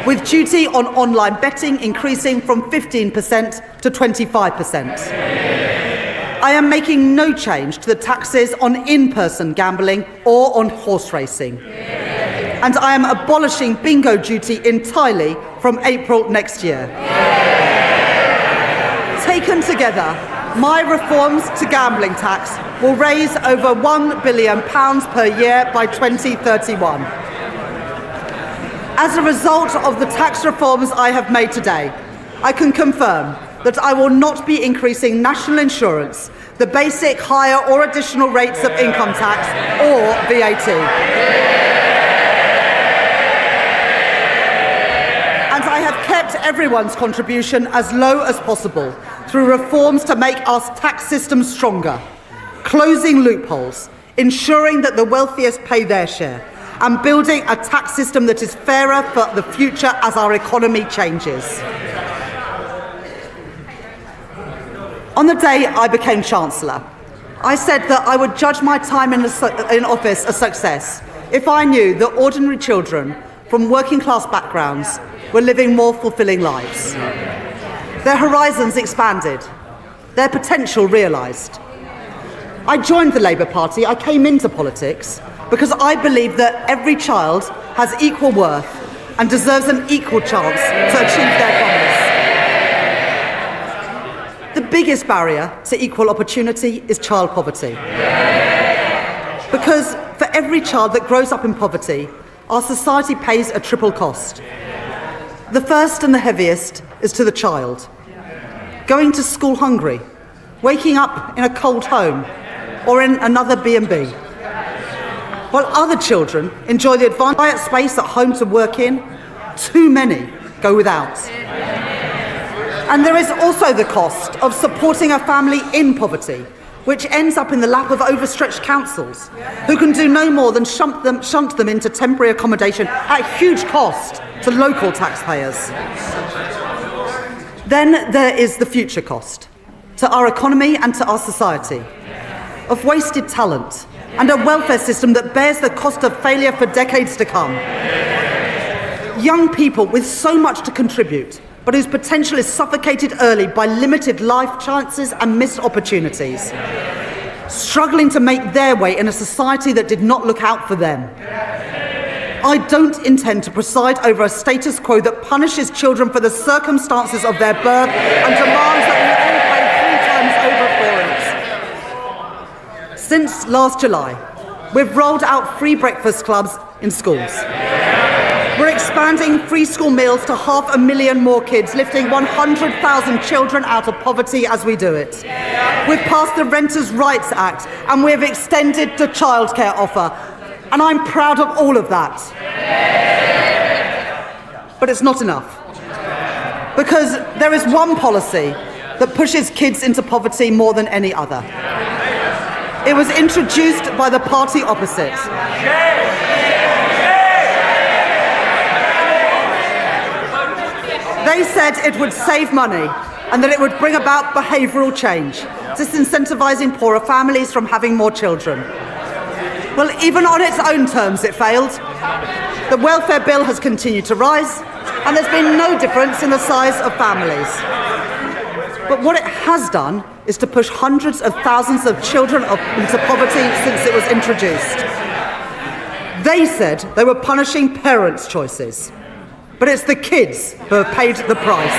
With duty on online betting increasing from 15% to 25%. I am making no change to the taxes on in-person gambling or on horse racing. And I am abolishing bingo duty entirely from April next year. Taken together, my reforms to gambling tax will raise over £1 billion per year by 2031. As a result of the tax reforms I have made today, I can confirm that I will not be increasing national insurance, the basic, higher or additional rates of income tax or VAT. And I have kept everyone's contribution as low as possible through reforms to make our tax system stronger, closing loopholes, ensuring that the wealthiest pay their share, and building a tax system that is fairer for the future as our economy changes. On the day I became Chancellor, I said that I would judge my time in office a success if I knew that ordinary children from working class backgrounds were living more fulfilling lives. Their horizons expanded, their potential realised. I joined the Labour Party, I came into politics because I believe that every child has equal worth and deserves an equal chance to achieve their promise. The biggest barrier to equal opportunity is child poverty. Because for every child that grows up in poverty, our society pays a triple cost. The first and the heaviest is to the child. Going to school hungry, waking up in a cold home, or in another B&B. While other children enjoy the advanced quiet space at home to work in, too many go without. And there is also the cost of supporting a family in poverty, which ends up in the lap of overstretched councils, who can do no more than shunt them into temporary accommodation at huge cost to local taxpayers. Then there is the future cost, to our economy and to our society, of wasted talent and a welfare system that bears the cost of failure for decades to come. Young people with so much to contribute, but but whose potential is suffocated early by limited life chances and missed opportunities, struggling to make their way in a society that did not look out for them. I don't intend to preside over a status quo that punishes children for the circumstances of their birth and demands that we all pay 3 times over for it. Since last July, we've rolled out free breakfast clubs in schools. We're expanding free school meals to 500,000 more kids, lifting 100,000 children out of poverty as we do it. We've passed the Renters' Rights Act and we've extended the childcare offer. And I'm proud of all of that. But it's not enough. Because there is one policy that pushes kids into poverty more than any other. It was introduced by the party opposite. They said it would save money and that it would bring about behavioural change, disincentivising poorer families from having more children. Well, even on its own terms, it failed. The welfare bill has continued to rise, and there's been no difference in the size of families. But what it has done is to push hundreds of thousands of children into poverty since it was introduced. They said they were punishing parents' choices, but it's the kids who have paid the price.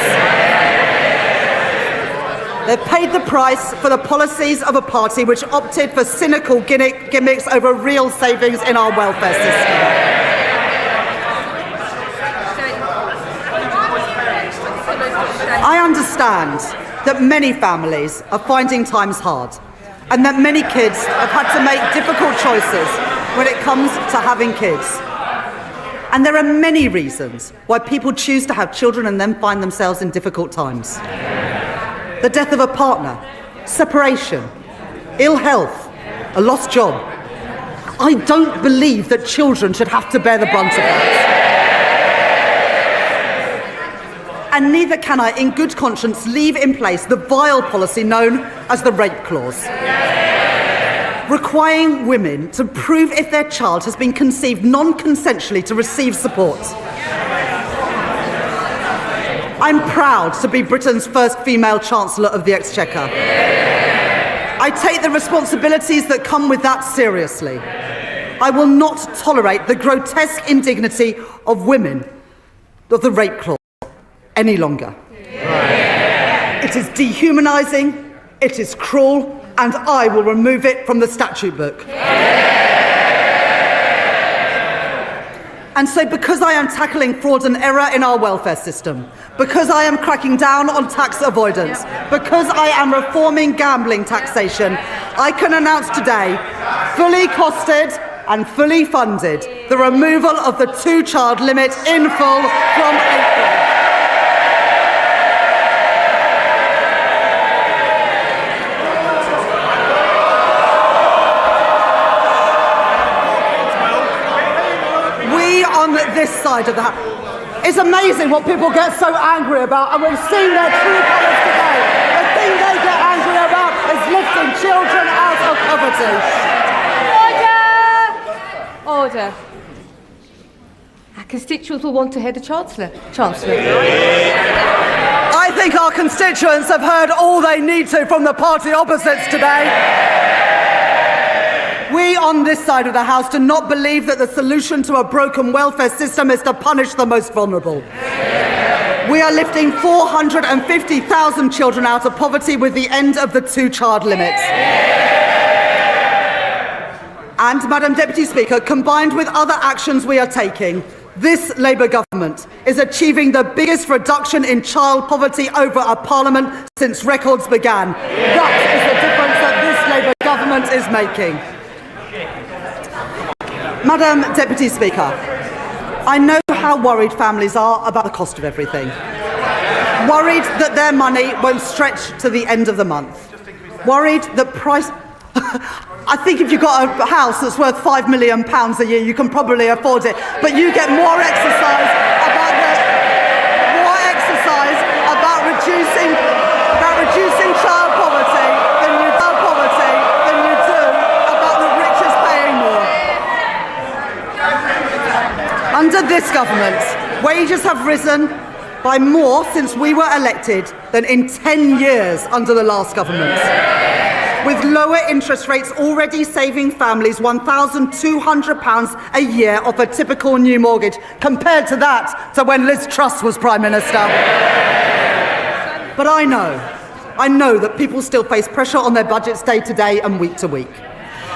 They've paid the price for the policies of a party which opted for cynical gimmicks over real savings in our welfare system. I understand that many families are finding times hard and that many kids have had to make difficult choices when it comes to having kids. And there are many reasons why people choose to have children and then find themselves in difficult times. The death of a partner, separation, ill health, a lost job. I don't believe that children should have to bear the brunt of that. And neither can I, in good conscience, leave in place the vile policy known as the rape clause, requiring women to prove if their child has been conceived non-consensually to receive support. I'm proud to be Britain's first female Chancellor of the Exchequer. I take the responsibilities that come with that seriously. I will not tolerate the grotesque indignity of women of the rape clause any longer. It is dehumanising, it is cruel, and I will remove it from the statute book. And so because I am tackling fraud and error in our welfare system, because I am cracking down on tax avoidance, because I am reforming gambling taxation, I can announce today, fully costed and fully funded, the removal of the 2-child limit in full from April. On this side of the house. It's amazing what people get so angry about, and we've seen their true colours today. The thing they get angry about is lifting children out of poverty. Order! Our constituents will want to hear the Chancellor. I think our constituents have heard all they need to from the party opposites today. We on this side of the House do not believe that the solution to a broken welfare system is to punish the most vulnerable. We are lifting 450,000 children out of poverty with the end of the 2-child limit. And, Madam Deputy Speaker, combined with other actions we are taking, this Labour government is achieving the biggest reduction in child poverty over a parliament since records began. That is the difference that this Labour government is making. Madam Deputy Speaker, I know how worried families are about the cost of everything. Worried that their money won't stretch to the end of the month. Worried that price... I think if you've got a house that's worth £5 million a year, you can probably afford it. But you get more exercise about reducing child poverty than you do about the richest paying more. Under this government, wages have risen, by more since we were elected than in 10 years under the last government. With lower interest rates already saving families £1,200 a year off a typical new mortgage, compared to that to when Liz Truss was Prime Minister. But I know that people still face pressure on their budgets day to day and week to week.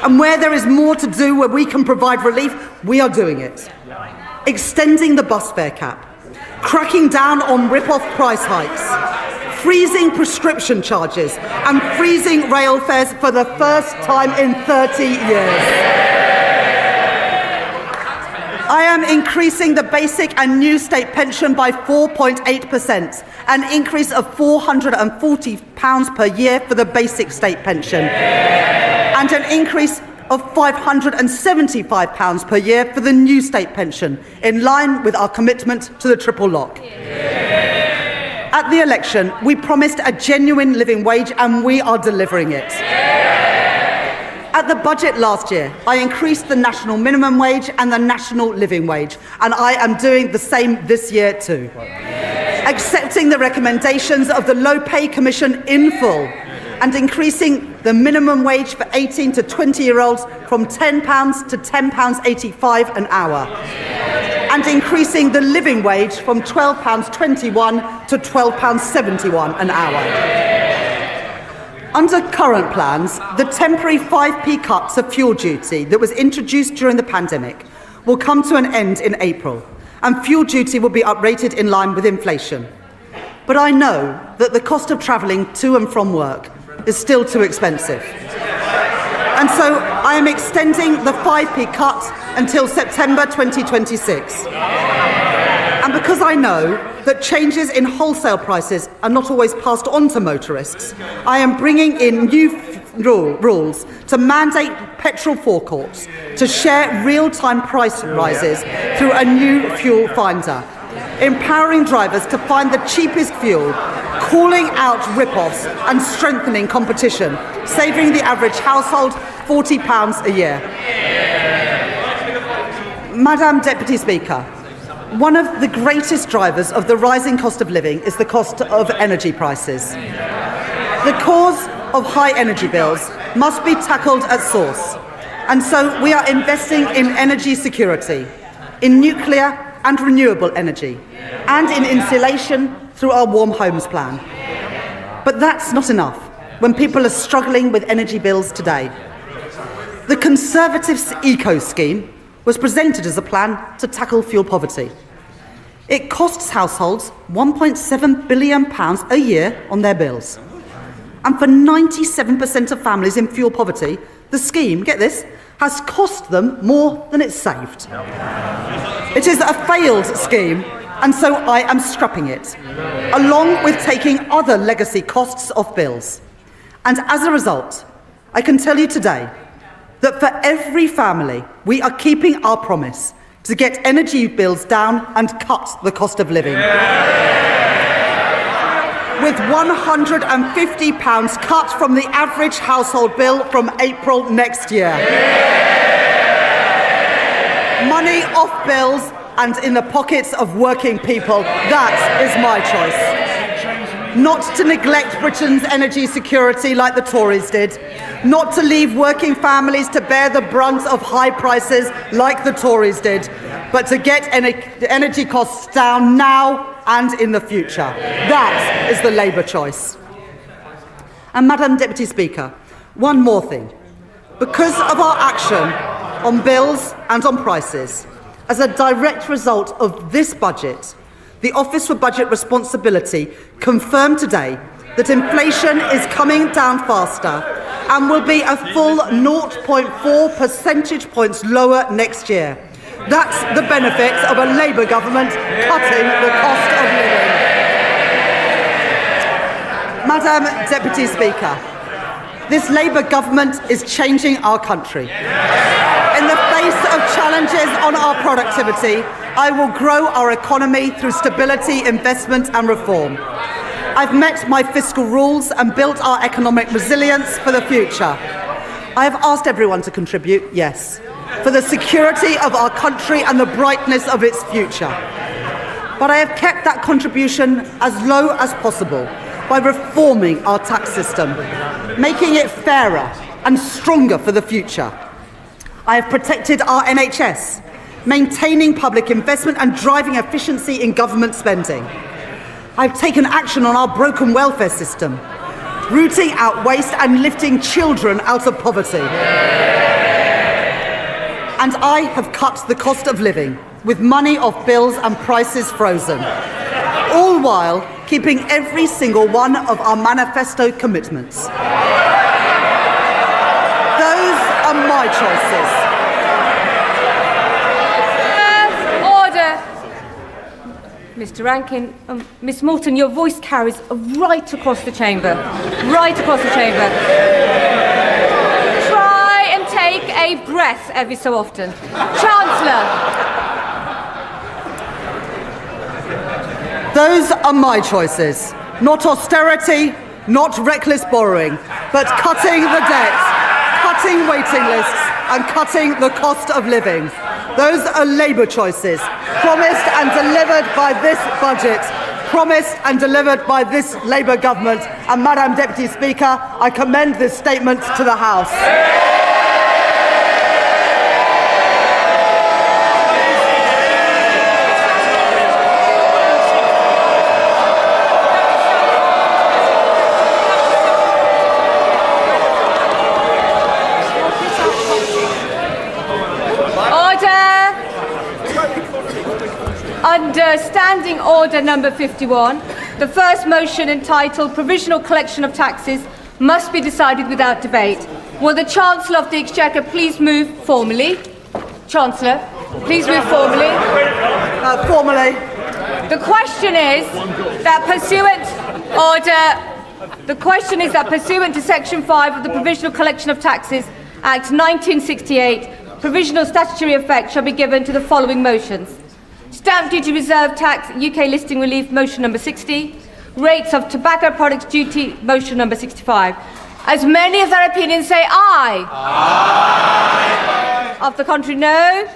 And where there is more to do, where we can provide relief, we are doing it. Extending the bus fare cap, cracking down on rip-off price hikes, freezing prescription charges, and freezing rail fares for the first time in 30 years. I am increasing the basic and new state pension by 4.8%, an increase of £440 per year for the basic state pension, and an increase of £575 per year for the new state pension, in line with our commitment to the triple lock. At the election, we promised a genuine living wage, and we are delivering it. At the budget last year, I increased the national minimum wage and the national living wage, and I am doing the same this year too. Accepting the recommendations of the Low Pay Commission in full, and increasing the minimum wage for 18 to 20-year-olds from £10 to £10.85 an hour, and increasing the living wage from £12.21 to £12.71 an hour. Under current plans, the temporary 5p cut to fuel duty that was introduced during the pandemic will come to an end in April, and fuel duty will be uprated in line with inflation. But I know that the cost of travelling to and from work is still too expensive. And so I am extending the 5p cut until September 2026. And because I know that changes in wholesale prices are not always passed on to motorists, I am bringing in new rules to mandate petrol forecourts to share real-time price rises through a new fuel finder, empowering drivers to find the cheapest fuel, calling out rip-offs and strengthening competition, saving the average household £40 a year. Madam Deputy Speaker, one of the greatest drivers of the rising cost of living is the cost of energy prices. The cause of high energy bills must be tackled at source, and so we are investing in energy security, in nuclear and renewable energy, and in insulation through our Warm Homes Plan. But that's not enough when people are struggling with energy bills today. The Conservatives' Eco Scheme was presented as a plan to tackle fuel poverty. It costs households £1.7 billion a year on their bills. And for 97% of families in fuel poverty, the scheme, get this, has cost them more than it's saved. It is a failed scheme, and so I am scrapping it, along with taking other legacy costs off bills. And as a result, I can tell you today that for every family, we are keeping our promise to get energy bills down and cut the cost of living. With £150 cut from the average household bill from April next year. Money off bills and in the pockets of working people, that is my choice. Not to neglect Britain's energy security like the Tories did. Not to leave working families to bear the brunt of high prices like the Tories did. But to get energy costs down now and in the future. That is the Labour choice. And Madam Deputy Speaker, one more thing. Because of our action on bills and on prices, as a direct result of this budget, the Office for Budget Responsibility confirmed today that inflation is coming down faster and will be a full 0.4 percentage points lower next year. That's the benefit of a Labour government cutting the cost of living. Madam Deputy Speaker, this Labour government is changing our country. In the face of challenges on our productivity, I will grow our economy through stability, investment and reform. I've met my fiscal rules and built our economic resilience for the future. I have asked everyone to contribute, yes, for the security of our country and the brightness of its future. But I have kept that contribution as low as possible by reforming our tax system, making it fairer and stronger for the future. I have protected our NHS, maintaining public investment and driving efficiency in government spending. I've taken action on our broken welfare system, rooting out waste and lifting children out of poverty. And I have cut the cost of living, with money off bills and prices frozen, all while keeping every single one of our manifesto commitments. Those are my choices. Order. Mr. Rankin, Miss Morton, your voice carries right across the chamber. Right across the chamber. Try and take a breath every so often. Chancellor. Those are my choices. Not austerity, not reckless borrowing, but cutting the debt, cutting waiting lists, and cutting the cost of living. Those are Labour choices, promised and delivered by this budget, promised and delivered by this Labour government. And Madam Deputy Speaker, I commend this statement to the House. Under Standing Order number 51, the first motion entitled Provisional Collection of Taxes must be decided without debate. Will the Chancellor of the Exchequer please move formally? Chancellor, please move formally. Formally. The question is that pursuant to Section 5 of the Provisional Collection of Taxes Act 1968, provisional statutory effect shall be given to the following motions. Stamp duty reserve tax, UK listing relief, motion number 60. Rates of tobacco products duty, motion number 65. As many of their opinions say aye. Aye. Of the contrary, no.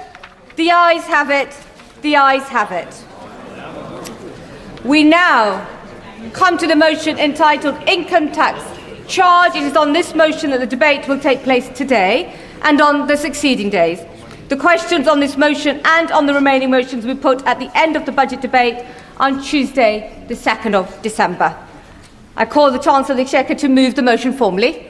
The ayes have it. The ayes have it. We now come to the motion entitled Income Tax Charge. It is on this motion that the debate will take place today and on the succeeding days. The questions on this motion and on the remaining motions will be put at the end of the budget debate on Tuesday, the 2nd of December. I call the Chancellor of the Exchequer to move the motion formally.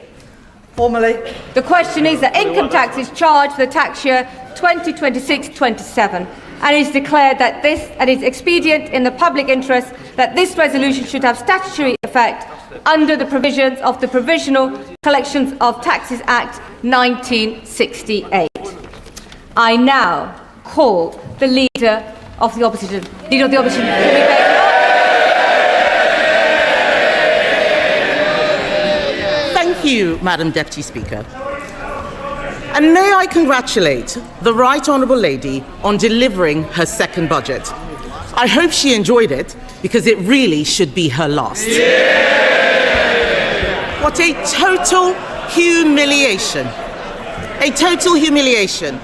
Formally. The question is that income tax is charged for the tax year 2026-27, and it is declared that this and is expedient in the public interest that this resolution should have statutory effect under the provisions of the Provisional Collections of Taxes Act 1968. I now call the Leader of the Opposition. Leader of the Opposition. Thank you, Madam Deputy Speaker. And may I congratulate the Right Honourable Lady on delivering her second budget. I hope she enjoyed it, because it really should be her last. Yeah! What a total humiliation. A total humiliation.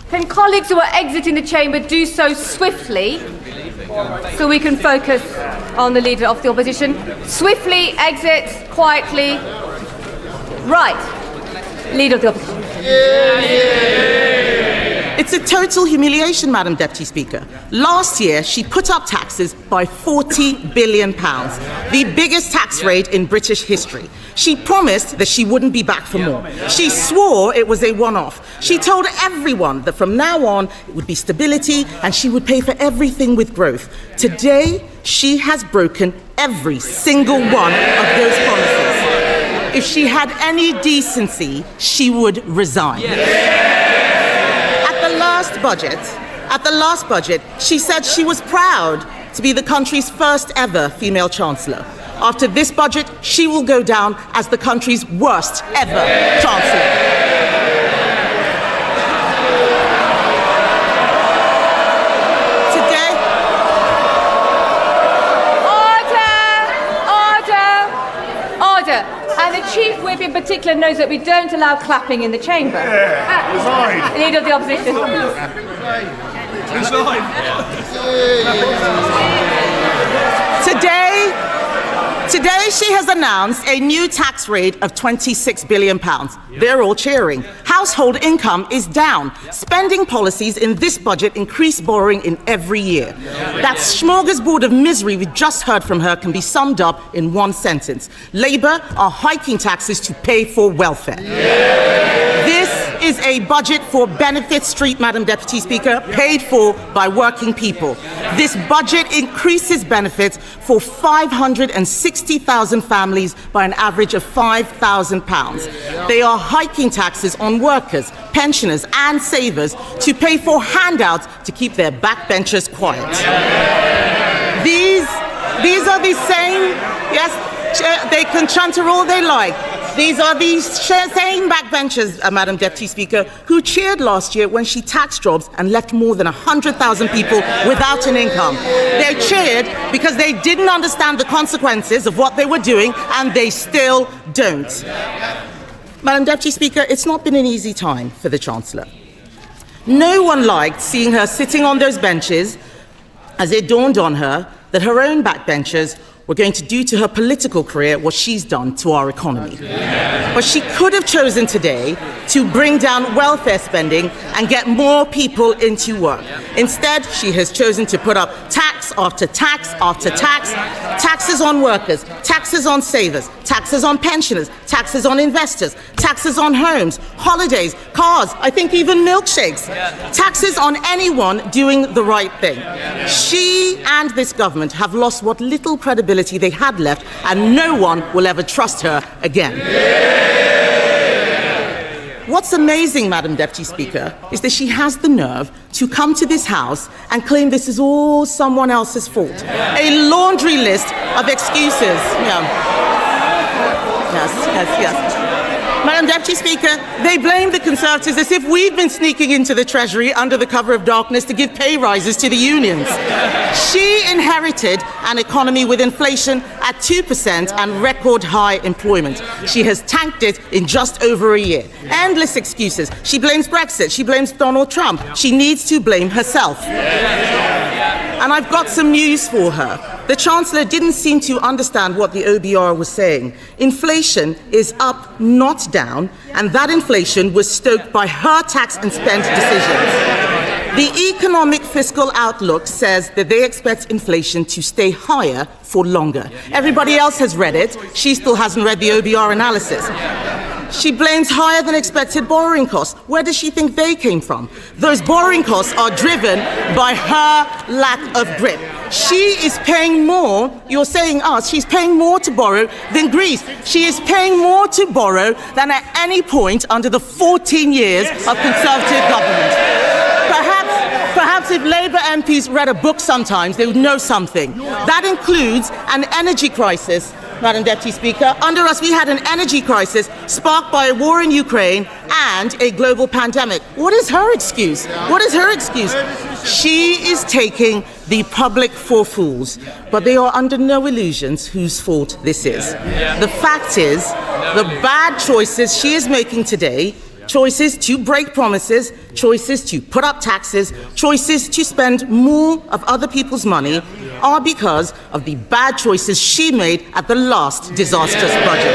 Can colleagues who are exiting the chamber do so swiftly so we can focus on the Leader of the Opposition? Swiftly exit, quietly. Right. Leader of the Opposition. It's a total humiliation, Madam Deputy Speaker. Last year, she put up taxes by £40 billion, the biggest tax rate in British history. She promised that she wouldn't be back for more. She swore it was a one-off. She told everyone that from now on, it would be stability and she would pay for everything with growth. Today, she has broken every single one of those promises. If she had any decency, she would resign. At the last budget, she said she was proud to be the country's first ever female Chancellor. After this budget, she will go down as the country's worst ever Chancellor. Today... Order! And the Chief Whip in particular knows that we don't allow clapping in the chamber. Yeah, resign. Leader of the Opposition. Today she has announced a new tax rate of £26 billion. They're all cheering. Household income is down. Spending policies in this budget increase borrowing in every year. That smorgasbord of misery we just heard from her can be summed up in one sentence. Labour are hiking taxes to pay for welfare. This is a budget for Benefit Street, Madam Deputy Speaker, paid for by working people. This budget increases benefits for 560,000 families by an average of £5,000. They are hiking taxes on workers, pensioners and savers to pay for handouts to keep their backbenchers quiet. These are the same, yes, they can chanter all they like. These are the same backbenchers, Madam Deputy Speaker, who cheered last year when she taxed jobs and left more than 100,000 people without an income. They cheered because they didn't understand the consequences of what they were doing, and they still don't. Madam Deputy Speaker, it's not been an easy time for the Chancellor. No one liked seeing her sitting on those benches as it dawned on her that her own backbenchers were going to do to her political career what she's done to our economy. But she could have chosen today to bring down welfare spending and get more people into work. Instead, she has chosen to put up tax after tax after tax, taxes on workers, taxes on savers, taxes on pensioners, taxes on investors, taxes on homes, holidays, cars, I think even milkshakes, taxes on anyone doing the right thing. She and this government have lost what little credibility they had left, and no one will ever trust her again. What's amazing, Madam Deputy Speaker, is that she has the nerve to come to this House and claim this is all someone else's fault. A laundry list of excuses. Yes. Madam Deputy Speaker, they blame the Conservatives as if we've been sneaking into the Treasury under the cover of darkness to give pay rises to the unions. She inherited an economy with inflation at 2% and record high employment. She has tanked it in just over a year. Endless excuses. She blames Brexit. She blames Donald Trump. She needs to blame herself. And I've got some news for her. The Chancellor didn't seem to understand what the OBR was saying. Inflation is up, not down, and that inflation was stoked by her tax and spend decisions. The economic fiscal outlook says that they expect inflation to stay higher for longer. Everybody else has read it. She still hasn't read the OBR analysis. She blames higher than expected borrowing costs. Where does she think they came from? Those borrowing costs are driven by her lack of grip. She is paying more, you're saying us, she's paying more to borrow than Greece. She is paying more to borrow than at any point under the 14 years of Conservative government. Perhaps if Labour MPs read a book sometimes, they would know something. That includes an energy crisis, Madam Deputy Speaker. Under us, we had an energy crisis sparked by a war in Ukraine and a global pandemic. What is her excuse? What is her excuse? She is taking the public for fools, but they are under no illusions whose fault this is. The fact is, the bad choices she is making today, choices to break promises, choices to put up taxes, choices to spend more of other people's money, are because of the bad choices she made at the last disastrous budget.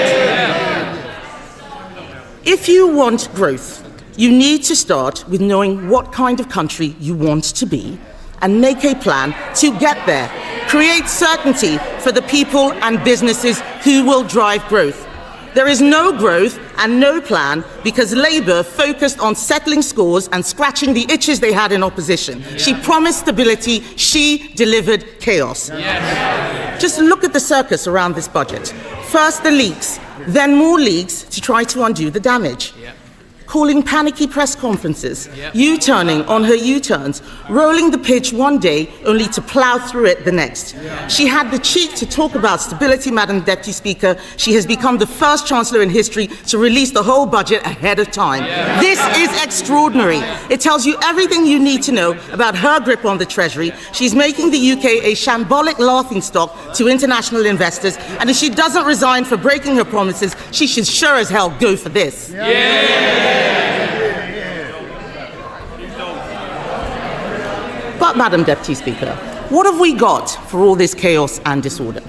If you want growth, you need to start with knowing what kind of country you want to be and make a plan to get there. Create certainty for the people and businesses who will drive growth. There is no growth and no plan because Labour focused on settling scores and scratching the itches they had in opposition. She promised stability, she delivered chaos. Just look at the circus around this budget. First the leaks, then more leaks to try to undo the damage. Calling panicky press conferences, U-turning on her U-turns, rolling the pitch one day only to plough through it the next. She had the cheek to talk about stability, Madam Deputy Speaker. She has become the first Chancellor in history to release the whole budget ahead of time. This is extraordinary. It tells you everything you need to know about her grip on the Treasury. She's making the UK a shambolic laughingstock to international investors, and if she doesn't resign for breaking her promises, she should sure as hell go for this. But, Madam Deputy Speaker, what have we got for all this chaos and disorder?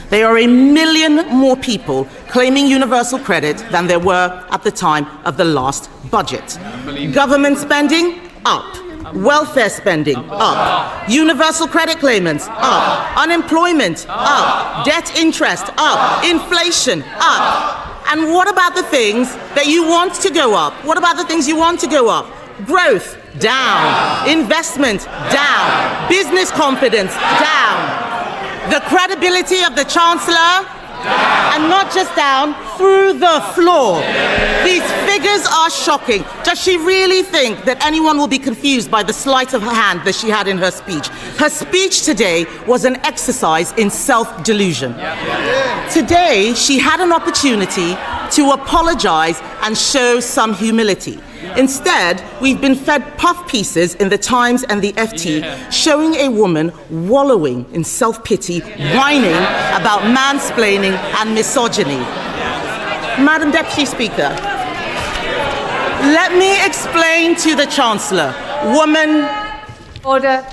There are 1 million more people claiming universal credit than there were at the time of the last budget. Government spending, up. Welfare spending, up. Universal credit claimants, up. Unemployment, up. Debt interest, up. Inflation, up. And what about the things that you want to go up? What about the things you want to go up? Growth, down. Investment, down. Business confidence, down. The credibility of the Chancellor, and not just down, through the floor. These figures are shocking. Does she really think that anyone will be confused by the sleight of her hand that she had in her speech? Her speech today was an exercise in self-delusion. Today, she had an opportunity to apologize and show some humility. Instead, we've been fed puff pieces in the Times and the FT showing a woman wallowing in self-pity, whining about mansplaining and misogyny. Madam Deputy Speaker, let me explain to the Chancellor. Woman... Order.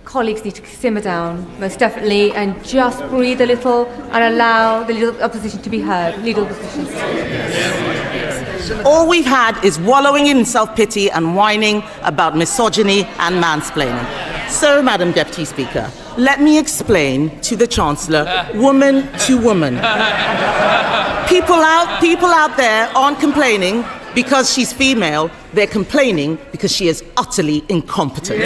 Colleagues need to simmer down, most definitely, and just breathe a little and allow the Leader of the Opposition to be heard. Leader of the Opposition. All we've had is wallowing in self-pity and whining about misogyny and mansplaining. So, Madam Deputy Speaker, let me explain to the Chancellor, woman to woman. People out there aren't complaining because she's female, they're complaining because she is utterly incompetent.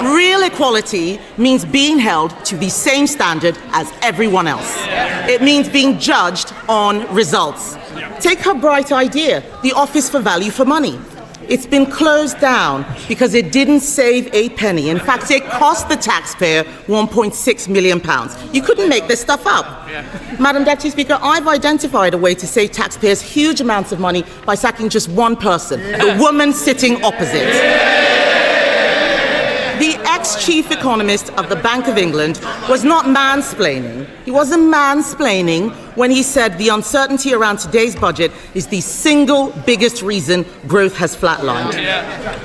Real equality means being held to the same standard as everyone else. It means being judged on results. Take her bright idea, the Office for Value for Money. It's been closed down because it didn't save a penny. In fact, it cost the taxpayer £1.6 million. You couldn't make this stuff up. Madam Deputy Speaker, I've identified a way to save taxpayers huge amounts of money by sacking just one person, the woman sitting opposite. The ex-chief economist of the Bank of England was not mansplaining. He wasn't mansplaining when he said the uncertainty around today's budget is the single biggest reason growth has flatlined.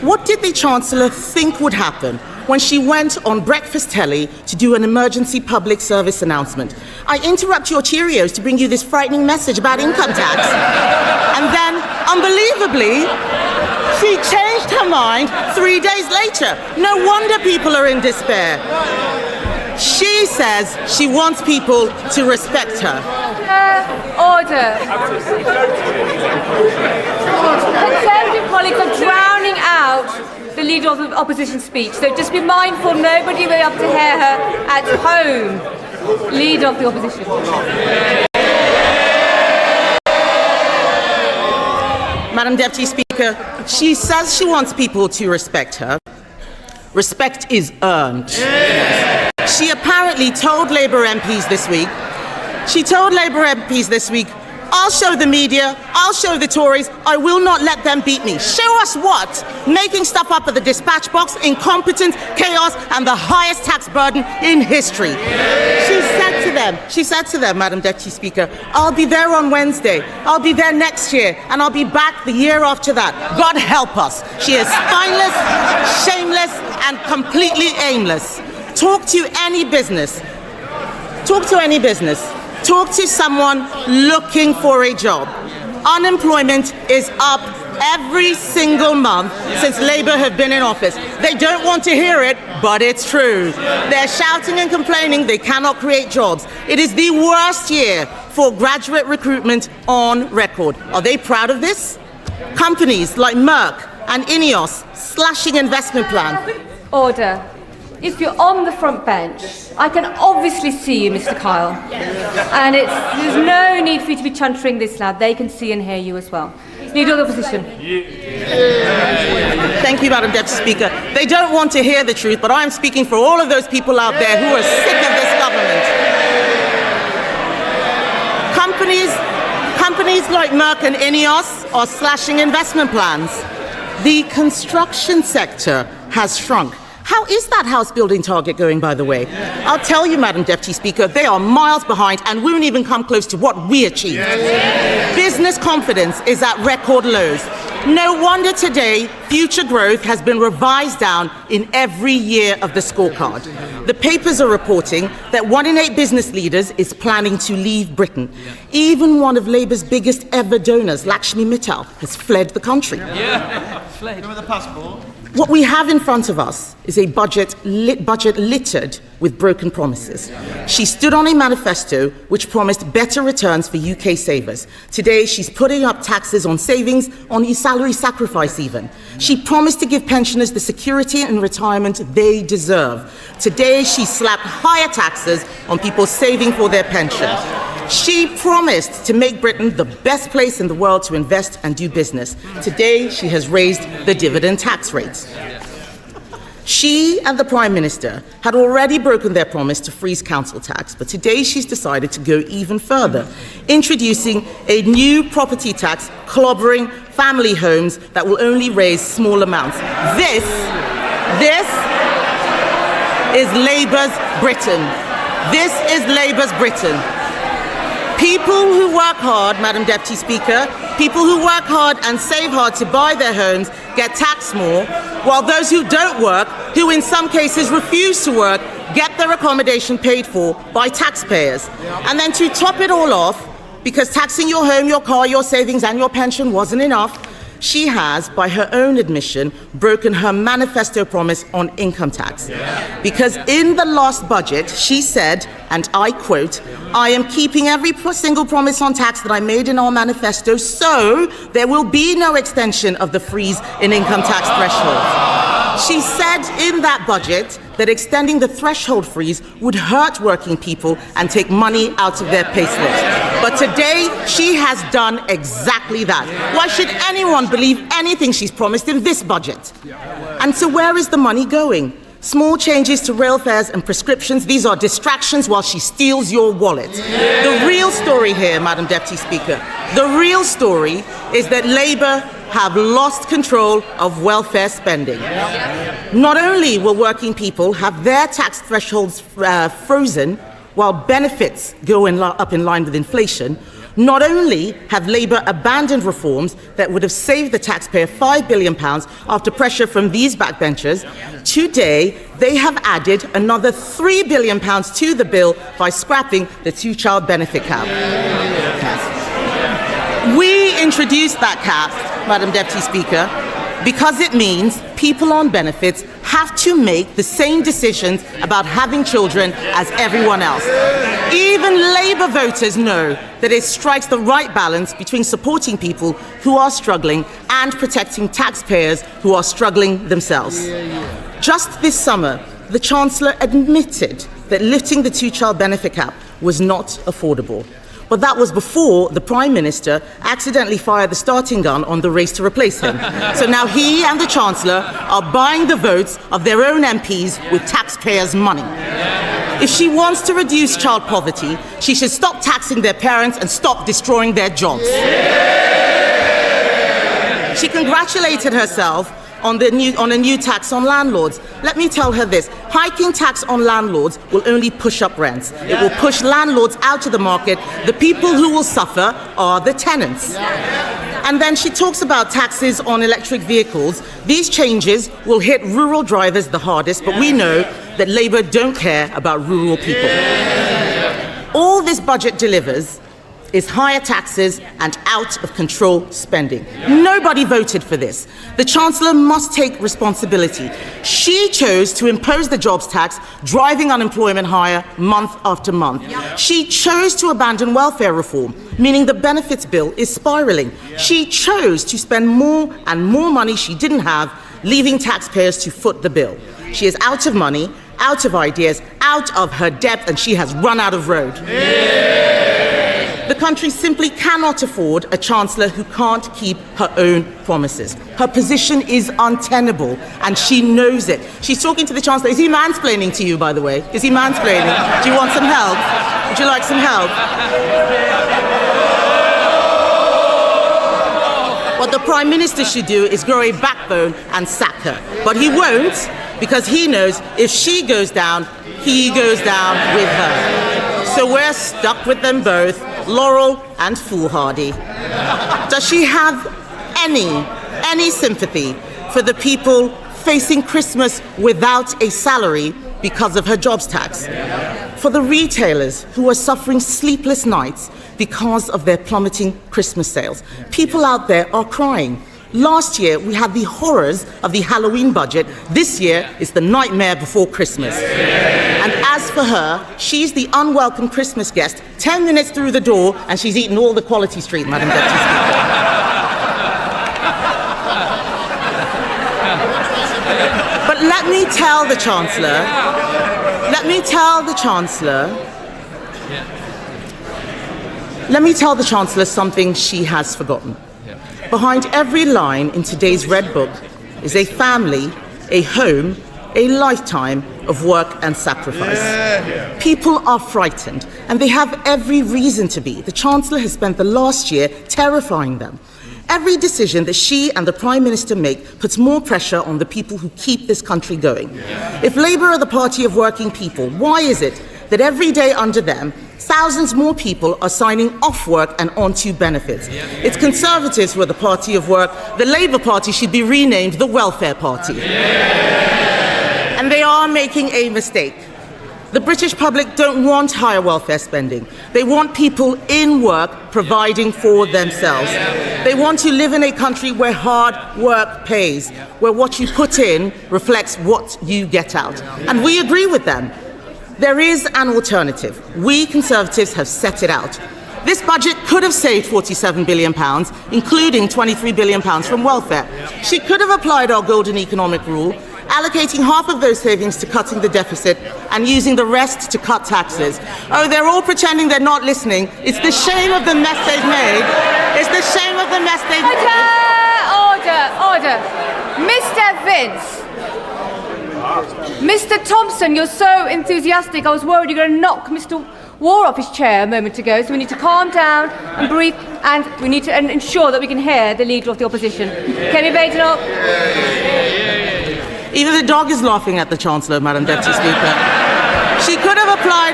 What did the Chancellor think would happen when she went on breakfast telly to do an emergency public service announcement? I interrupt your Cheerios to bring you this frightening message about income tax. And then, unbelievably, she changed her mind 3 days later. No wonder people are in despair. She says she wants people to respect her. Order. Conservative colleagues are drowning out the Leader of the Opposition speech, so just be mindful nobody will be able to hear her at home. Leader of the Opposition. Madam Deputy Speaker, she says she wants people to respect her. Respect is earned. She apparently told Labour MPs this week, I'll show the media, I'll show the Tories, I will not let them beat me. Show us what? Making stuff up at the dispatch box, incompetence, chaos, and the highest tax burden in history. She said to them, Madam Deputy Speaker, I'll be there on Wednesday, I'll be there next year, and I'll be back the year after that. God help us. She is spineless, shameless, and completely aimless. Talk to any business. Talk to someone looking for a job. Unemployment is up every single month since Labour have been in office. They don't want to hear it, but it's true. They're shouting and complaining they cannot create jobs. It is the worst year for graduate recruitment on record. Are they proud of this? Companies like Merck and Ineos slashing investment plan. Order. If you're on the front bench, I can obviously see you, Mr. Kyle. And there's no need for you to be chuntering this loud. They can see and hear you as well. Leader of the Opposition. Thank you, Madam Deputy Speaker. They don't want to hear the truth, but I'm speaking for all of those people out there who are sick of this government. Companies like Merck and Ineos are slashing investment plans. The construction sector has shrunk. How is that house building target going, by the way? I'll tell you, Madam Deputy Speaker, they are miles behind and won't even come close to what we achieved. Business confidence is at record lows. No wonder today future growth has been revised down in every year of the scorecard. The papers are reporting that 1 in 8 business leaders is planning to leave Britain. Even one of Labour's biggest ever donors, Lakshmi Mittal, has fled the country. Fled with a passport. What we have in front of us is a budget littered with broken promises. She stood on a manifesto which promised better returns for UK savers. Today, she's putting up taxes on savings, on salary sacrifice even. She promised to give pensioners the security and retirement they deserve. Today, she slapped higher taxes on people saving for their pensions. She promised to make Britain the best place in the world to invest and do business. Today, she has raised the dividend tax rates. She and the Prime Minister had already broken their promise to freeze council tax, but today she's decided to go even further, introducing a new property tax clobbering family homes that will only raise small amounts. This is Labour's Britain. This is Labour's Britain. People who work hard, Madam Deputy Speaker, people who work hard and save hard to buy their homes get taxed more, while those who don't work, who in some cases refuse to work, get their accommodation paid for by taxpayers. And then to top it all off, because taxing your home, your car, your savings and your pension wasn't enough, she has, by her own admission, broken her manifesto promise on income tax. Because in the last budget, she said, and I quote, "I am keeping every single promise on tax that I made in our manifesto, so there will be no extension of the freeze in income tax thresholds." She said in that budget that extending the threshold freeze would hurt working people and take money out of their payslips. But today, she has done exactly that. Why should anyone believe anything she's promised in this budget? And so where is the money going? Small changes to rail fares and prescriptions, these are distractions while she steals your wallet. The real story here, Madam Deputy Speaker, the real story is that Labour have lost control of welfare spending. Not only will working people have their tax thresholds frozen while benefits go up in line with inflation, not only have Labour abandoned reforms that would have saved the taxpayer £5 billion after pressure from these backbenchers, today they have added another £3 billion to the bill by scrapping the two-child benefit cap. We introduced that cap, Madam Deputy Speaker, because it means people on benefits have to make the same decisions about having children as everyone else. Even Labour voters know that it strikes the right balance between supporting people who are struggling and protecting taxpayers who are struggling themselves. Just this summer, the Chancellor admitted that lifting the two-child benefit cap was not affordable. But that was before the Prime Minister accidentally fired the starting gun on the race to replace him. So now he and the Chancellor are buying the votes of their own MPs with taxpayers' money. If she wants to reduce child poverty, she should stop taxing their parents and stop destroying their jobs. She congratulated herself on a new tax on landlords. Let me tell her this. Hiking tax on landlords will only push up rents. It will push landlords out of the market. The people who will suffer are the tenants. And then she talks about taxes on electric vehicles. These changes will hit rural drivers the hardest, but we know that Labour don't care about rural people. All this budget delivers is higher taxes and out-of-control spending. Nobody voted for this. The Chancellor must take responsibility. She chose to impose the jobs tax, driving unemployment higher month after month. She chose to abandon welfare reform, meaning the benefits bill is spiralling. She chose to spend more and more money she didn't have, leaving taxpayers to foot the bill. She is out of money, out of ideas, out of her depth, and she has run out of road. The country simply cannot afford a Chancellor who can't keep her own promises. Her position is untenable, and she knows it. She's talking to the Chancellor. Is he mansplaining to you, by the way? Is he mansplaining? Do you want some help? Would you like some help? What the Prime Minister should do is grow a backbone and sack her. But he won't. because he knows if she goes down, he goes down with her. So we're stuck with them both, Laurel and Foolhardy. Does she have any sympathy for the people facing Christmas without a salary because of her jobs tax? For the retailers who are suffering sleepless nights because of their plummeting Christmas sales? People out there are crying. Last year, we had the horrors of the Halloween budget. This year is the nightmare before Christmas. And as for her, she's the unwelcome Christmas guest, 10 minutes through the door, and she's eaten all the Quality Street, Madam Deputy Speaker. But let me tell the Chancellor something she has forgotten. Behind every line in today's Red Book is a family, a home, a lifetime of work and sacrifice. People are frightened, and they have every reason to be. The Chancellor has spent the last year terrifying them. Every decision that she and the Prime Minister make puts more pressure on the people who keep this country going. If Labour are the party of working people, why is it that every day under them, thousands more people are signing off work and onto benefits? It's Conservatives who are the party of work. The Labour Party should be renamed the Welfare Party. And they are making a mistake. The British public don't want higher welfare spending. They want people in work providing for themselves. They want to live in a country where hard work pays, where what you put in reflects what you get out. And we agree with them. There is an alternative. We Conservatives have set it out. This budget could have saved £47 billion, including £23 billion from welfare. She could have applied our golden economic rule, allocating half of those savings to cutting the deficit and using the rest to cut taxes. Oh, they're all pretending they're not listening. It's the shame of the mess they've made. It's the shame of the mess they've made. Order. Mr. Vince. Mr. Thompson, you're so enthusiastic. I was worried you're going to knock Mr. War off his chair a moment ago, so we need to calm down and breathe, and we need to ensure that we can hear the Leader of the Opposition. Can we bait it up? Even the dog is laughing at the Chancellor, Madam Deputy Speaker. She could have applied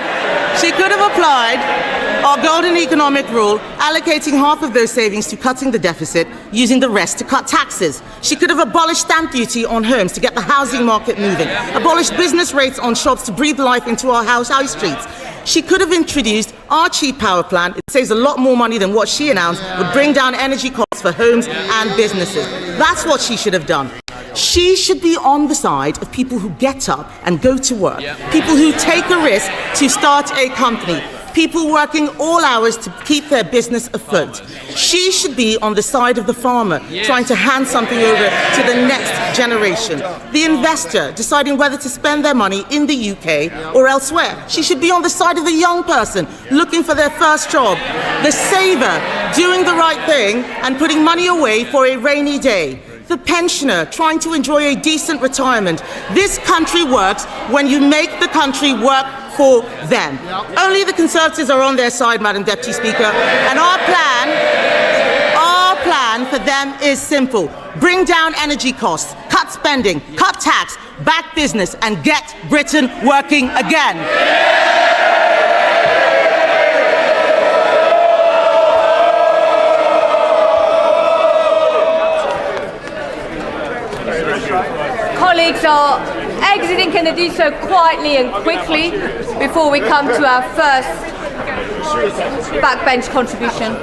our golden economic rule, allocating half of those savings to cutting the deficit, using the rest to cut taxes. She could have abolished stamp duty on homes to get the housing market moving, abolished business rates on shops to breathe life into our high streets. She could have introduced our cheap power plant. It saves a lot more money than what she announced would bring down energy costs for homes and businesses. That's what she should have done. She should be on the side of people who get up and go to work, people who take a risk to start a company, people working all hours to keep their business afloat. She should be on the side of the farmer, trying to hand something over to the next generation. The investor, deciding whether to spend their money in the UK or elsewhere. She should be on the side of the young person, looking for their first job. The saver, doing the right thing and putting money away for a rainy day. The pensioner, trying to enjoy a decent retirement. This country works when you make the country work for them. Only the Conservatives are on their side, Madam Deputy Speaker, and our plan for them is simple. Bring down energy costs, cut spending, cut tax, back business, and get Britain working again. Colleagues are exiting. Can they do so quietly and quickly before we come to our first backbench contribution?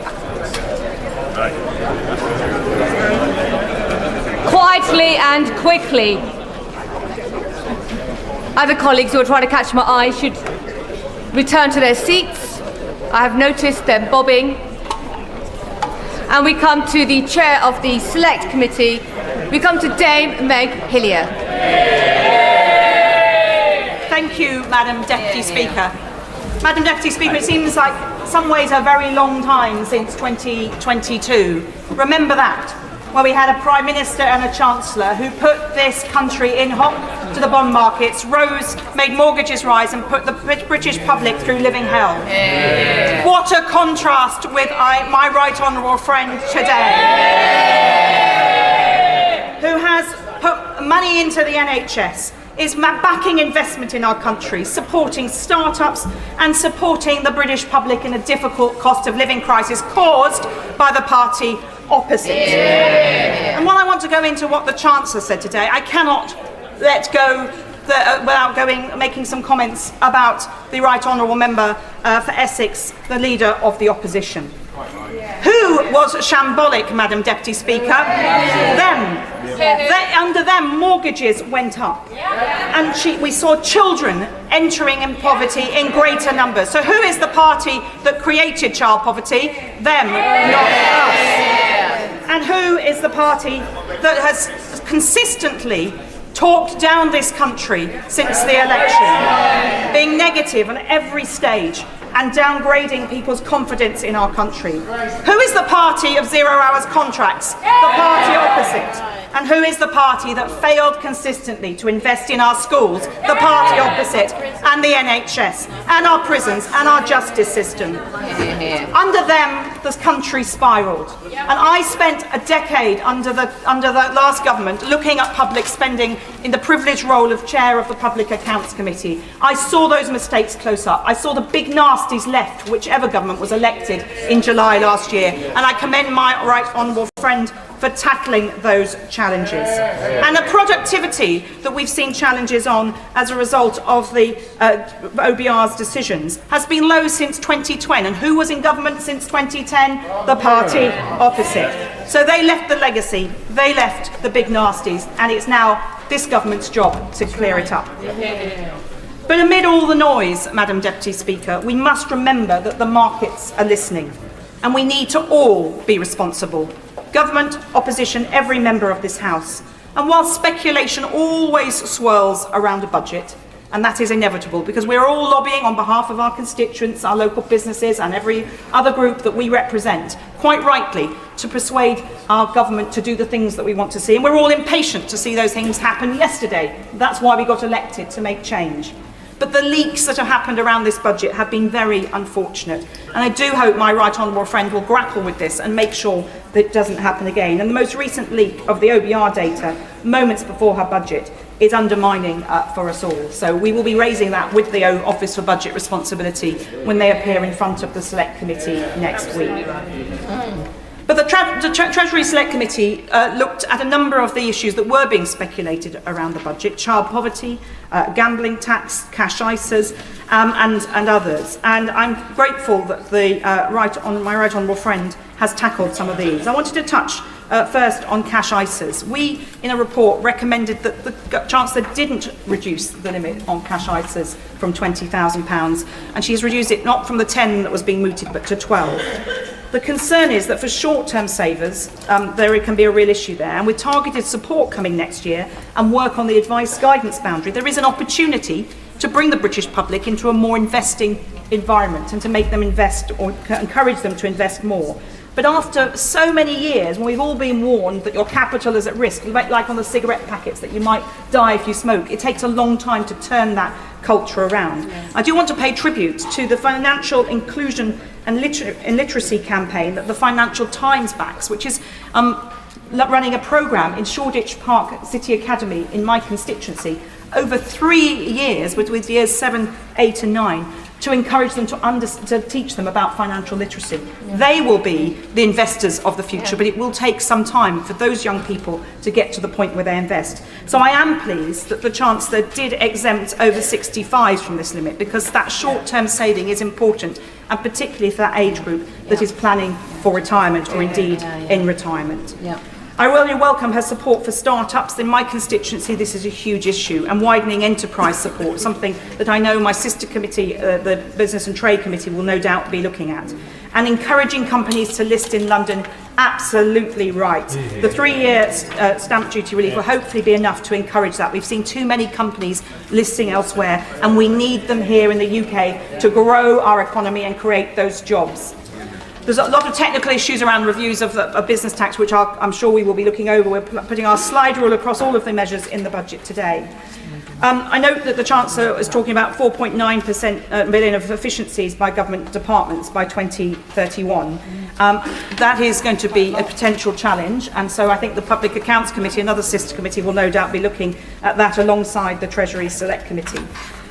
Quietly and quickly. Other colleagues who are trying to catch my eye should return to their seats. I have noticed them bobbing. And we come to the chair of the Select Committee. We come to Dame Meg Hillier. Thank you, Madam Deputy Speaker. Madam Deputy Speaker, it seems like some ways a very long time since 2022. Remember that, where we had a Prime Minister and a Chancellor who put this country in hock to the bond markets, made mortgages rise and put the British public through living hell. What a contrast with my right honourable friend today, who has put money into the NHS, is backing investment in our country, supporting start-ups and supporting the British public in a difficult cost of living crisis caused by the party opposite. And while I want to go into what the Chancellor said today, I cannot let go without making some comments about the Right Honourable Member for Essex, the Leader of the Opposition. Who was shambolic, Madam Deputy Speaker? Them. Under them, mortgages went up. And we saw children entering in poverty in greater numbers. So who is the party that created child poverty? Them, not us. And who is the party that has consistently talked down this country since the election, being negative on every stage and downgrading people's confidence in our country? Who is the party of 0 hours contracts? The party opposite. And who is the party that failed consistently to invest in our schools? The party opposite. And the NHS, and our prisons, and our justice system. Under them, this country spiralled. And I spent a decade under the last government looking at public spending in the privileged role of chair of the Public Accounts Committee. I saw those mistakes close up. I saw the big nasties left, whichever government was elected in July last year. And I commend my right honourable friend for tackling those challenges. And the productivity that we've seen challenges on as a result of the OBR's decisions has been low since 2010. And who was in government since 2010? The party opposite. So they left the legacy, they left the big nasties, and it's now this government's job to clear it up. But amid all the noise, Madam Deputy Speaker, we must remember that the markets are listening, and we need to all be responsible. Government, opposition, every member of this House. And while speculation always swirls around a budget, and that is inevitable because we're all lobbying on behalf of our constituents, our local businesses and every other group that we represent, quite rightly, to persuade our government to do the things that we want to see. And we're all impatient to see those things happen yesterday. That's why we got elected, to make change. But the leaks that have happened around this budget have been very unfortunate. And I do hope my right honourable friend will grapple with this and make sure that it doesn't happen again. And the most recent leak of the OBR data, moments before her budget, is undermining for us all. So we will be raising that with the Office for Budget Responsibility when they appear in front of the Select Committee next week. But the Treasury Select Committee looked at a number of the issues that were being speculated around the budget: child poverty, gambling tax, cash ISAs, and others. And I'm grateful that my right honourable friend has tackled some of these. I wanted to touch first on cash ISAs. We, in a report, recommended that the Chancellor didn't reduce the limit on cash ISAs from £20,000, and she's reduced it not from the 10 that was being mooted, but to 12. The concern is that for short-term savers, there can be a real issue there. And with targeted support coming next year and work on the advice guidance boundary, there is an opportunity to bring the British public into a more investing environment and to make them invest or encourage them to invest more. But after so many years, when we've all been warned that your capital is at risk, like on the cigarette packets, that you might die if you smoke, it takes a long time to turn that culture around. I do want to pay tribute to the financial inclusion and literacy campaign that the Financial Times backs, which is running a programme in Shoreditch Park City Academy in my constituency over 3 years, with years 7, 8 and 9, to encourage them to teach them about financial literacy. Yeah. They will be the investors of the future, but it will take some time for those young people to get to the point where they invest. So I am pleased that the Chancellor did exempt over 65s from this limit, because that short-term saving is important, and particularly for that age group that is planning for retirement or indeed in retirement. Yeah. I really welcome her support for start-ups. In my constituency, this is a huge issue, and widening enterprise support, something that I know my sister committee, the Business and Trade Committee, will no doubt be looking at. And encouraging companies to list in London, absolutely right. The 3-year stamp duty relief will hopefully be enough to encourage that. We've seen too many companies listing elsewhere, and we need them here in the UK to grow our economy and create those jobs. There's a lot of technical issues around reviews of business tax, which I'm sure we will be looking over. We're putting our slide rule across all of the measures in the budget today. I note that the Chancellor is talking about 4.9% billion of efficiencies by government departments by 2031. That is going to be a potential challenge, and so I think the Public Accounts Committee, another sister committee, will no doubt be looking at that alongside the Treasury Select Committee.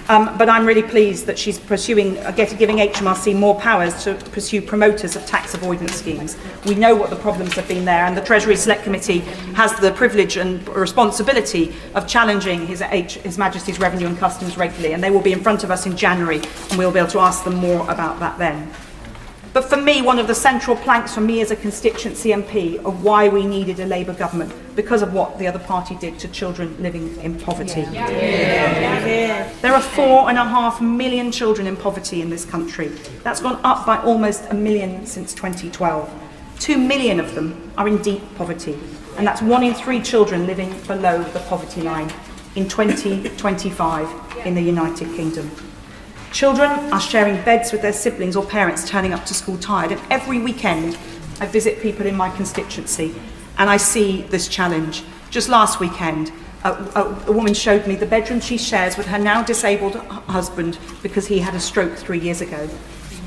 But I'm really pleased that she's pursuing, giving HMRC more powers to pursue promoters of tax avoidance schemes. We know what the problems have been there, and the Treasury Select Committee has the privilege and responsibility of challenging His Majesty's Revenue and Customs regularly, and they will be in front of us in January, and we'll be able to ask them more about that then. But for me, one of the central planks for me as a constituency MP of why we needed a Labour government, because of what the other party did to children living in poverty. There are 4.5 million children in poverty in this country. That's gone up by almost 1 million since 2012. 2 million of them are in deep poverty, and that's 1 in 3 children living below the poverty line in 2025 in the United Kingdom. Children are sharing beds with their siblings or parents turning up to school tired, and every weekend I visit people in my constituency and I see this challenge. Just last weekend, a woman showed me the bedroom she shares with her now disabled husband because he had a stroke 3 years ago.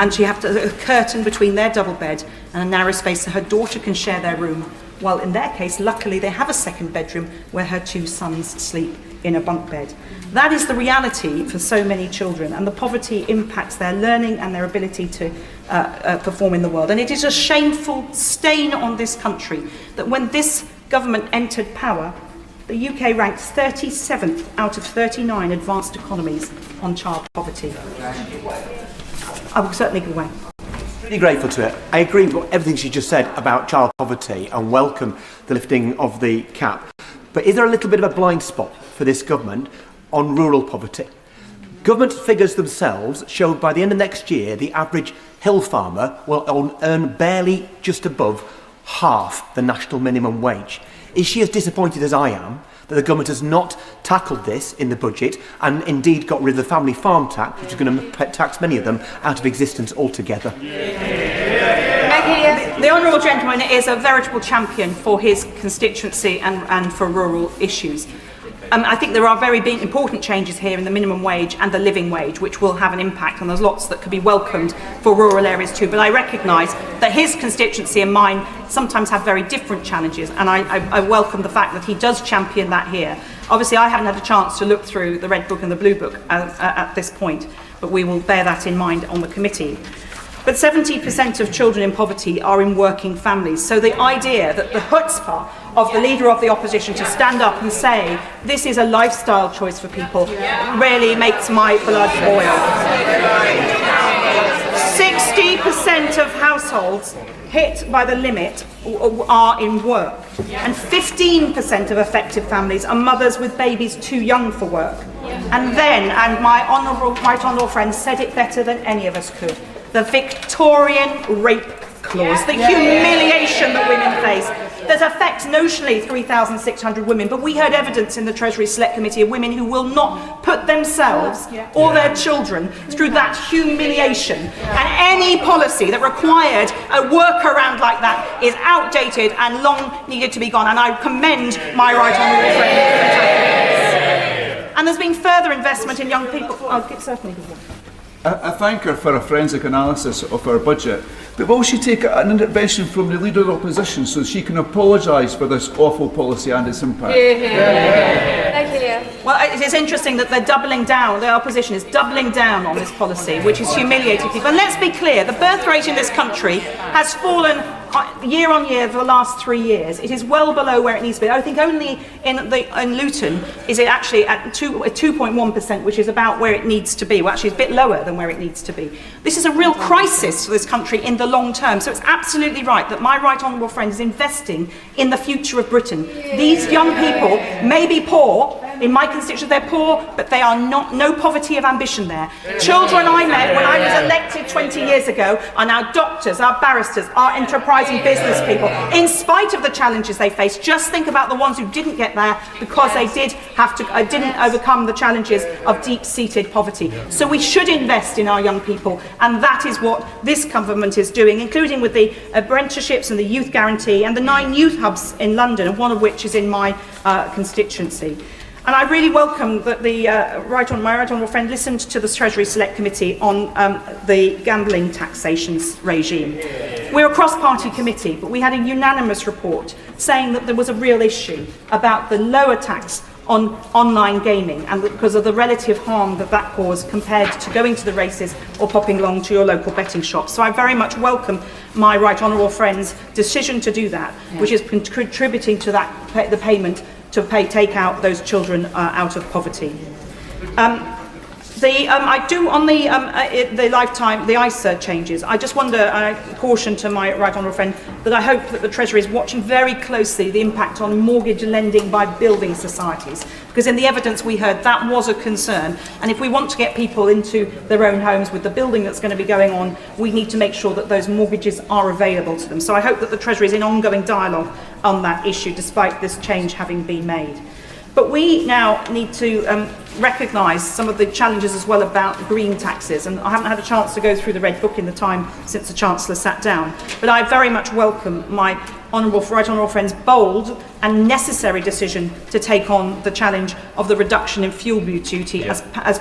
And she has a curtain between their double bed and a narrow space so her daughter can share their room. While in their case, luckily, they have a second bedroom where her 2 sons sleep in a bunk bed. That is the reality for so many children, and the poverty impacts their learning and their ability to perform in the world. And it is a shameful stain on this country that when this government entered power, the UK ranks 37th out of 39 advanced economies on child poverty. I will certainly give way. Really grateful to it. I agree with everything she just said about child poverty and welcome the lifting of the cap. But is there a little bit of a blind spot for this government on rural poverty? Government figures themselves show by the end of next year the average hill farmer will earn barely just above half the national minimum wage. Is she as disappointed as I am that the government has not tackled this in the budget and indeed got rid of the family farm tax, which is going to tax many of them out of existence altogether? The Honourable Gentleman is a veritable champion for his constituency and for rural issues. I think there are very big, important changes here in the minimum wage and the living wage, which will have an impact, and there's lots that could be welcomed for rural areas too. But I recognise that his constituency and mine sometimes have very different challenges, and I welcome the fact that he does champion that here. Obviously, I haven't had a chance to look through the Red Book and the Blue Book at this point, but we will bear that in mind on the committee. But 70% of children in poverty are in working families. So the idea that the chutzpah of the Leader of the Opposition to stand up and say this is a lifestyle choice for people really makes my blood boil. 60% of households hit by the limit are in work, and 15% of affected families are mothers with babies too young for work. And my right honourable friend said it better than any of us could, the Victorian rape clause, the humiliation that women face, that affects notionally 3,600 women, but we heard evidence in the Treasury Select Committee of women who will not put themselves or their children through that humiliation. And any policy that required a workaround like that is outdated and long needed to be gone, and I commend my right honourable friend. And there's been further investment in young people. Certainly. I thank her for a forensic analysis of our budget, but will she take an intervention from the Leader of the Opposition so she can apologise for this awful policy and its impact? Well, it is interesting that they're doubling down, the opposition is doubling down on this policy, which is humiliating people. And let's be clear, the birth rate in this country has fallen year on year for the last 3 years. It is well below where it needs to be. I think only in Luton is it actually at 2.1%, which is about where it needs to be. Well, actually, it's a bit lower than where it needs to be. This is a real crisis for this country in the long term. So it's absolutely right that my right honourable friend is investing in the future of Britain. These young people may be poor. In my constituency, they're poor, but they are not, no poverty of ambition there. Children I met when I was elected 20 years ago are now doctors, are barristers, are enterprising business people. In spite of the challenges they face, just think about the ones who didn't get there because they didn't overcome the challenges of deep-seated poverty. So we should invest in our young people, and that is what this government is doing, including with the apprenticeships and the youth guarantee and the 9 youth hubs in London, and one of which is in my constituency. And I really welcome that my right honourable friend listened to the Treasury Select Committee on the gambling taxation regime. We're a cross-party committee, but we had a unanimous report saying that there was a real issue about the lower tax on online gaming and because of the relative harm that that caused compared to going to the races or popping along to your local betting shop. So I very much welcome my right honourable friend's decision to do that, which is contributing to that the payment to take out those children out of poverty. I do on the lifetime, the ISA changes. I just wonder, I caution to my right honourable friend that I hope that the Treasury is watching very closely the impact on mortgage lending by building societies, because in the evidence we heard that was a concern. And if we want to get people into their own homes with the building that's going to be going on, we need to make sure that those mortgages are available to them. So I hope that the Treasury is in ongoing dialogue on that issue, despite this change having been made. But we now need to recognise some of the challenges as well about green taxes, and I haven't had a chance to go through the Red Book in the time since the Chancellor sat down, but I very much welcome my right honourable friend's bold and necessary decision to take on the challenge of the reduction in fuel duty as